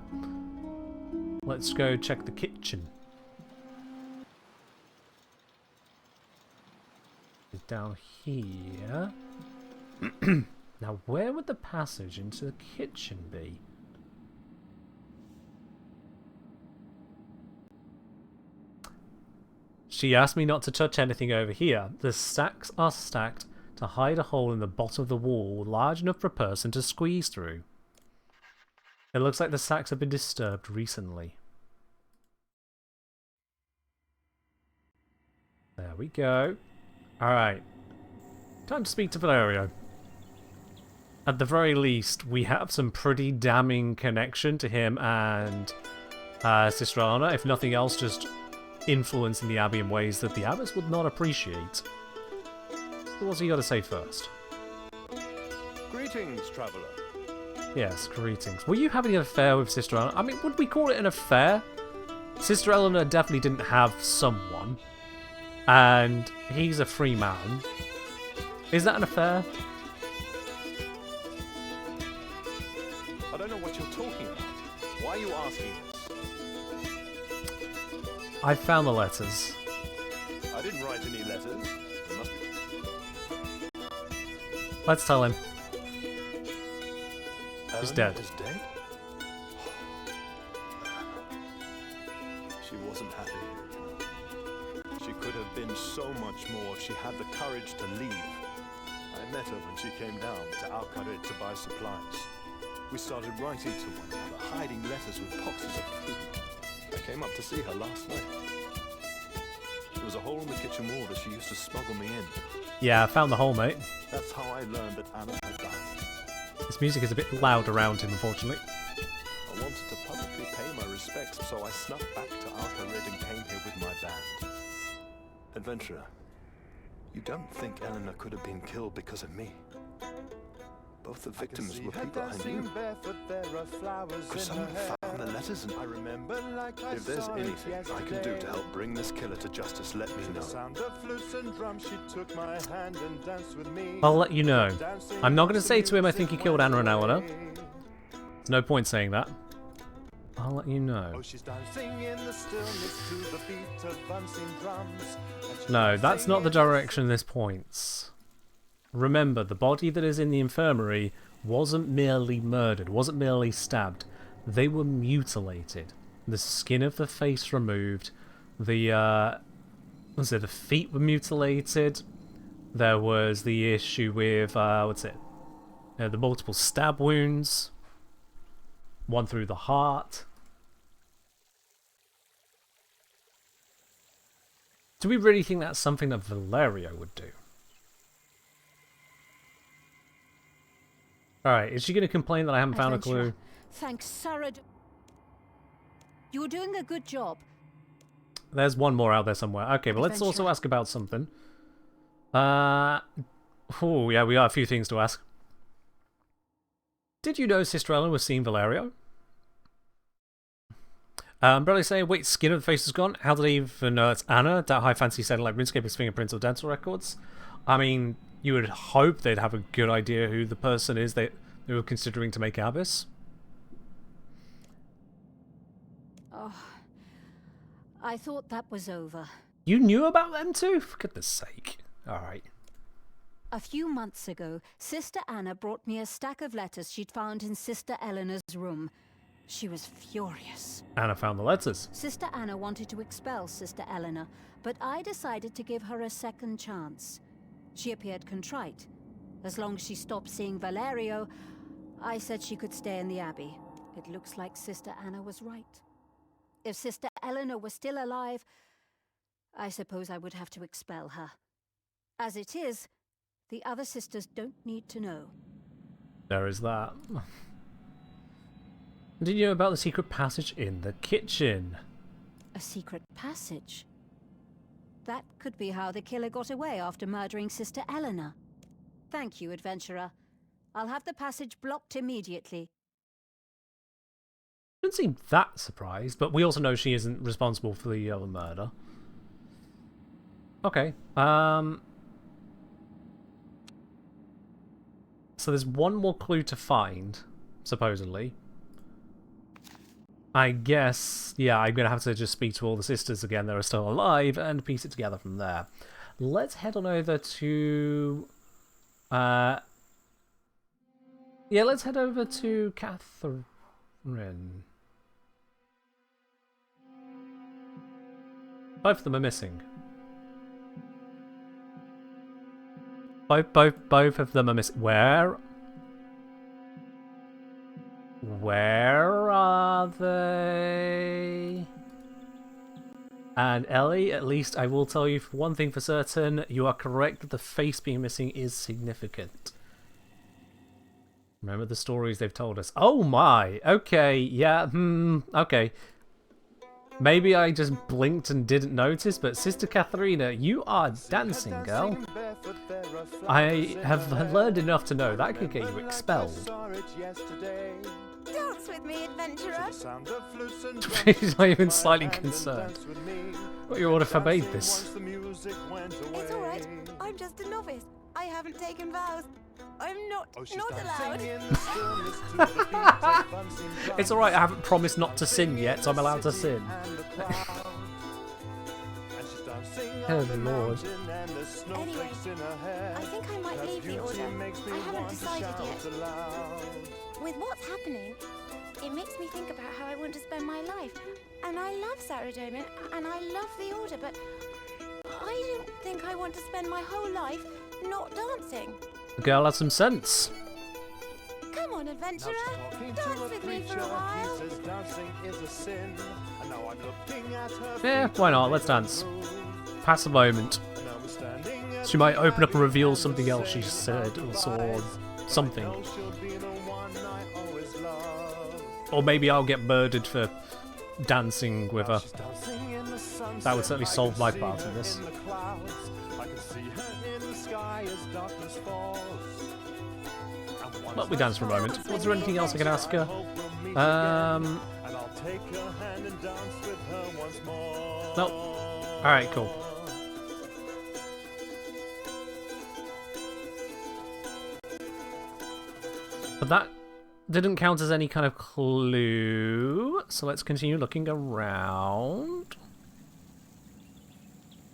Speaker 1: Let's go check the kitchen. It's down here. Now, where would the passage into the kitchen be? She asked me not to touch anything over here. The stacks are stacked to hide a hole in the bottom of the wall large enough for a person to squeeze through. It looks like the stacks have been disturbed recently. There we go. Alright. Time to speak to Valerio. At the very least, we have some pretty damning connection to him and Sister Eleanor. If nothing else, just influencing the Abbey in ways that the Abbess would not appreciate. So what's he got to say first?
Speaker 12: Greetings, traveller.
Speaker 1: Yes, greetings. Were you having an affair with Sister Eleanor? I mean, would we call it an affair? Sister Eleanor definitely didn't have someone. And he's a free man. Is that an affair?
Speaker 12: I don't know what you're talking about. Why are you asking this?
Speaker 1: I found the letters.
Speaker 12: I didn't write any letters. There must be.
Speaker 1: Let's tell him. She's dead.
Speaker 12: Is dead? She wasn't happy. She could have been so much more if she had the courage to leave. I met her when she came down to Alcaret to buy supplies. We started writing to one another, hiding letters with boxes of food. I came up to see her last night. There was a hole in the kitchen wall that she used to smuggle me in.
Speaker 1: Yeah, I found the hole, mate.
Speaker 12: That's how I learned that Anna had died.
Speaker 1: This music is a bit loud around him, unfortunately.
Speaker 12: I wanted to publicly pay my respects, so I snuck back to Alcaret and came here with my band. Adventurer, you don't think Eleanor could have been killed because of me? Both the victims were people I knew. Could someone found the letters and if there's anything I can do to help bring this killer to justice, let me know.
Speaker 1: I'll let you know. I'm not going to say to him I think he killed Anna and Eleanor. There's no point saying that. I'll let you know. No, that's not the direction this points. Remember, the body that is in the infirmary wasn't merely murdered, wasn't merely stabbed. They were mutilated. The skin of the face removed. The feet were mutilated. There was the issue with, the multiple stab wounds. One through the heart. Do we really think that's something that Valerio would do? Alright, is she going to complain that I haven't found a clue?
Speaker 10: Thanks, Sarah. You're doing a good job.
Speaker 1: There's one more out there somewhere. Okay, but let's also ask about something. Oh, yeah, we got a few things to ask. Did you know Sister Ellen was seeing Valerio? Barely say, wait, skin of the face is gone? How did they even know it's Anna? That high fancy setting like RuneScape is fingerprints or dental records? I mean, you would hope they'd have a good idea who the person is they were considering to make Abyss.
Speaker 10: Oh, I thought that was over.
Speaker 1: You knew about them too? For goodness sake. Alright.
Speaker 10: A few months ago, Sister Anna brought me a stack of letters she'd found in Sister Eleanor's room. She was furious.
Speaker 1: Anna found the letters.
Speaker 10: Sister Anna wanted to expel Sister Eleanor, but I decided to give her a second chance. She appeared contrite. As long as she stopped seeing Valerio, I said she could stay in the Abbey. It looks like Sister Anna was right. If Sister Eleanor was still alive, I suppose I would have to expel her. As it is, the other sisters don't need to know.
Speaker 1: There is that. Did you know about the secret passage in the kitchen?
Speaker 10: A secret passage? That could be how the killer got away after murdering Sister Eleanor. Thank you, adventurer. I'll have the passage blocked immediately.
Speaker 1: Didn't seem that surprised, but we also know she isn't responsible for the other murder. Okay. So there's one more clue to find, supposedly. I guess, yeah, I'm going to have to just speak to all the sisters again that are still alive and piece it together from there. Let's head on over to... yeah, let's head over to Catherine. Both of them are missing. Both of them are missing. Where are they? And Ellie, at least I will tell you for one thing for certain, you are correct that the face being missing is significant. Remember the stories they've told us. Oh my! Okay, yeah, okay. Maybe I just blinked and didn't notice, but Sister Katharina, you are dancing, girl. I have learned enough to know that could get you expelled.
Speaker 9: Dance with me, adventurer.
Speaker 1: She's not even slightly concerned. What your order forbade this?
Speaker 9: It's alright. I'm just a novice. I haven't taken vows. I'm not allowed.
Speaker 1: It's alright, I haven't promised not to sin yet, so I'm allowed to sin. Oh lord.
Speaker 9: Anyway, I think I might leave the order. I haven't decided yet. With what's happening, it makes me think about how I want to spend my life. And I love Saradomin, and I love the order, but I don't think I want to spend my whole life not dancing.
Speaker 1: The girl has some sense.
Speaker 9: Come on, adventurer. Dance with me for a while.
Speaker 1: Yeah, why not? Let's dance. Pass the moment. She might open up and reveal something else she said or saw something. Or maybe I'll get murdered for dancing with her. That would certainly solve my part in this. Well, we dance for a moment. Was there anything else I can ask her? Nope. Alright, cool. But that didn't count as any kind of clue, so let's continue looking around.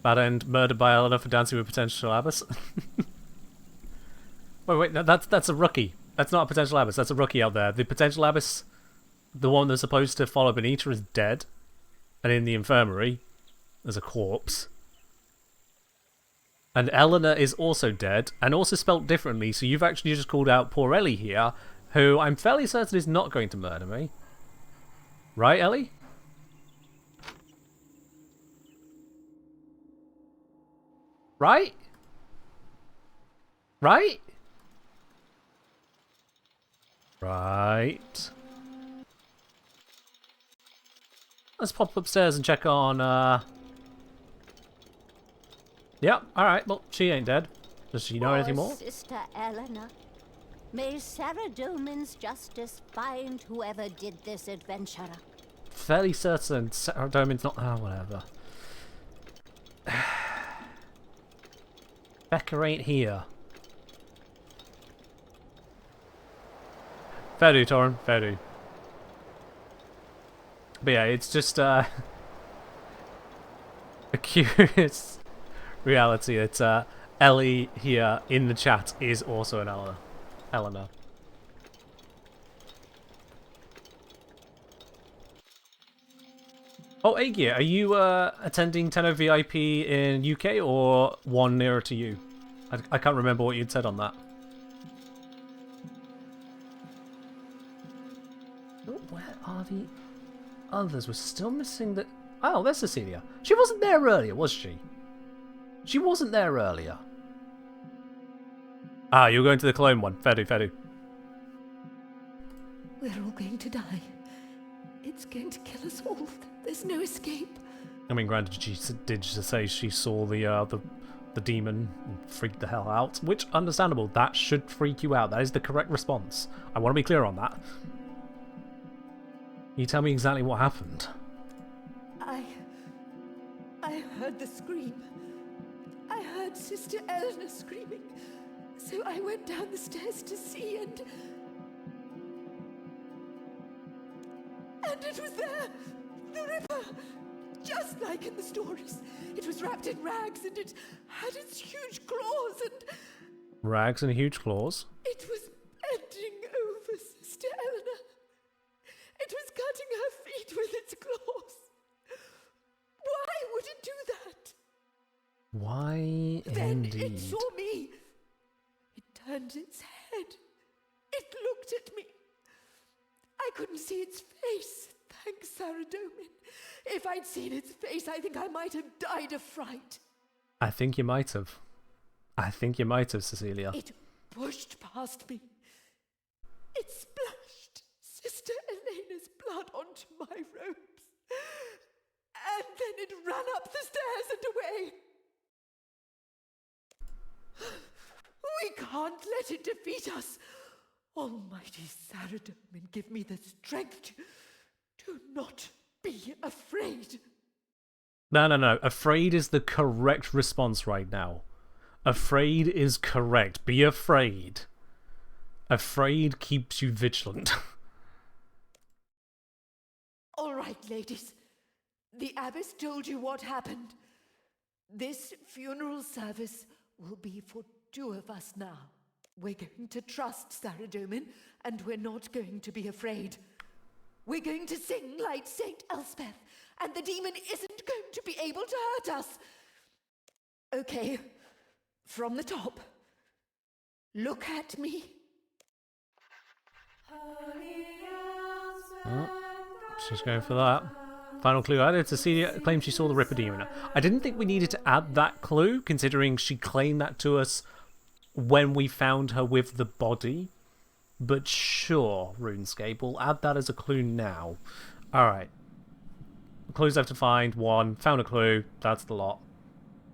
Speaker 1: Bad end, murdered by Eleanor for dancing with potential abbess. Wait, no, that's a rookie. That's not a potential abbess, that's a rookie out there. The potential abbess, the one that's supposed to follow Benita, is dead. And in the infirmary, there's a corpse. And Eleanor is also dead, and also spelt differently, so you've actually just called out poor Ellie here, who I'm fairly certain is not going to murder me. Right, Ellie? Right? Right? Right. Let's pop upstairs and check on, Yep, alright, well, she ain't dead. Does she know anything more?
Speaker 13: Sister Eleanor, may Saradomin's justice find whoever did this, adventurer.
Speaker 1: Fairly certain Saradomin's not... Oh, whatever. Becca ain't here. Fair do, Torin, fair do. But yeah, it's just a curious reality that Ellie here in the chat is also an Eleanor. Oh, Agia, are you attending Tenno VIP in UK or one nearer to you? I can't remember what you'd said on that. Oh, where are the others? We're still missing the... Oh, there's Cecilia. She wasn't there earlier, was she? She wasn't there earlier. Ah, you're going to the clone one. Fair do, fair do.
Speaker 15: We're all going to die. It's going to kill us all. There's no escape.
Speaker 1: I mean, granted, she did just say she saw the demon and freaked the hell out, which, understandable, that should freak you out. That is the correct response. I want to be clear on that. Can you tell me exactly what happened?
Speaker 15: I heard the scream. I heard Sister Eleanor screaming. So I went down the stairs to see, and it was there! The Ripper! Just like in the stories. It was wrapped in rags, and it had its huge claws, and...
Speaker 1: Rags and huge claws?
Speaker 15: It was bending over Sister Eleanor. It was cutting her feet with its claws. Why would it do that?
Speaker 1: Why
Speaker 15: Then
Speaker 1: indeed?
Speaker 15: it saw me. It turned its head. It looked at me. I couldn't see its face, thanks Saradomin. If I'd seen its face, I think I might have died of fright.
Speaker 1: I think you might have. I think you might have, Cecilia.
Speaker 15: It pushed past me. It splashed Sister Elena's blood onto my robes. And then it ran up the stairs and away. We can't let it defeat us. Almighty Saradomin, give me the strength to not be afraid.
Speaker 1: No. Afraid is the correct response right now. Afraid is correct. Be afraid. Afraid keeps you vigilant.
Speaker 15: All right, ladies. The abbess told you what happened. This funeral service will be for 2 of us now. We're going to trust Saradomin, and we're not going to be afraid. We're going to sing like Saint Elspeth, and the demon isn't going to be able to hurt us. Okay, from the top. Look at me.
Speaker 1: Oh, she's going for that. Final clue added. Cecilia claims she saw the Ripper demon. I didn't think we needed to add that clue, considering she claimed that to us when we found her with the body. But sure, RuneScape, we'll add that as a clue now. Alright. Clues left to find. 1. Found a clue. That's the lot.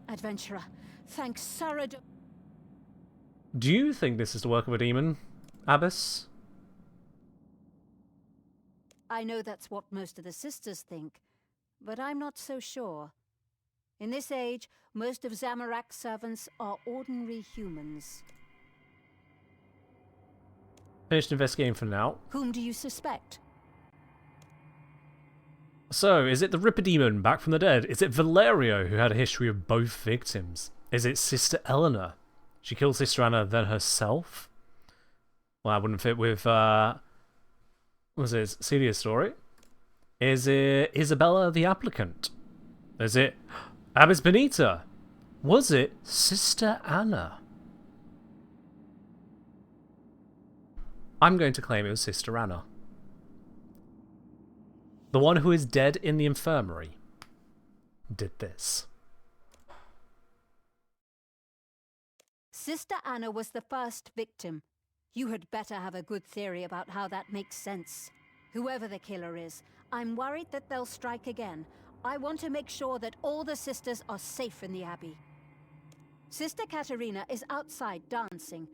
Speaker 10: Adventurer, thanks Saradomin.
Speaker 1: Do you think this is the work of a demon, Abbess?
Speaker 10: I know that's what most of the sisters think, but I'm not so sure. In this age, most of Zamorak's servants are ordinary humans.
Speaker 1: Finished investigating for now.
Speaker 10: Whom do you suspect?
Speaker 1: So, is it the Ripper demon back from the dead? Is it Valerio, who had a history of both victims? Is it Sister Eleanor? She killed Sister Anna, then herself? Well, that wouldn't fit with, was it Celia's story? Is it Isabella the applicant? Is it Abbess Benita? Was it Sister Anna? I'm going to claim it was Sister Anna. The one who is dead in the infirmary did this.
Speaker 10: Sister Anna was the first victim. You had better have a good theory about how that makes sense. Whoever the killer is, I'm worried that they'll strike again. I want to make sure that all the sisters are safe in the Abbey. Sister Katerina is outside dancing.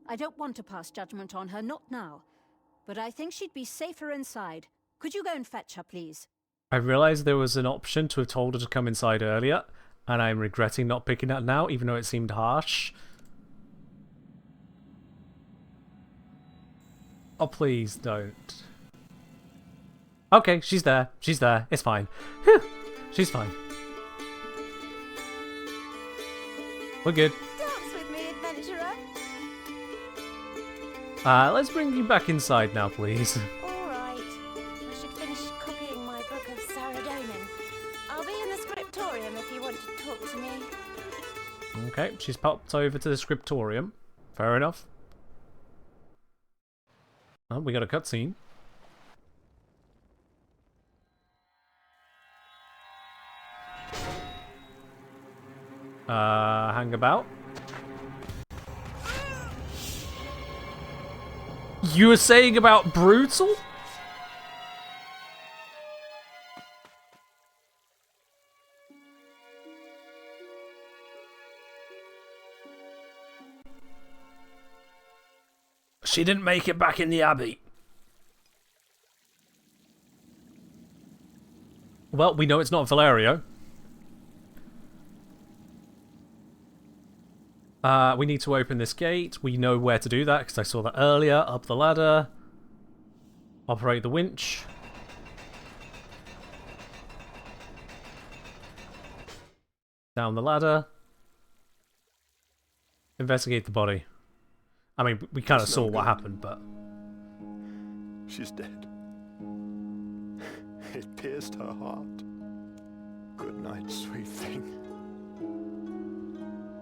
Speaker 10: I don't want to pass judgment on her, not now. But I think she'd be safer inside. Could you go and fetch her, please?
Speaker 1: I realised there was an option to have told her to come inside earlier, and I'm regretting not picking that now, even though it seemed harsh. Oh, please don't. Okay, she's there. She's there. It's fine. Whew. She's fine. We're good.
Speaker 9: Dance with me, adventurer.
Speaker 1: Let's bring you back inside now, please.
Speaker 9: All right. I should finish copying my book of Saradomin. I'll be in the scriptorium if you want to talk to me.
Speaker 1: Okay, she's popped over to the scriptorium. Fair enough. Oh, we got a cutscene. Hang about. You were saying about brutal?
Speaker 6: She didn't make it back in the Abbey.
Speaker 1: Well, we know it's not Valerio. We need to open this gate. We know where to do that because I saw that earlier. Up the ladder. Operate the winch. Down the ladder. Investigate the body. I mean, we kind of saw what happened, but...
Speaker 12: She's dead. It pierced her heart. Good night, sweet thing.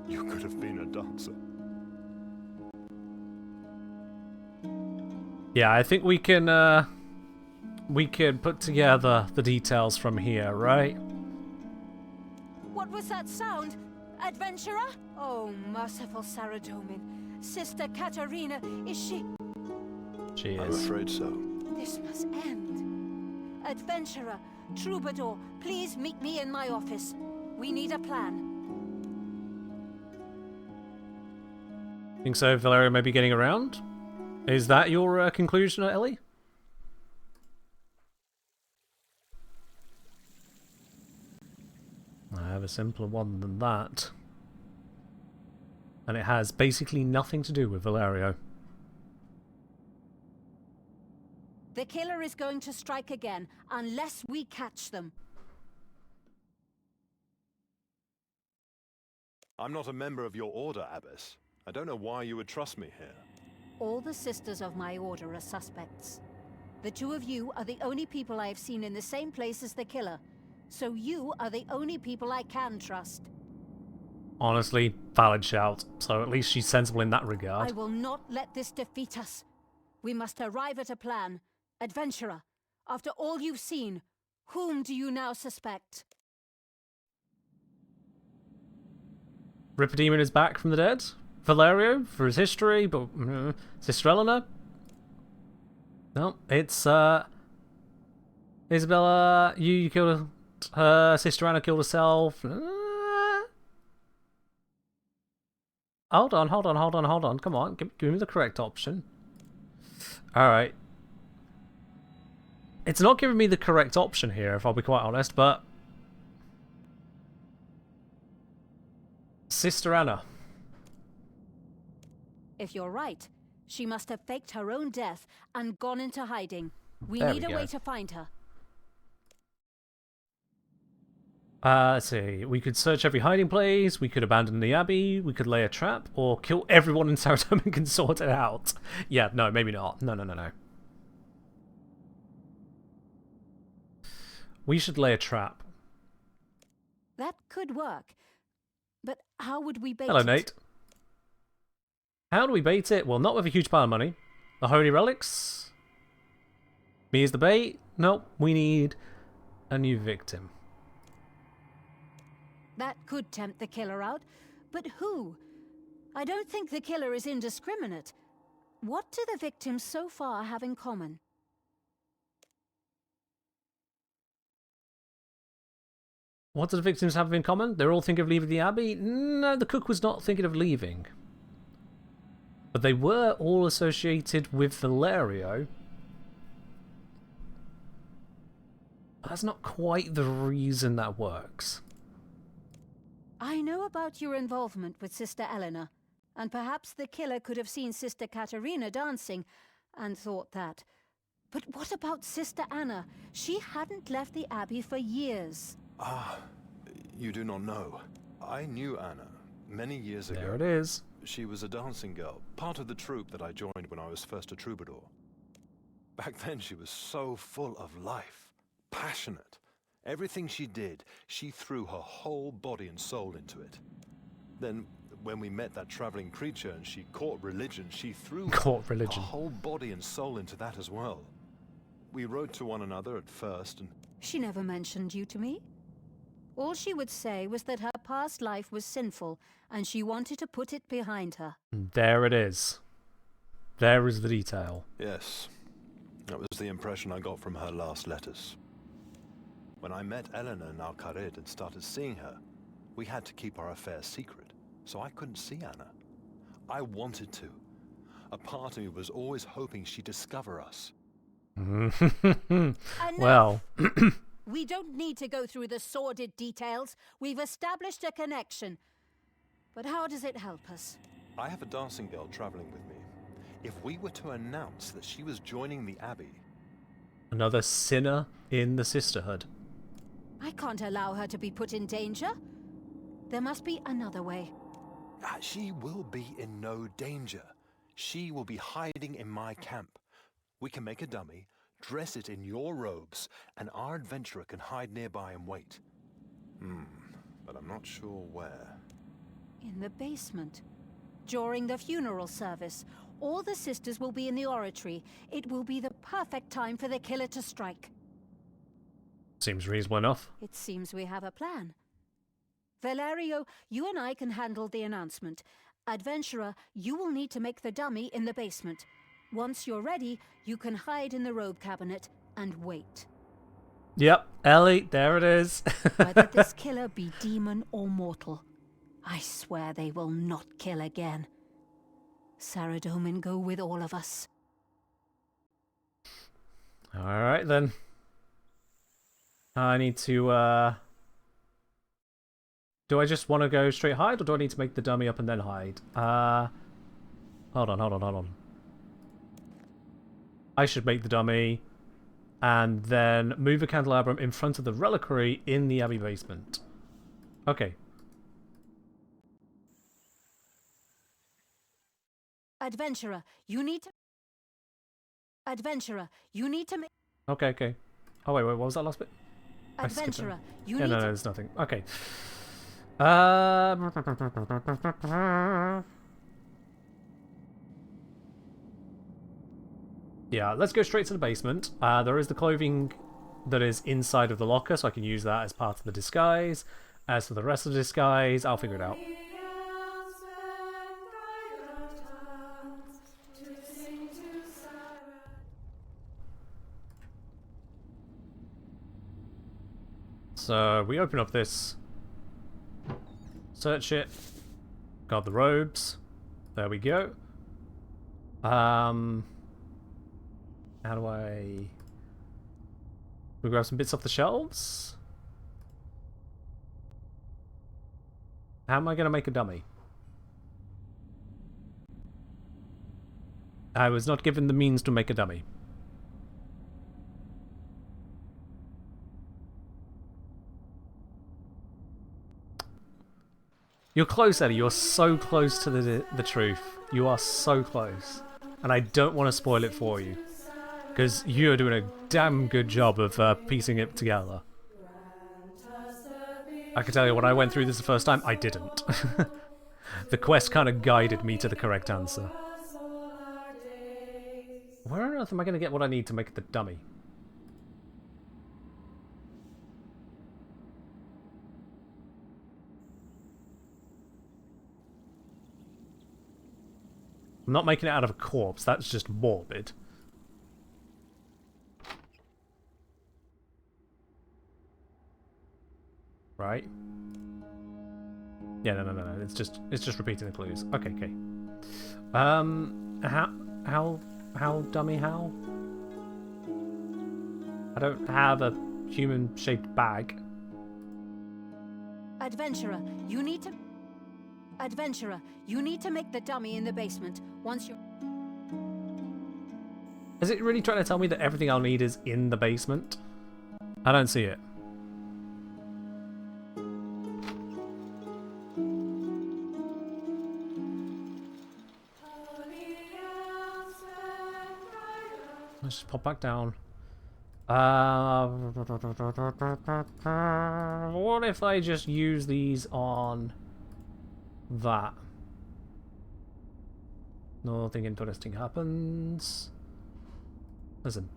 Speaker 12: You could have been a dancer.
Speaker 1: Yeah, I think we can put together the details from here, right?
Speaker 10: What was that sound? Adventurer? Oh, merciful Saradomin. Sister Katerina, is she...
Speaker 1: She is.
Speaker 12: I'm afraid so.
Speaker 10: This must end. Adventurer, troubadour, please meet me in my office. We need a plan.
Speaker 1: Think so, Valerio may be getting around? Is that your conclusion, Ellie? I have a simpler one than that. And it has basically nothing to do with Valerio.
Speaker 10: The killer is going to strike again, unless we catch them.
Speaker 12: I'm not a member of your order, Abbess. I don't know why you would trust me here.
Speaker 10: All the sisters of my order are suspects. The two of you are the only people I have seen in the same place as the killer. So you are the only people I can trust.
Speaker 1: Honestly, valid shout. So at least she's sensible in that regard.
Speaker 10: I will not let this defeat us. We must arrive at a plan. Adventurer, after all you've seen, whom do you now suspect?
Speaker 1: Ripper Demon is back from the dead. Valerio for his history, but Sister Eleanor? No, it's Isabella. You killed her. Sister Anna killed herself. Hold on. Come on, give me the correct option. All right. It's not giving me the correct option here, if I'll be quite honest, but Sister Anna.
Speaker 10: If you're right, she must have faked her own death and gone into hiding. We
Speaker 1: There
Speaker 10: need
Speaker 1: we
Speaker 10: a
Speaker 1: go.
Speaker 10: way to find her.
Speaker 1: Let's see. We could search every hiding place, we could abandon the Abbey, we could lay a trap, or kill everyone in Saradomin and can sort it out. Yeah, no, maybe not. No. We should lay a trap.
Speaker 10: That could work. But how would we bait
Speaker 1: Hello,
Speaker 10: it?
Speaker 1: Nate. How do we bait it? Well, not with a huge pile of money. The Holy Relics? Me as the bait? Nope, we need a new victim.
Speaker 10: That could tempt the killer out. But who? I don't think the killer is indiscriminate. What do the victims so far have in common?
Speaker 1: What do the victims have in common? They're all thinking of leaving the Abbey? No, the cook was not thinking of leaving. But they were all associated with Valerio. That's not quite the reason that works.
Speaker 10: I know about your involvement with Sister Eleanor, and perhaps the killer could have seen Sister Katerina dancing and thought that. But what about Sister Anna? She hadn't left the Abbey for years.
Speaker 12: Ah, you do not know. I knew Anna many years ago.
Speaker 1: There it is.
Speaker 12: She was a dancing girl, part of the troupe that I joined when I was first a troubadour. Back then she was so full of life, passionate. Everything she did, she threw her whole body and soul into it. Then, when we met that traveling creature and she caught religion, she threw her whole body and soul into that as well. We wrote to one another at first and...
Speaker 10: She never mentioned you to me. All she would say was that her past life was sinful, and she wanted to put it behind her.
Speaker 1: There it is. There is the detail.
Speaker 12: Yes. That was the impression I got from her last letters. When I met Eleanor in Alcarid and started seeing her, we had to keep our affair secret, so I couldn't see Anna. I wanted to. A part of me was always hoping she'd discover us.
Speaker 1: Well...
Speaker 10: We don't need to go through the sordid details. We've established a connection. But how does it help us?
Speaker 12: I have a dancing girl traveling with me. If we were to announce that she was joining the Abbey...
Speaker 1: Another sinner in the sisterhood.
Speaker 10: I can't allow her to be put in danger. There must be another way.
Speaker 12: She will be in no danger. She will be hiding in my camp. We can make a dummy, dress it in your robes, and our adventurer can hide nearby and wait. But I'm not sure where.
Speaker 10: In the basement. During the funeral service, all the sisters will be in the oratory. It will be the perfect time for the killer to strike.
Speaker 1: Seems reasonable enough.
Speaker 10: It seems we have a plan. Valerio, you and I can handle the announcement. Adventurer, you will need to make the dummy in the basement. Once you're ready, you can hide in the robe cabinet and wait.
Speaker 1: Yep, Ellie, there it is.
Speaker 10: Whether this killer be demon or mortal, I swear they will not kill again. Saradomin go with all of us.
Speaker 1: Alright then. I need to, do I just want to go straight hide, or do I need to make the dummy up and then hide? Hold on. I should make the dummy, and then move a candelabrum in front of the reliquary in the Abbey basement. Okay.
Speaker 10: Adventurer, you need to make...
Speaker 1: Okay. Oh, wait, what was that last bit?
Speaker 10: Adventurer, you
Speaker 1: yeah,
Speaker 10: need
Speaker 1: no,
Speaker 10: to...
Speaker 1: there's nothing. Okay. Yeah, let's go straight to the basement. There is the clothing that is inside of the locker, so I can use that as part of the disguise. As for the rest of the disguise, I'll figure it out. So we open up this, search it, got the robes, there we go. How do we grab some bits off the shelves? How am I going to make a dummy? I was not given the means to make a dummy. You're close, Eddie. You're so close to the truth. You are so close. And I don't want to spoil it for you. Because you're doing a damn good job of piecing it together. I can tell you, when I went through this the first time, I didn't. The quest kind of guided me to the correct answer. Where on earth am I going to get what I need to make the dummy? I'm not making it out of a corpse, that's just morbid. Right? Yeah, no. It's just repeating the clues. Okay. How dummy how? I don't have a human-shaped bag.
Speaker 10: Adventurer, you need to make the dummy in the basement. Once you...
Speaker 1: Is it really trying to tell me that everything I'll need is in the basement? I don't see it. Let's just pop back down. What if I just use these on that? Nothing interesting happens. There's an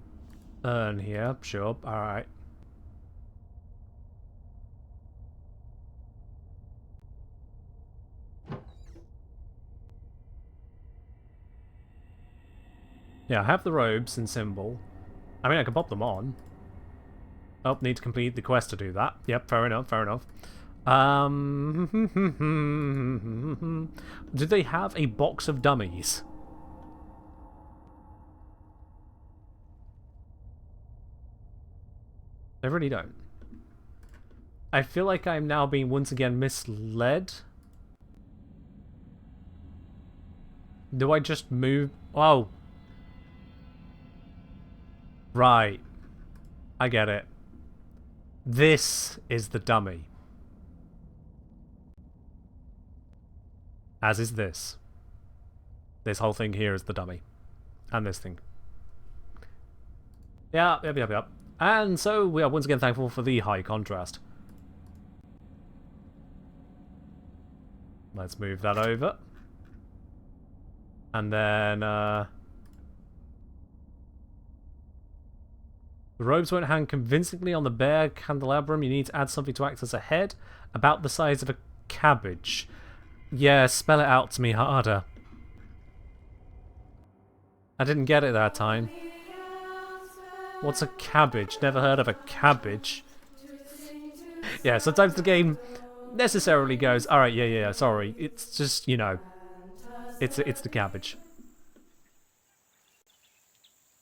Speaker 1: urn here, sure, alright. Yeah, I have the robes and symbol. I mean, I can pop them on. Oh, need to complete the quest to do that. Yep, fair enough, fair enough. Do they have a box of dummies? They really don't. I feel like I'm now being once again misled. Do I just move? Oh. Right. I get it. This is the dummy. As is this. This whole thing here is the dummy. And this thing. Yep. And so we are once again thankful for the high contrast. Let's move that over. And then, the robes won't hang convincingly on the bare candelabrum. You need to add something to act as a head, about the size of a cabbage. Yeah, spell it out to me harder. I didn't get it that time. What's a cabbage? Never heard of a cabbage. Yeah, sometimes the game necessarily goes, alright, yeah, sorry. It's just, you know, it's the cabbage.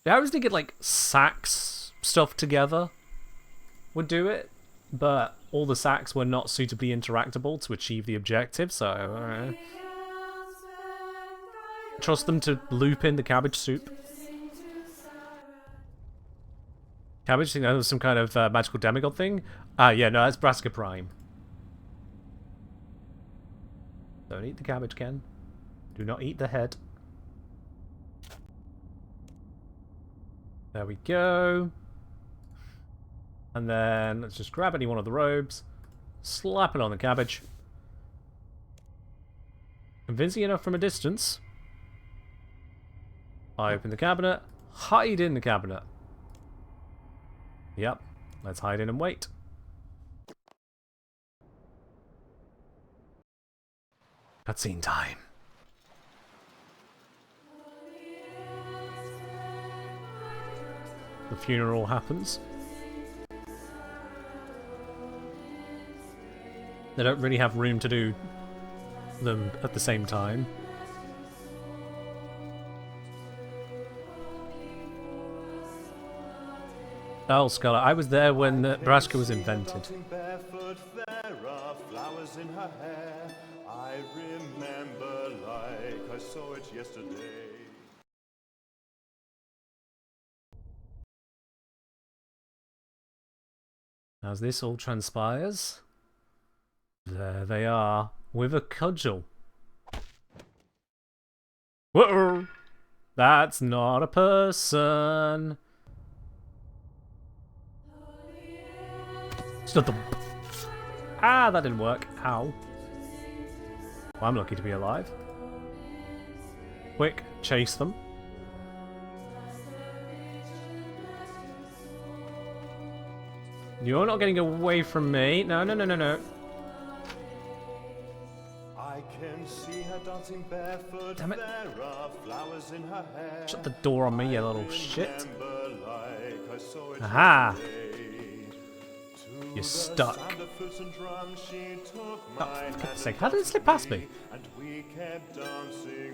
Speaker 1: Yeah, I was thinking like sacks stuff together would do it, but all the sacks were not suitably interactable to achieve the objective, so trust them to loop in the cabbage soup. Cabbage, think that was some kind of magical demigod thing? Yeah, no, that's Braska Prime. Don't eat the cabbage, Ken. Do not eat the head. There we go. And then let's just grab any one of the robes, slap it on the cabbage. Convincing enough from a distance. I open the cabinet, hide in the cabinet. Yep, let's hide in and wait. Cutscene time. The funeral happens. They don't really have room to do them at the same time. Oh, Scholar, I was there when Braska was invented.
Speaker 8: Barefoot, there are flowers in her hair. I remember like I saw it yesterday.
Speaker 1: As this all transpires, there they are, with a cudgel. Whoa! That's not a person. Ah, that didn't work. Ow. Well, I'm lucky to be alive. Quick, chase them. You're not getting away from me. No.
Speaker 8: I can see her dancing barefoot.
Speaker 1: Damn it.
Speaker 8: There are flowers in her hair.
Speaker 1: Shut the door on me, you little shit.
Speaker 8: Like I saw it
Speaker 1: Aha!
Speaker 8: yesterday.
Speaker 1: You're stuck.
Speaker 8: Oh,
Speaker 1: for God's sake, how did it slip past me?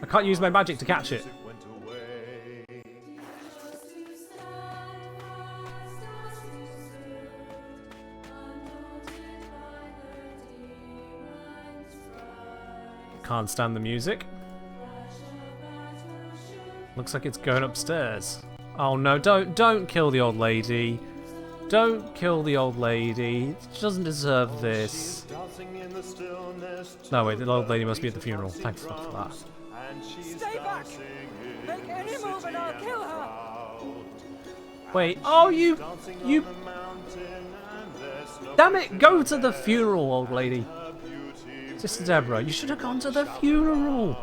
Speaker 1: I can't use my magic to catch it. Can't stand the music. Looks like it's going upstairs. Oh no, don't kill the old lady. Don't kill the old lady. She doesn't deserve this. No, wait, the old lady must be at the funeral. Thanks for that.
Speaker 15: Stay back! Make any move and I'll kill her!
Speaker 1: Wait, oh, you... Damn it, go to the funeral, old lady. Sister Deborah, you should have gone to the funeral.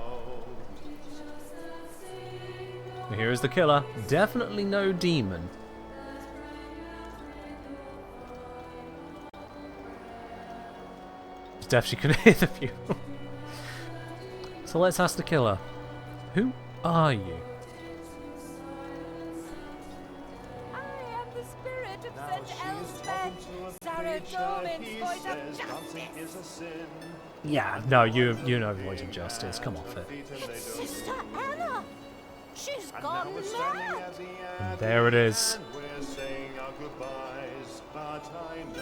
Speaker 1: Here is the killer. Definitely no demon. Deaf, she couldn't hear the funeral. So let's ask the killer. Who are you? Yeah, no, you know voice of justice. Come off it.
Speaker 13: It's Sister Anna. She's gone mad.
Speaker 1: And there it is.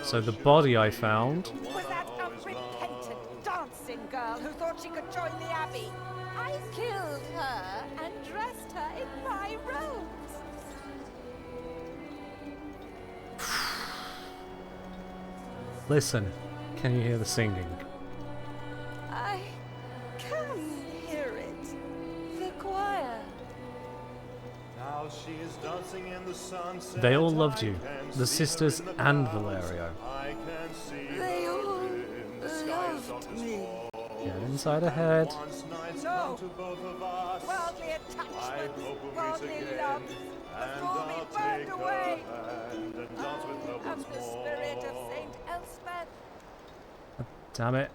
Speaker 1: So the body I found.
Speaker 16: Was that a repentant dancing girl who thought she could join the Abbey? I killed her and dressed her in my robes.
Speaker 1: Listen, can you hear the singing?
Speaker 16: I can hear it. The choir.
Speaker 8: Now she is dancing in the sunset.
Speaker 1: They all loved you, the sisters and Valerio.
Speaker 16: They all loved me.
Speaker 1: Get inside her head.
Speaker 16: No. Worldly attachments, worldly love, before me burned away. I am the spirit of Saint Elspeth.
Speaker 1: Damn it.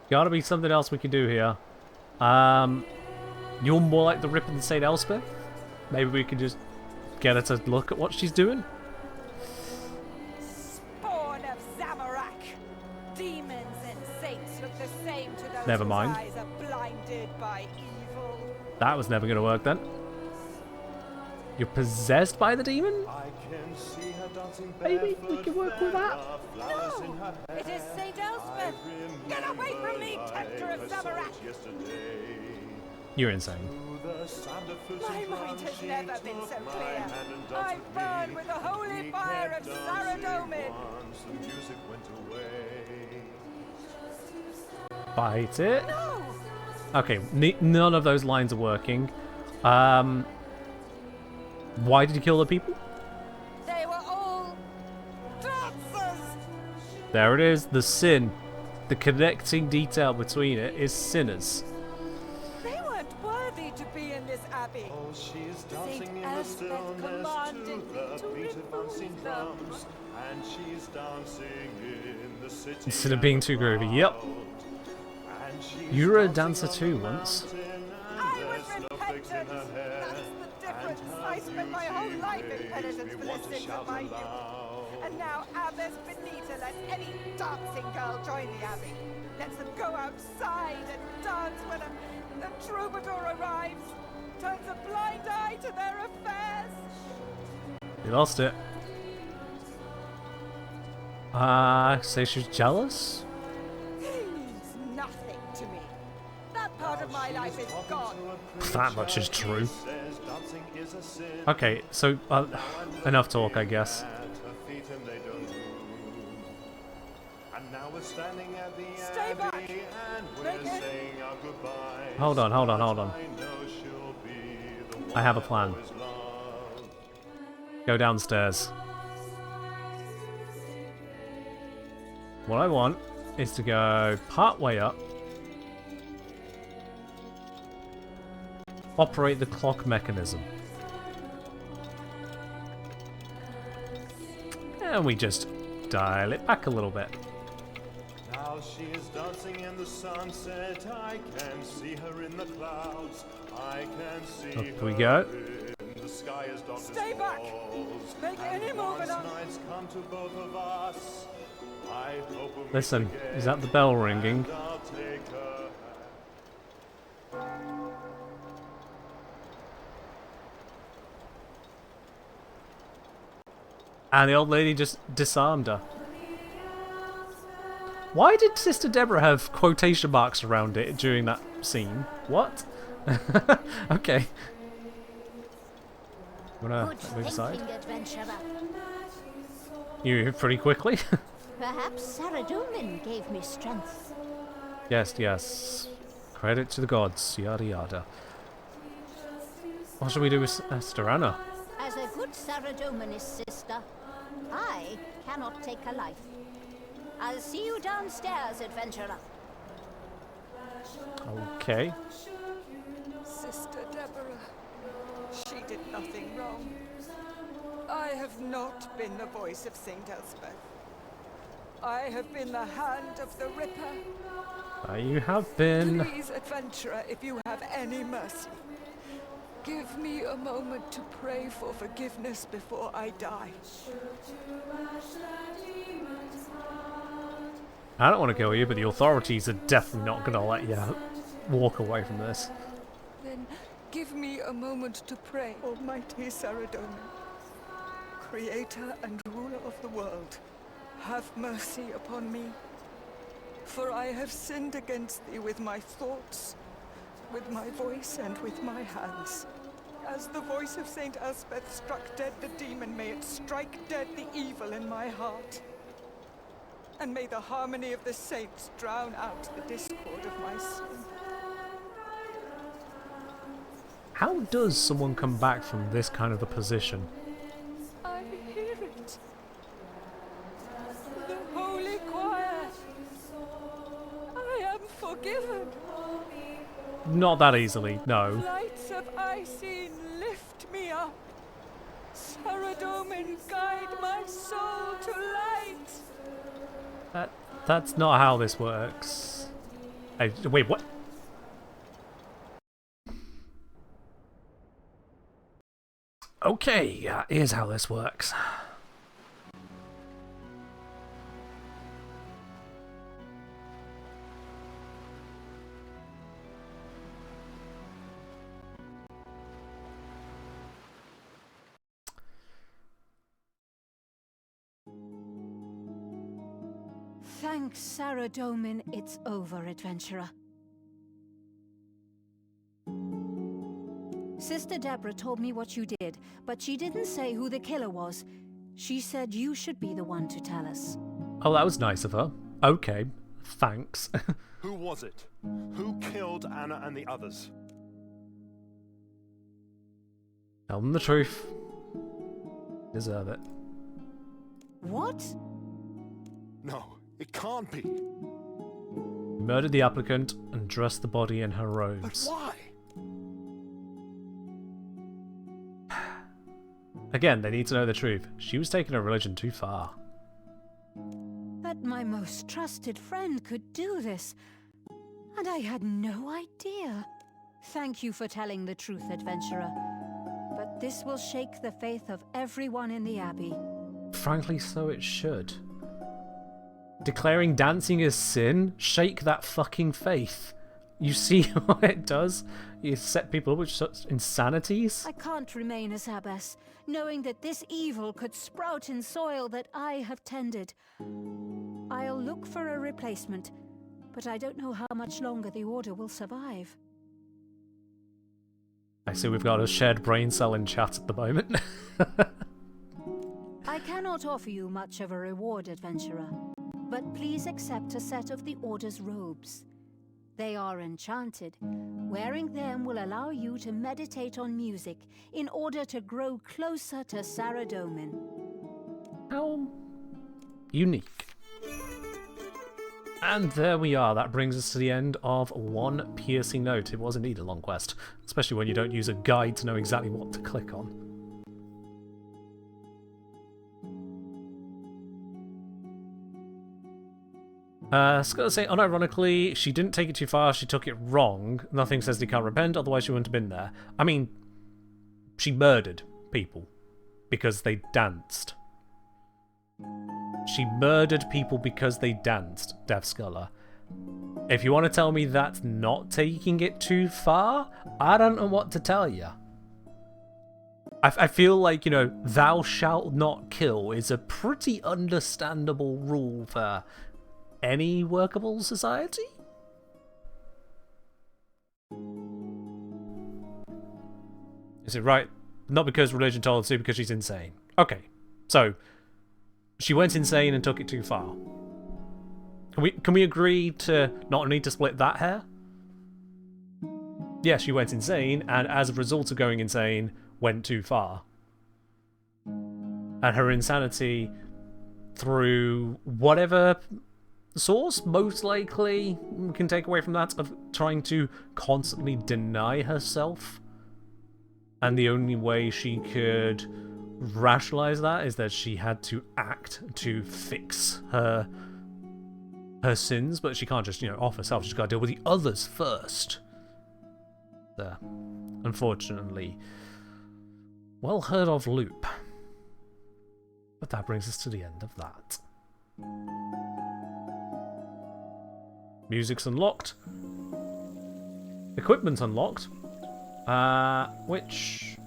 Speaker 1: Gotta be something else we can do here. You're more like the Ripper than Saint Elspeth? Maybe we can just get her to look at what she's doing?
Speaker 16: Spawn of Zamorak. Demons and saints look the same to those
Speaker 1: Never
Speaker 16: whose
Speaker 1: mind.
Speaker 16: eyes are blinded by evil.
Speaker 1: That was never gonna work then. You're possessed by the demon? Maybe we can work with that.
Speaker 16: No! It is Saint Elspeth! Get away from me, tempter of Zamorak!
Speaker 1: You're insane.
Speaker 16: My mind has never been so clear. I burn with the holy fire of Saradomin.
Speaker 1: Bite it.
Speaker 16: No!
Speaker 1: Okay, none of those lines are working. Why did you kill the people?
Speaker 16: They were all dancers!
Speaker 1: There it is, the sin. The connecting detail between it is sinners.
Speaker 16: They weren't worthy to be in this abbey. Saint Elspeth commanded me to remove them.
Speaker 8: And she's dancing in the city.
Speaker 1: Instead of being too groovy, yep. You were a dancer too once.
Speaker 16: I was repentant. That's the difference. I spent my whole life in penitence for the sins of my youth. And now Abbess Benita lets any dancing girl join the abbey. Lets them go outside and dance when a troubadour arrives. Turns a blind eye to their affairs.
Speaker 1: You lost it. Say she's jealous?
Speaker 16: He means nothing to me. That part of my life is gone.
Speaker 1: That much is true. Okay, so enough talk, I guess.
Speaker 16: Stay back.
Speaker 1: Hold on. I have a plan. Go downstairs. What I want is to go part way up. Operate the clock mechanism. And we just dial it back a little bit.
Speaker 8: Now she is dancing in the sunset. I can see her in the clouds. I can see
Speaker 1: Up we go.
Speaker 8: in the sky as dark as
Speaker 16: Stay back. Make any move and
Speaker 8: nights come to both of us. I hope we'll
Speaker 1: Listen,
Speaker 8: meet again,
Speaker 1: is that the bell ringing?
Speaker 8: and I'll take her.
Speaker 1: And the old lady just disarmed her. Why did Sister Deborah have quotation marks around it during that scene? What? Okay. Wanna move aside? You moved pretty quickly.
Speaker 13: Perhaps Saradomin gave me strength.
Speaker 1: Yes. Credit to the gods, yada yada. What should we do with Sister Anna?
Speaker 13: As a good Saradominist sister, I cannot take a life. I'll see you downstairs, adventurer.
Speaker 1: Okay.
Speaker 16: Sister Deborah, she did nothing wrong. I have not been the voice of Saint Elspeth. I have been the hand of the Ripper.
Speaker 1: You have been.
Speaker 16: Please, adventurer, if you have any mercy,
Speaker 15: Give me a moment to pray for forgiveness before I die.
Speaker 1: I don't want to kill you, but the authorities are definitely not going to let you walk away from this.
Speaker 15: Then give me a moment to pray. Almighty Saradomin, creator and ruler of the world, have mercy upon me. For I have sinned against thee with my thoughts, with my voice, and with my hands. As the voice of Saint Elspeth struck dead the demon, may it strike dead the evil in my heart. And may the harmony of the saints drown out the discord of my sin.
Speaker 1: How does someone come back from this kind of a position?
Speaker 15: I hear it. The holy choir. I am forgiven.
Speaker 1: Not that easily, no.
Speaker 15: Lights of Icene, lift me up. Saradomin, guide my soul to light.
Speaker 1: That's not how this works. Wait, what? Okay, here's how this works.
Speaker 10: Thanks, Saradomin, it's over, adventurer. Sister Deborah told me what you did, but she didn't say who the killer was. She said you should be the one to tell us.
Speaker 1: Oh, that was nice of her. Okay, thanks.
Speaker 12: Who was it? Who killed Anna and the others?
Speaker 1: Tell them the truth. Deserve it.
Speaker 10: What?
Speaker 12: No, it can't be.
Speaker 1: Murdered the applicant and dressed the body in her robes.
Speaker 12: But why?
Speaker 1: Again, they need to know the truth. She was taking her religion too far.
Speaker 10: That my most trusted friend could do this. And I had no idea. Thank you for telling the truth, adventurer. But this will shake the faith of everyone in the Abbey.
Speaker 1: Frankly, so it should. Declaring dancing as sin? Shake that fucking faith. You see what it does? You set people up with such insanities?
Speaker 10: I can't remain as abbess, knowing that this evil could sprout in soil that I have tended. I'll look for a replacement, but I don't know how much longer the Order will survive.
Speaker 1: I see we've got a shared brain cell in chat at the moment.
Speaker 10: I cannot offer you much of a reward, adventurer, but please accept a set of the Order's robes. They are enchanted. Wearing them will allow you to meditate on music in order to grow closer to Saradomin.
Speaker 1: How unique. And there we are. That brings us to the end of one piercing note. It was indeed a long quest, especially when you don't use a guide to know exactly what to click on. I was going to say, unironically, she didn't take it too far, she took it wrong. Nothing says they can't repent, otherwise she wouldn't have been there. I mean, she murdered people because they danced. She murdered people because they danced, Death Sculler. If you want to tell me that's not taking it too far, I don't know what to tell you. I feel like, you know, thou shalt not kill is a pretty understandable rule for any workable society? Is it right? Not because religion told her to, because she's insane. Okay, so she went insane and took it too far. Can we agree to not need to split that hair? Yeah, she went insane, and as a result of going insane, went too far. And her insanity, through whatever source, most likely, we can take away from that, of trying to constantly deny herself. And the only way she could rationalize that is that she had to act to fix her sins, but she can't just, you know, off herself. She's got to deal with the others first. unfortunately. Well heard of loop. But that brings us to the end of that. Music's unlocked. Equipment's unlocked. Which...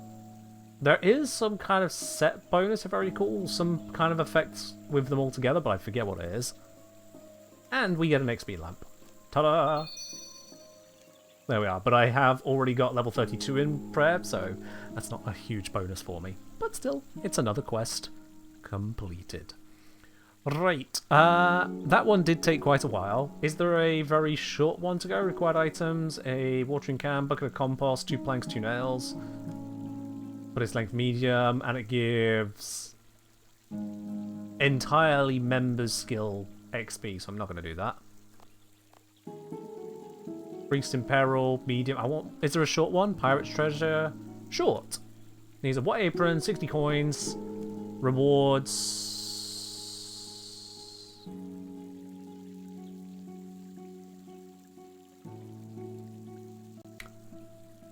Speaker 1: there is some kind of set bonus, if I recall. Some kind of effects with them all together, but I forget what it is. And we get an XP lamp. Ta-da! There we are. But I have already got level 32 in prep, so that's not a huge bonus for me. But still, it's another quest completed. Right, that one did take quite a while. Is there a very short one to go? Required items, a watering can, bucket of compost, 2 planks, 2 nails. But it's length medium, and it gives entirely members skill XP, so I'm not going to do that. Priest in peril, medium. Is there a short one? Pirate's treasure. Short. Needs a white apron, 60 coins, rewards.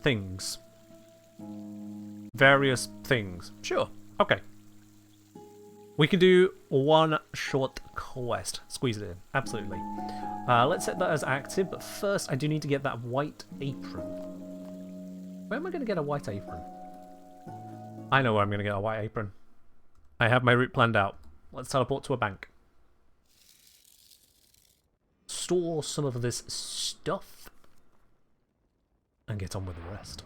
Speaker 1: Things. Various things. Sure. Okay. We can do one short quest. Squeeze it in. Absolutely. Let's set that as active, but first I do need to get that white apron. Where am I going to get a white apron? I know where I'm going to get a white apron. I have my route planned out. Let's teleport to a bank. Store some of this stuff. And get on with the rest.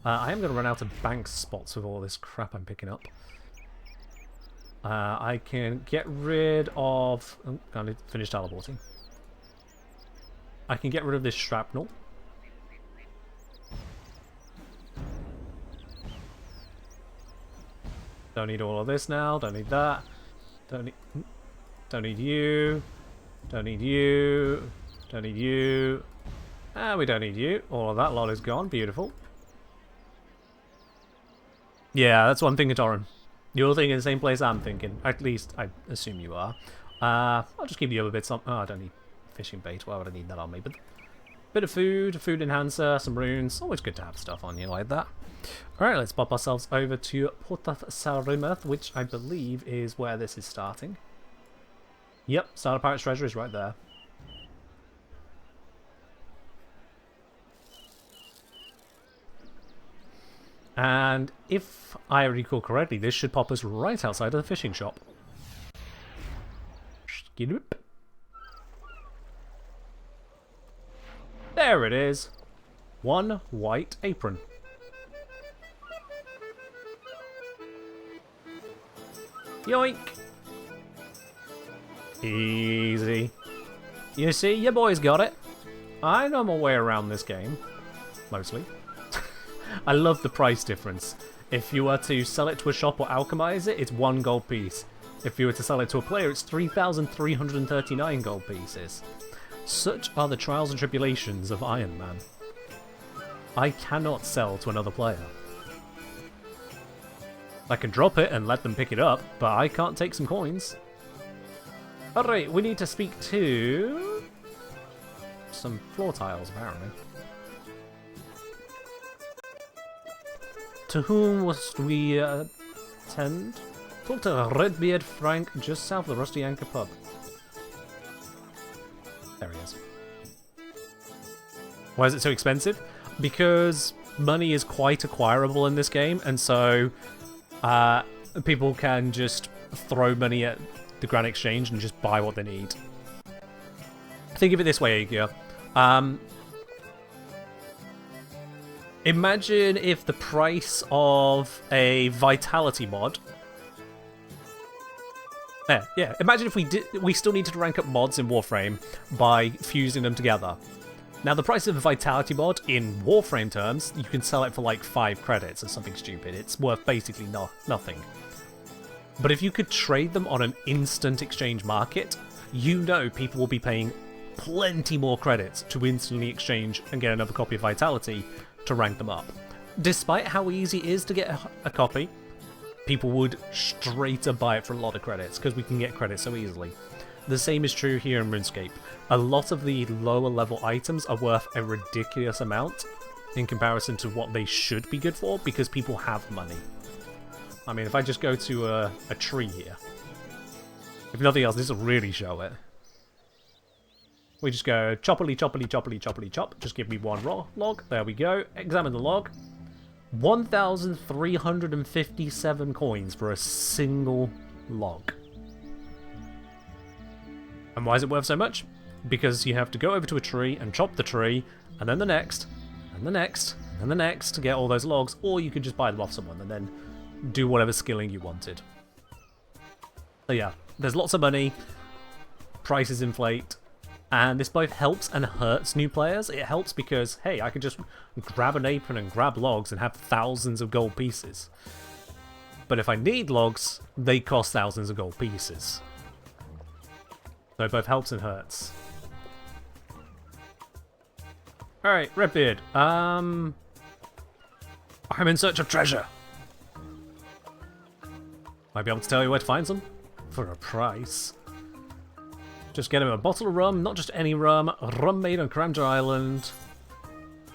Speaker 1: I am going to run out of bank spots with all this crap I'm picking up. I can get rid of... oh, I need to finish teleporting. I can get rid of this shrapnel. Don't need all of this now. Don't need that. Don't need you. Don't need you. Don't need you. Ah, we don't need you. All of that lot is gone. Beautiful. Yeah, that's what I'm thinking, Torin. You're thinking the same place I'm thinking. At least, I assume you are. I'll just keep the other bits on. Oh, I don't need fishing bait. Why would I need that on me? But bit of food, food enhancer, some runes. Always good to have stuff on you like that. Alright, let's pop ourselves over to Port of Salrimouth, which I believe is where this is starting. Yep, Start of Pirate's Treasure is right there. And if I recall correctly, this should pop us right outside of the fishing shop. Skidwhoop. There it is. One white apron. Yoink. Easy. You see, your boy's got it. I know my way around this game. Mostly. I love the price difference. If you were to sell it to a shop or alchemize it, it's 1 gold piece. If you were to sell it to a player, it's 3,339 gold pieces. Such are the trials and tribulations of Iron Man. I cannot sell to another player. I can drop it and let them pick it up, but I can't take some coins. Alright, we need to speak to... some floor tiles, apparently. To whom must we attend? Talk to Redbeard Frank just south of the Rusty Anchor pub. There he is. Why is it so expensive? Because money is quite acquirable in this game, and so people can just throw money at the Grand Exchange and just buy what they need. Think of it this way, Aegir. Imagine if the price of a Vitality mod... yeah, imagine if we still needed to rank up mods in Warframe by fusing them together. Now, the price of a Vitality mod, in Warframe terms, you can sell it for like 5 credits or something stupid. It's worth basically nothing. But if you could trade them on an instant exchange market, you know people will be paying plenty more credits to instantly exchange and get another copy of Vitality to rank them up. Despite how easy it is to get a copy, people would straight up buy it for a lot of credits, because we can get credits so easily. The same is true here in RuneScape. A lot of the lower level items are worth a ridiculous amount, in comparison to what they should be good for, because people have money. I mean, if I just go to a tree here, if nothing else, this will really show it. We just go choppily, choppily, choppily, choppily, chop. Just give me one log. There we go. Examine the log. 1,357 coins for a single log. And why is it worth so much? Because you have to go over to a tree and chop the tree, and then the next, and the next, and the next to get all those logs, or you could just buy them off someone and then do whatever skilling you wanted. So yeah, there's lots of money, prices inflate, and this both helps and hurts new players. It helps because, hey, I can just grab an apron and grab logs and have thousands of gold pieces. But if I need logs, they cost thousands of gold pieces. So it both helps and hurts. Alright, Redbeard. I'm in search of treasure. Might be able to tell you where to find some. For a price. Just get him a bottle of rum, not just any rum. Rum made on Karamja Island.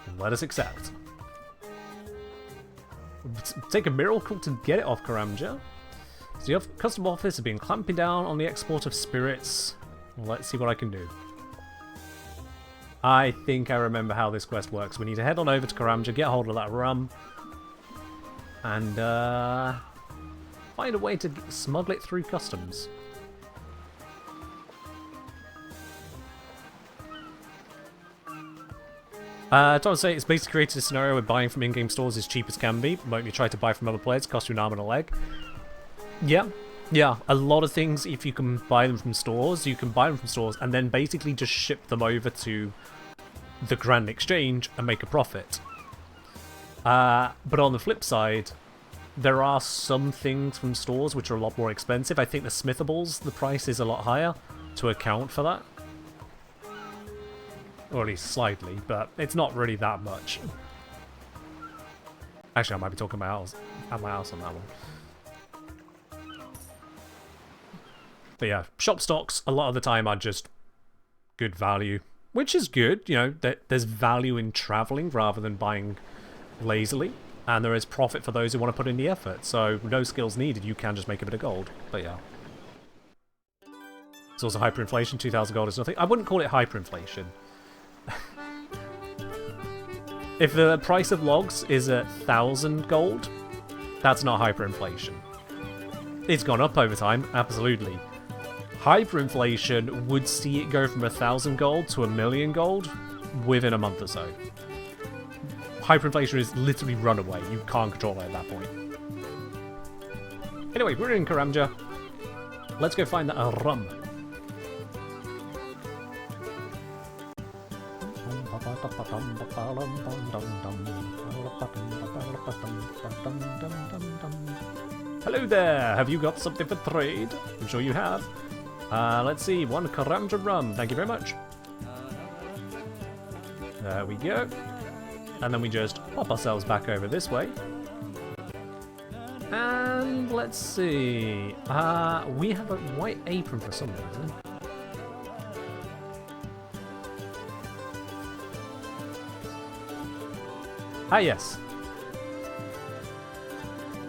Speaker 1: And let us accept. Take a miracle to get it off Karamja. So the custom office has been clamping down on the export of spirits. Let's see what I can do. I think I remember how this quest works. We need to head on over to Karamja, get hold of that rum, and find a way to smuggle it through customs. Tom say it's basically created a scenario where buying from in-game stores is cheap as can be, but when you try to buy from other players, it costs you an arm and a leg. Yeah, a lot of things, if you can buy them from stores, you can buy them from stores and then basically just ship them over to the Grand Exchange and make a profit. But on the flip side, there are some things from stores which are a lot more expensive. I think the Smithables, the price is a lot higher to account for that. Or at least slightly, but it's not really that much. Actually, I might be talking about at my house on that one. But yeah, shop stocks a lot of the time are just good value, which is good. You know, there's value in traveling rather than buying lazily, and there is profit for those who want to put in the effort. So no skills needed, you can just make a bit of gold. But yeah, it's also hyperinflation. 2,000 gold is nothing. I wouldn't call it hyperinflation. If the price of logs is 1,000 gold, that's not hyperinflation. It's gone up over time, absolutely. Hyperinflation would see it go from 1,000 gold to 1,000,000 gold within a month or so. Hyperinflation is literally runaway. You can't control it at that point. Anyway, we're in Karamja. Let's go find that rum. Hello there! Have you got something for trade? I'm sure you have. Let's see, 1 Karamja rum. Thank you very much. There we go. And then we just pop ourselves back over this way. And let's see. We have a white apron for some reason. Ah, yes.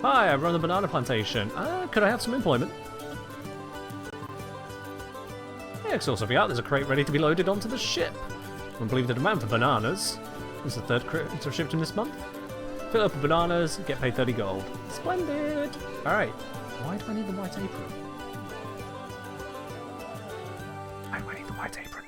Speaker 1: Hi, I run a banana plantation. Could I have some employment? Yeah, I saw something out. There's a crate ready to be loaded onto the ship. I don't believe the demand for bananas. This is the 3rd crate to shipped in this month. Fill up with bananas, get paid 30 gold. Splendid! Alright. Why do I need the white apron? Why do I need the white apron?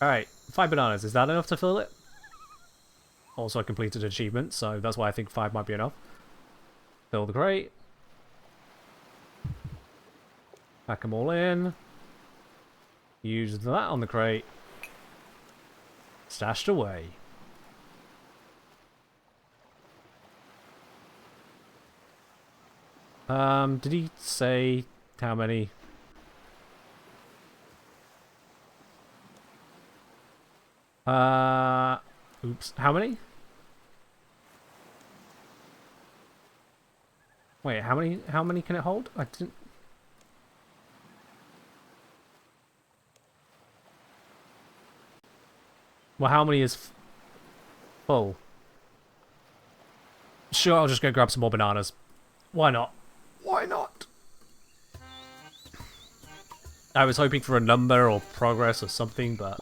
Speaker 1: Alright, 5 bananas. Is that enough to fill it? Also, I completed an achievement, so that's why I think 5 might be enough. Fill the crate. Pack them all in. Use that on the crate. Stashed away. Did he say how many? Oops. How many? Wait, how many can it hold? I didn't... Well, how many is full? Sure, I'll just go grab some more bananas. Why not? Why not? I was hoping for a number or progress or something, but...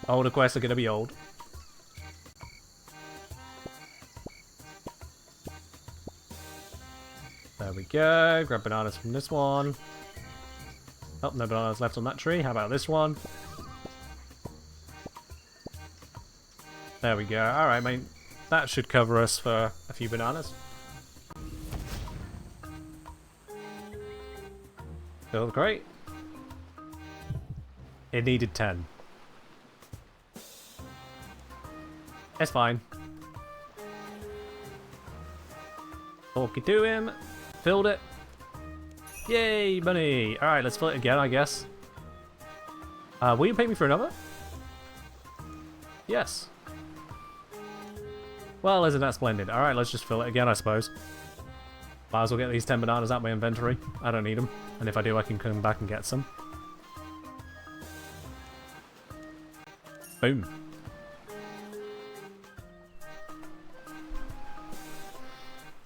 Speaker 1: older quests are gonna be old. There we go. Grab bananas from this one. Oh, no bananas left on that tree. How about this one? There we go. Alright, mate. That should cover us for a few bananas. Fill the crate. It needed 10. It's fine. Talking to him. Filled it. Yay, money. Alright, let's fill it again, I guess. Will you pay me for another? Yes. Well, isn't that splendid? Alright, let's just fill it again, I suppose. Might as well get these 10 bananas out of my inventory. I don't need them. And if I do, I can come back and get some. Boom.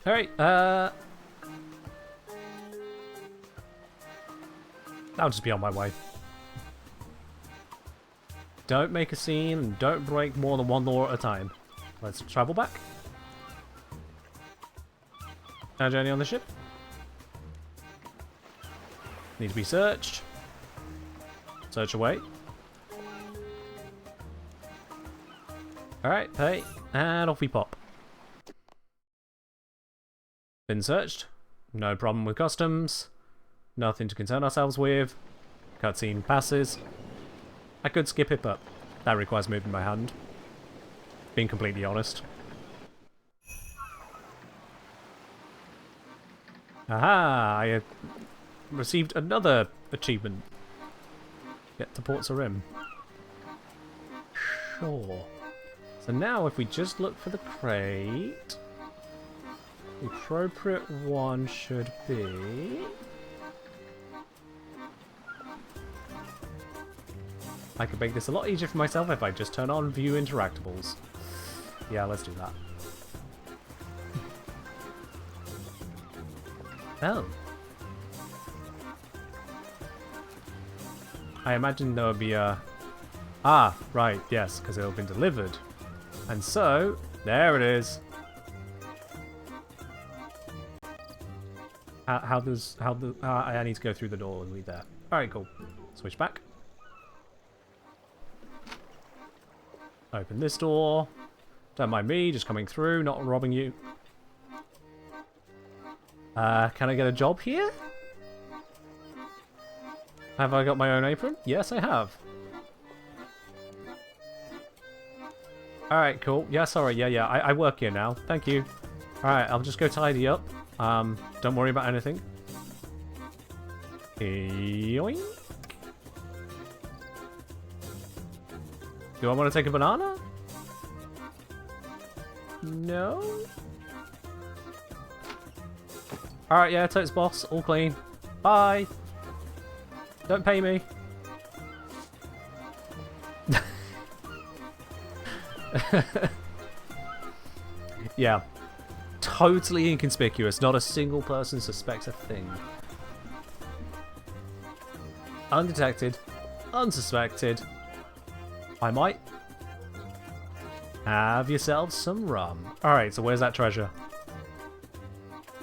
Speaker 1: Alright, I'll just be on my way. Don't make a scene and don't break more than one law at a time. Let's travel back. Now journey on the ship. Need to be searched. Search away. Alright, pay. And off we pop. Been searched. No problem with customs. Nothing to concern ourselves with. Cutscene passes. I could skip it, but that requires moving my hand. Being completely honest. Aha! I received another achievement. Get to Port Sarim. Sure. So now if we just look for the crate, the appropriate one should be... I could make this a lot easier for myself if I just turn on View Interactables. Yeah, let's do that. Oh. I imagine there would be a... Ah, right, yes, because it will have been delivered. And so, there it is. I need to go through the door and read that. Alright, cool. Switch back. Open this door. Don't mind me, just coming through, not robbing you. Can I get a job here? Have I got my own apron? Yes, I have. Alright, cool. Yeah, sorry, yeah, I work here now. Thank you. Alright, I'll just go tidy up. Don't worry about anything. Yoink. Do I want to take a banana? No? Alright, yeah, totes boss. All clean. Bye! Don't pay me. Yeah. Totally inconspicuous. Not a single person suspects a thing. Undetected. Unsuspected. I might have yourselves some rum. Alright, so where's that treasure?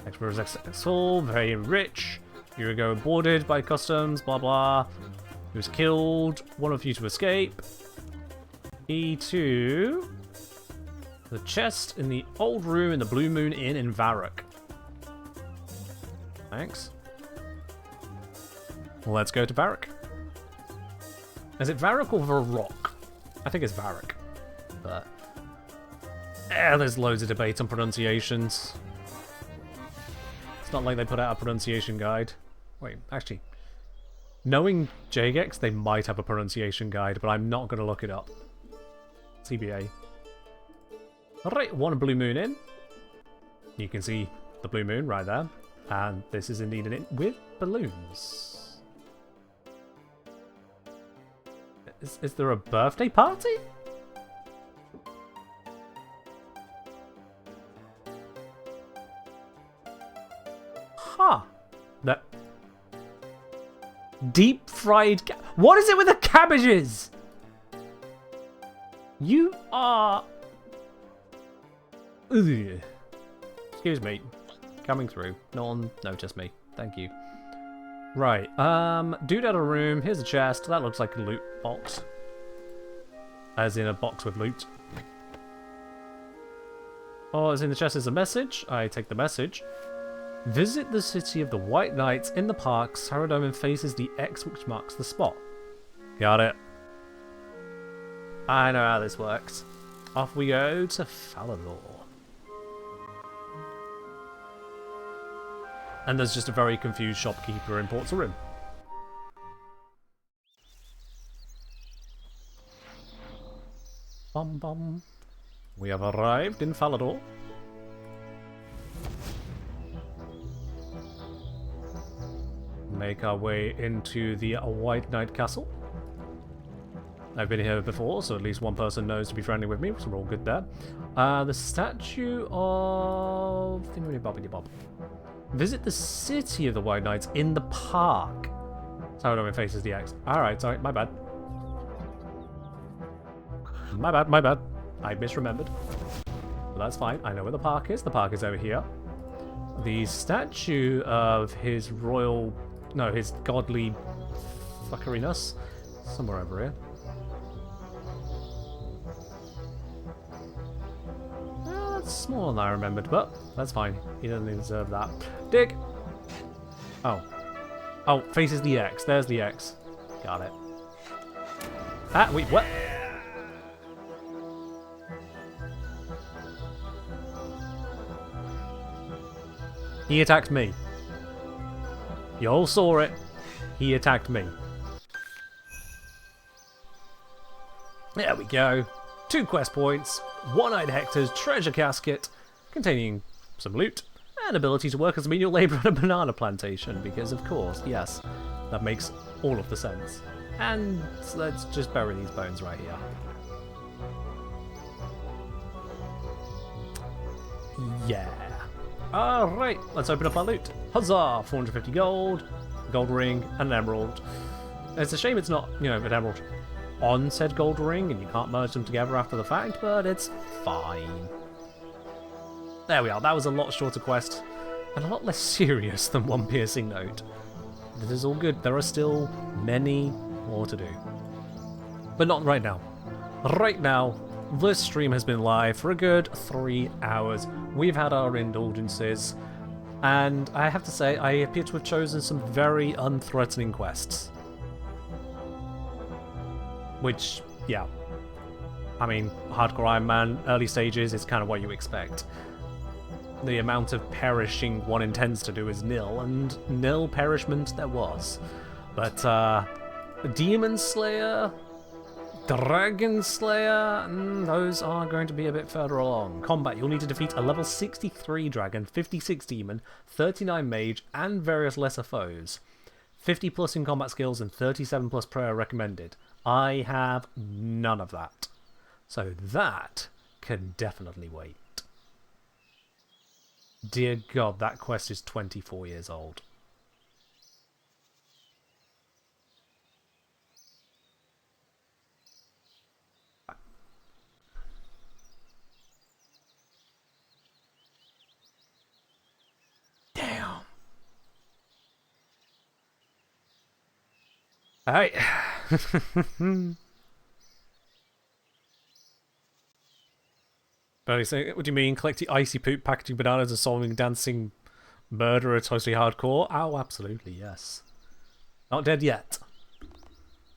Speaker 1: Explorer is successful, very rich. You go boarded by customs, blah blah. He was killed. One of you to escape. E2. The chest in the old room in the Blue Moon Inn in Varrock. Thanks. Well, let's go to Varrock. Is it Varrock or Varrock? I think it's Varrock. But there's loads of debate on pronunciations. It's not like they put out a pronunciation guide. Wait, actually, knowing Jagex, they might have a pronunciation guide, but I'm not going to look it up. CBA. Alright, one Blue Moon Inn. You can see the blue moon right there. And this is indeed an inn with balloons. Is there a birthday party? Huh. That deep fried what is it with the cabbages? You are... Ugh. Excuse me. Coming through. No, just me. Thank you. Right. Dude out of room. Here's a chest. That looks like a loot box. As in a box with loot. Oh, as in the chest is a message. I take the message. Visit the city of the White Knights in the park. Saradomin faces the X which marks the spot. Got it. I know how this works. Off we go to Falador. And there's just a very confused shopkeeper in Port Sarim. Bum bum. We have arrived in Falador. Make our way into the White Knight Castle. I've been here before, so at least one person knows to be friendly with me, so we're all good there. The statue of... Thingy-bobbity-bob. Visit the city of the White Knights in the park. Saradomin faces the X. Alright, sorry, my bad. My bad. I misremembered. But that's fine. I know where the park is. The park is over here. The statue of his royal... No, his godly fuckeriness. Somewhere over here. That's smaller than I remembered, but that's fine. He doesn't deserve that. Dig! Oh. Oh, faces the X. There's the X. Got it. Ah, wait, what? He attacked me. You all saw it. He attacked me. There we go. 2 quest points, One-Eyed Hector's treasure casket, containing some loot, and ability to work as a menial labourer on a banana plantation, because of course, yes, that makes all of the sense. And let's just bury these bones right here. Yeah. Alright, let's open up our loot. Huzzah! 450 gold, a gold ring, and an emerald. It's a shame it's not, you know, an emerald on said gold ring and you can't merge them together after the fact, but it's fine. There we are. That was a lot shorter quest and a lot less serious than one piercing note. This is all good. There are still many more to do. But not right now. Right now, this stream has been live for a good 3 hours. We've had our indulgences, and I have to say, I appear to have chosen some very unthreatening quests. Which, yeah. I mean, Hardcore Iron Man, early stages, is kind of what you expect. The amount of perishing one intends to do is nil, and nil perishment there was. But, Demon Slayer, Dragon Slayer, those are going to be a bit further along. Combat, you'll need to defeat a level 63 dragon, 56 demon, 39 mage, and various lesser foes. 50 plus in combat skills and 37 plus prayer recommended. I have none of that. So that can definitely wait. Dear God, that quest is 24 years old. Damn. Alright. But say, what do you mean? Collecting icy poop, packaging bananas, and solving dancing murderer, totally hardcore? Oh, absolutely, yes. Not dead yet.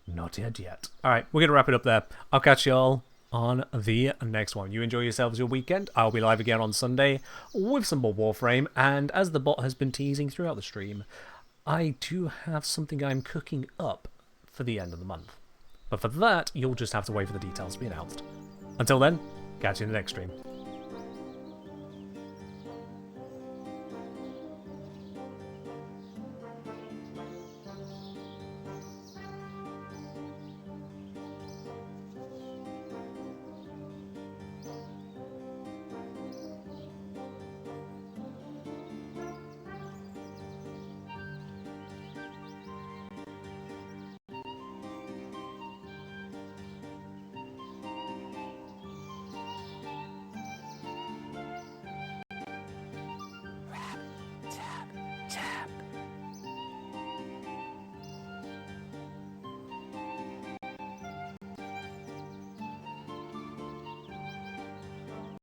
Speaker 1: Not dead yet. Alright, we're going to wrap it up there. I'll catch y'all on the next one. You enjoy yourselves your weekend. I'll be live again on Sunday with some more Warframe. And as the bot has been teasing throughout the stream, I do have something I'm cooking up for the end of the month. But for that, you'll just have to wait for the details to be announced. Until then, catch you in the next stream.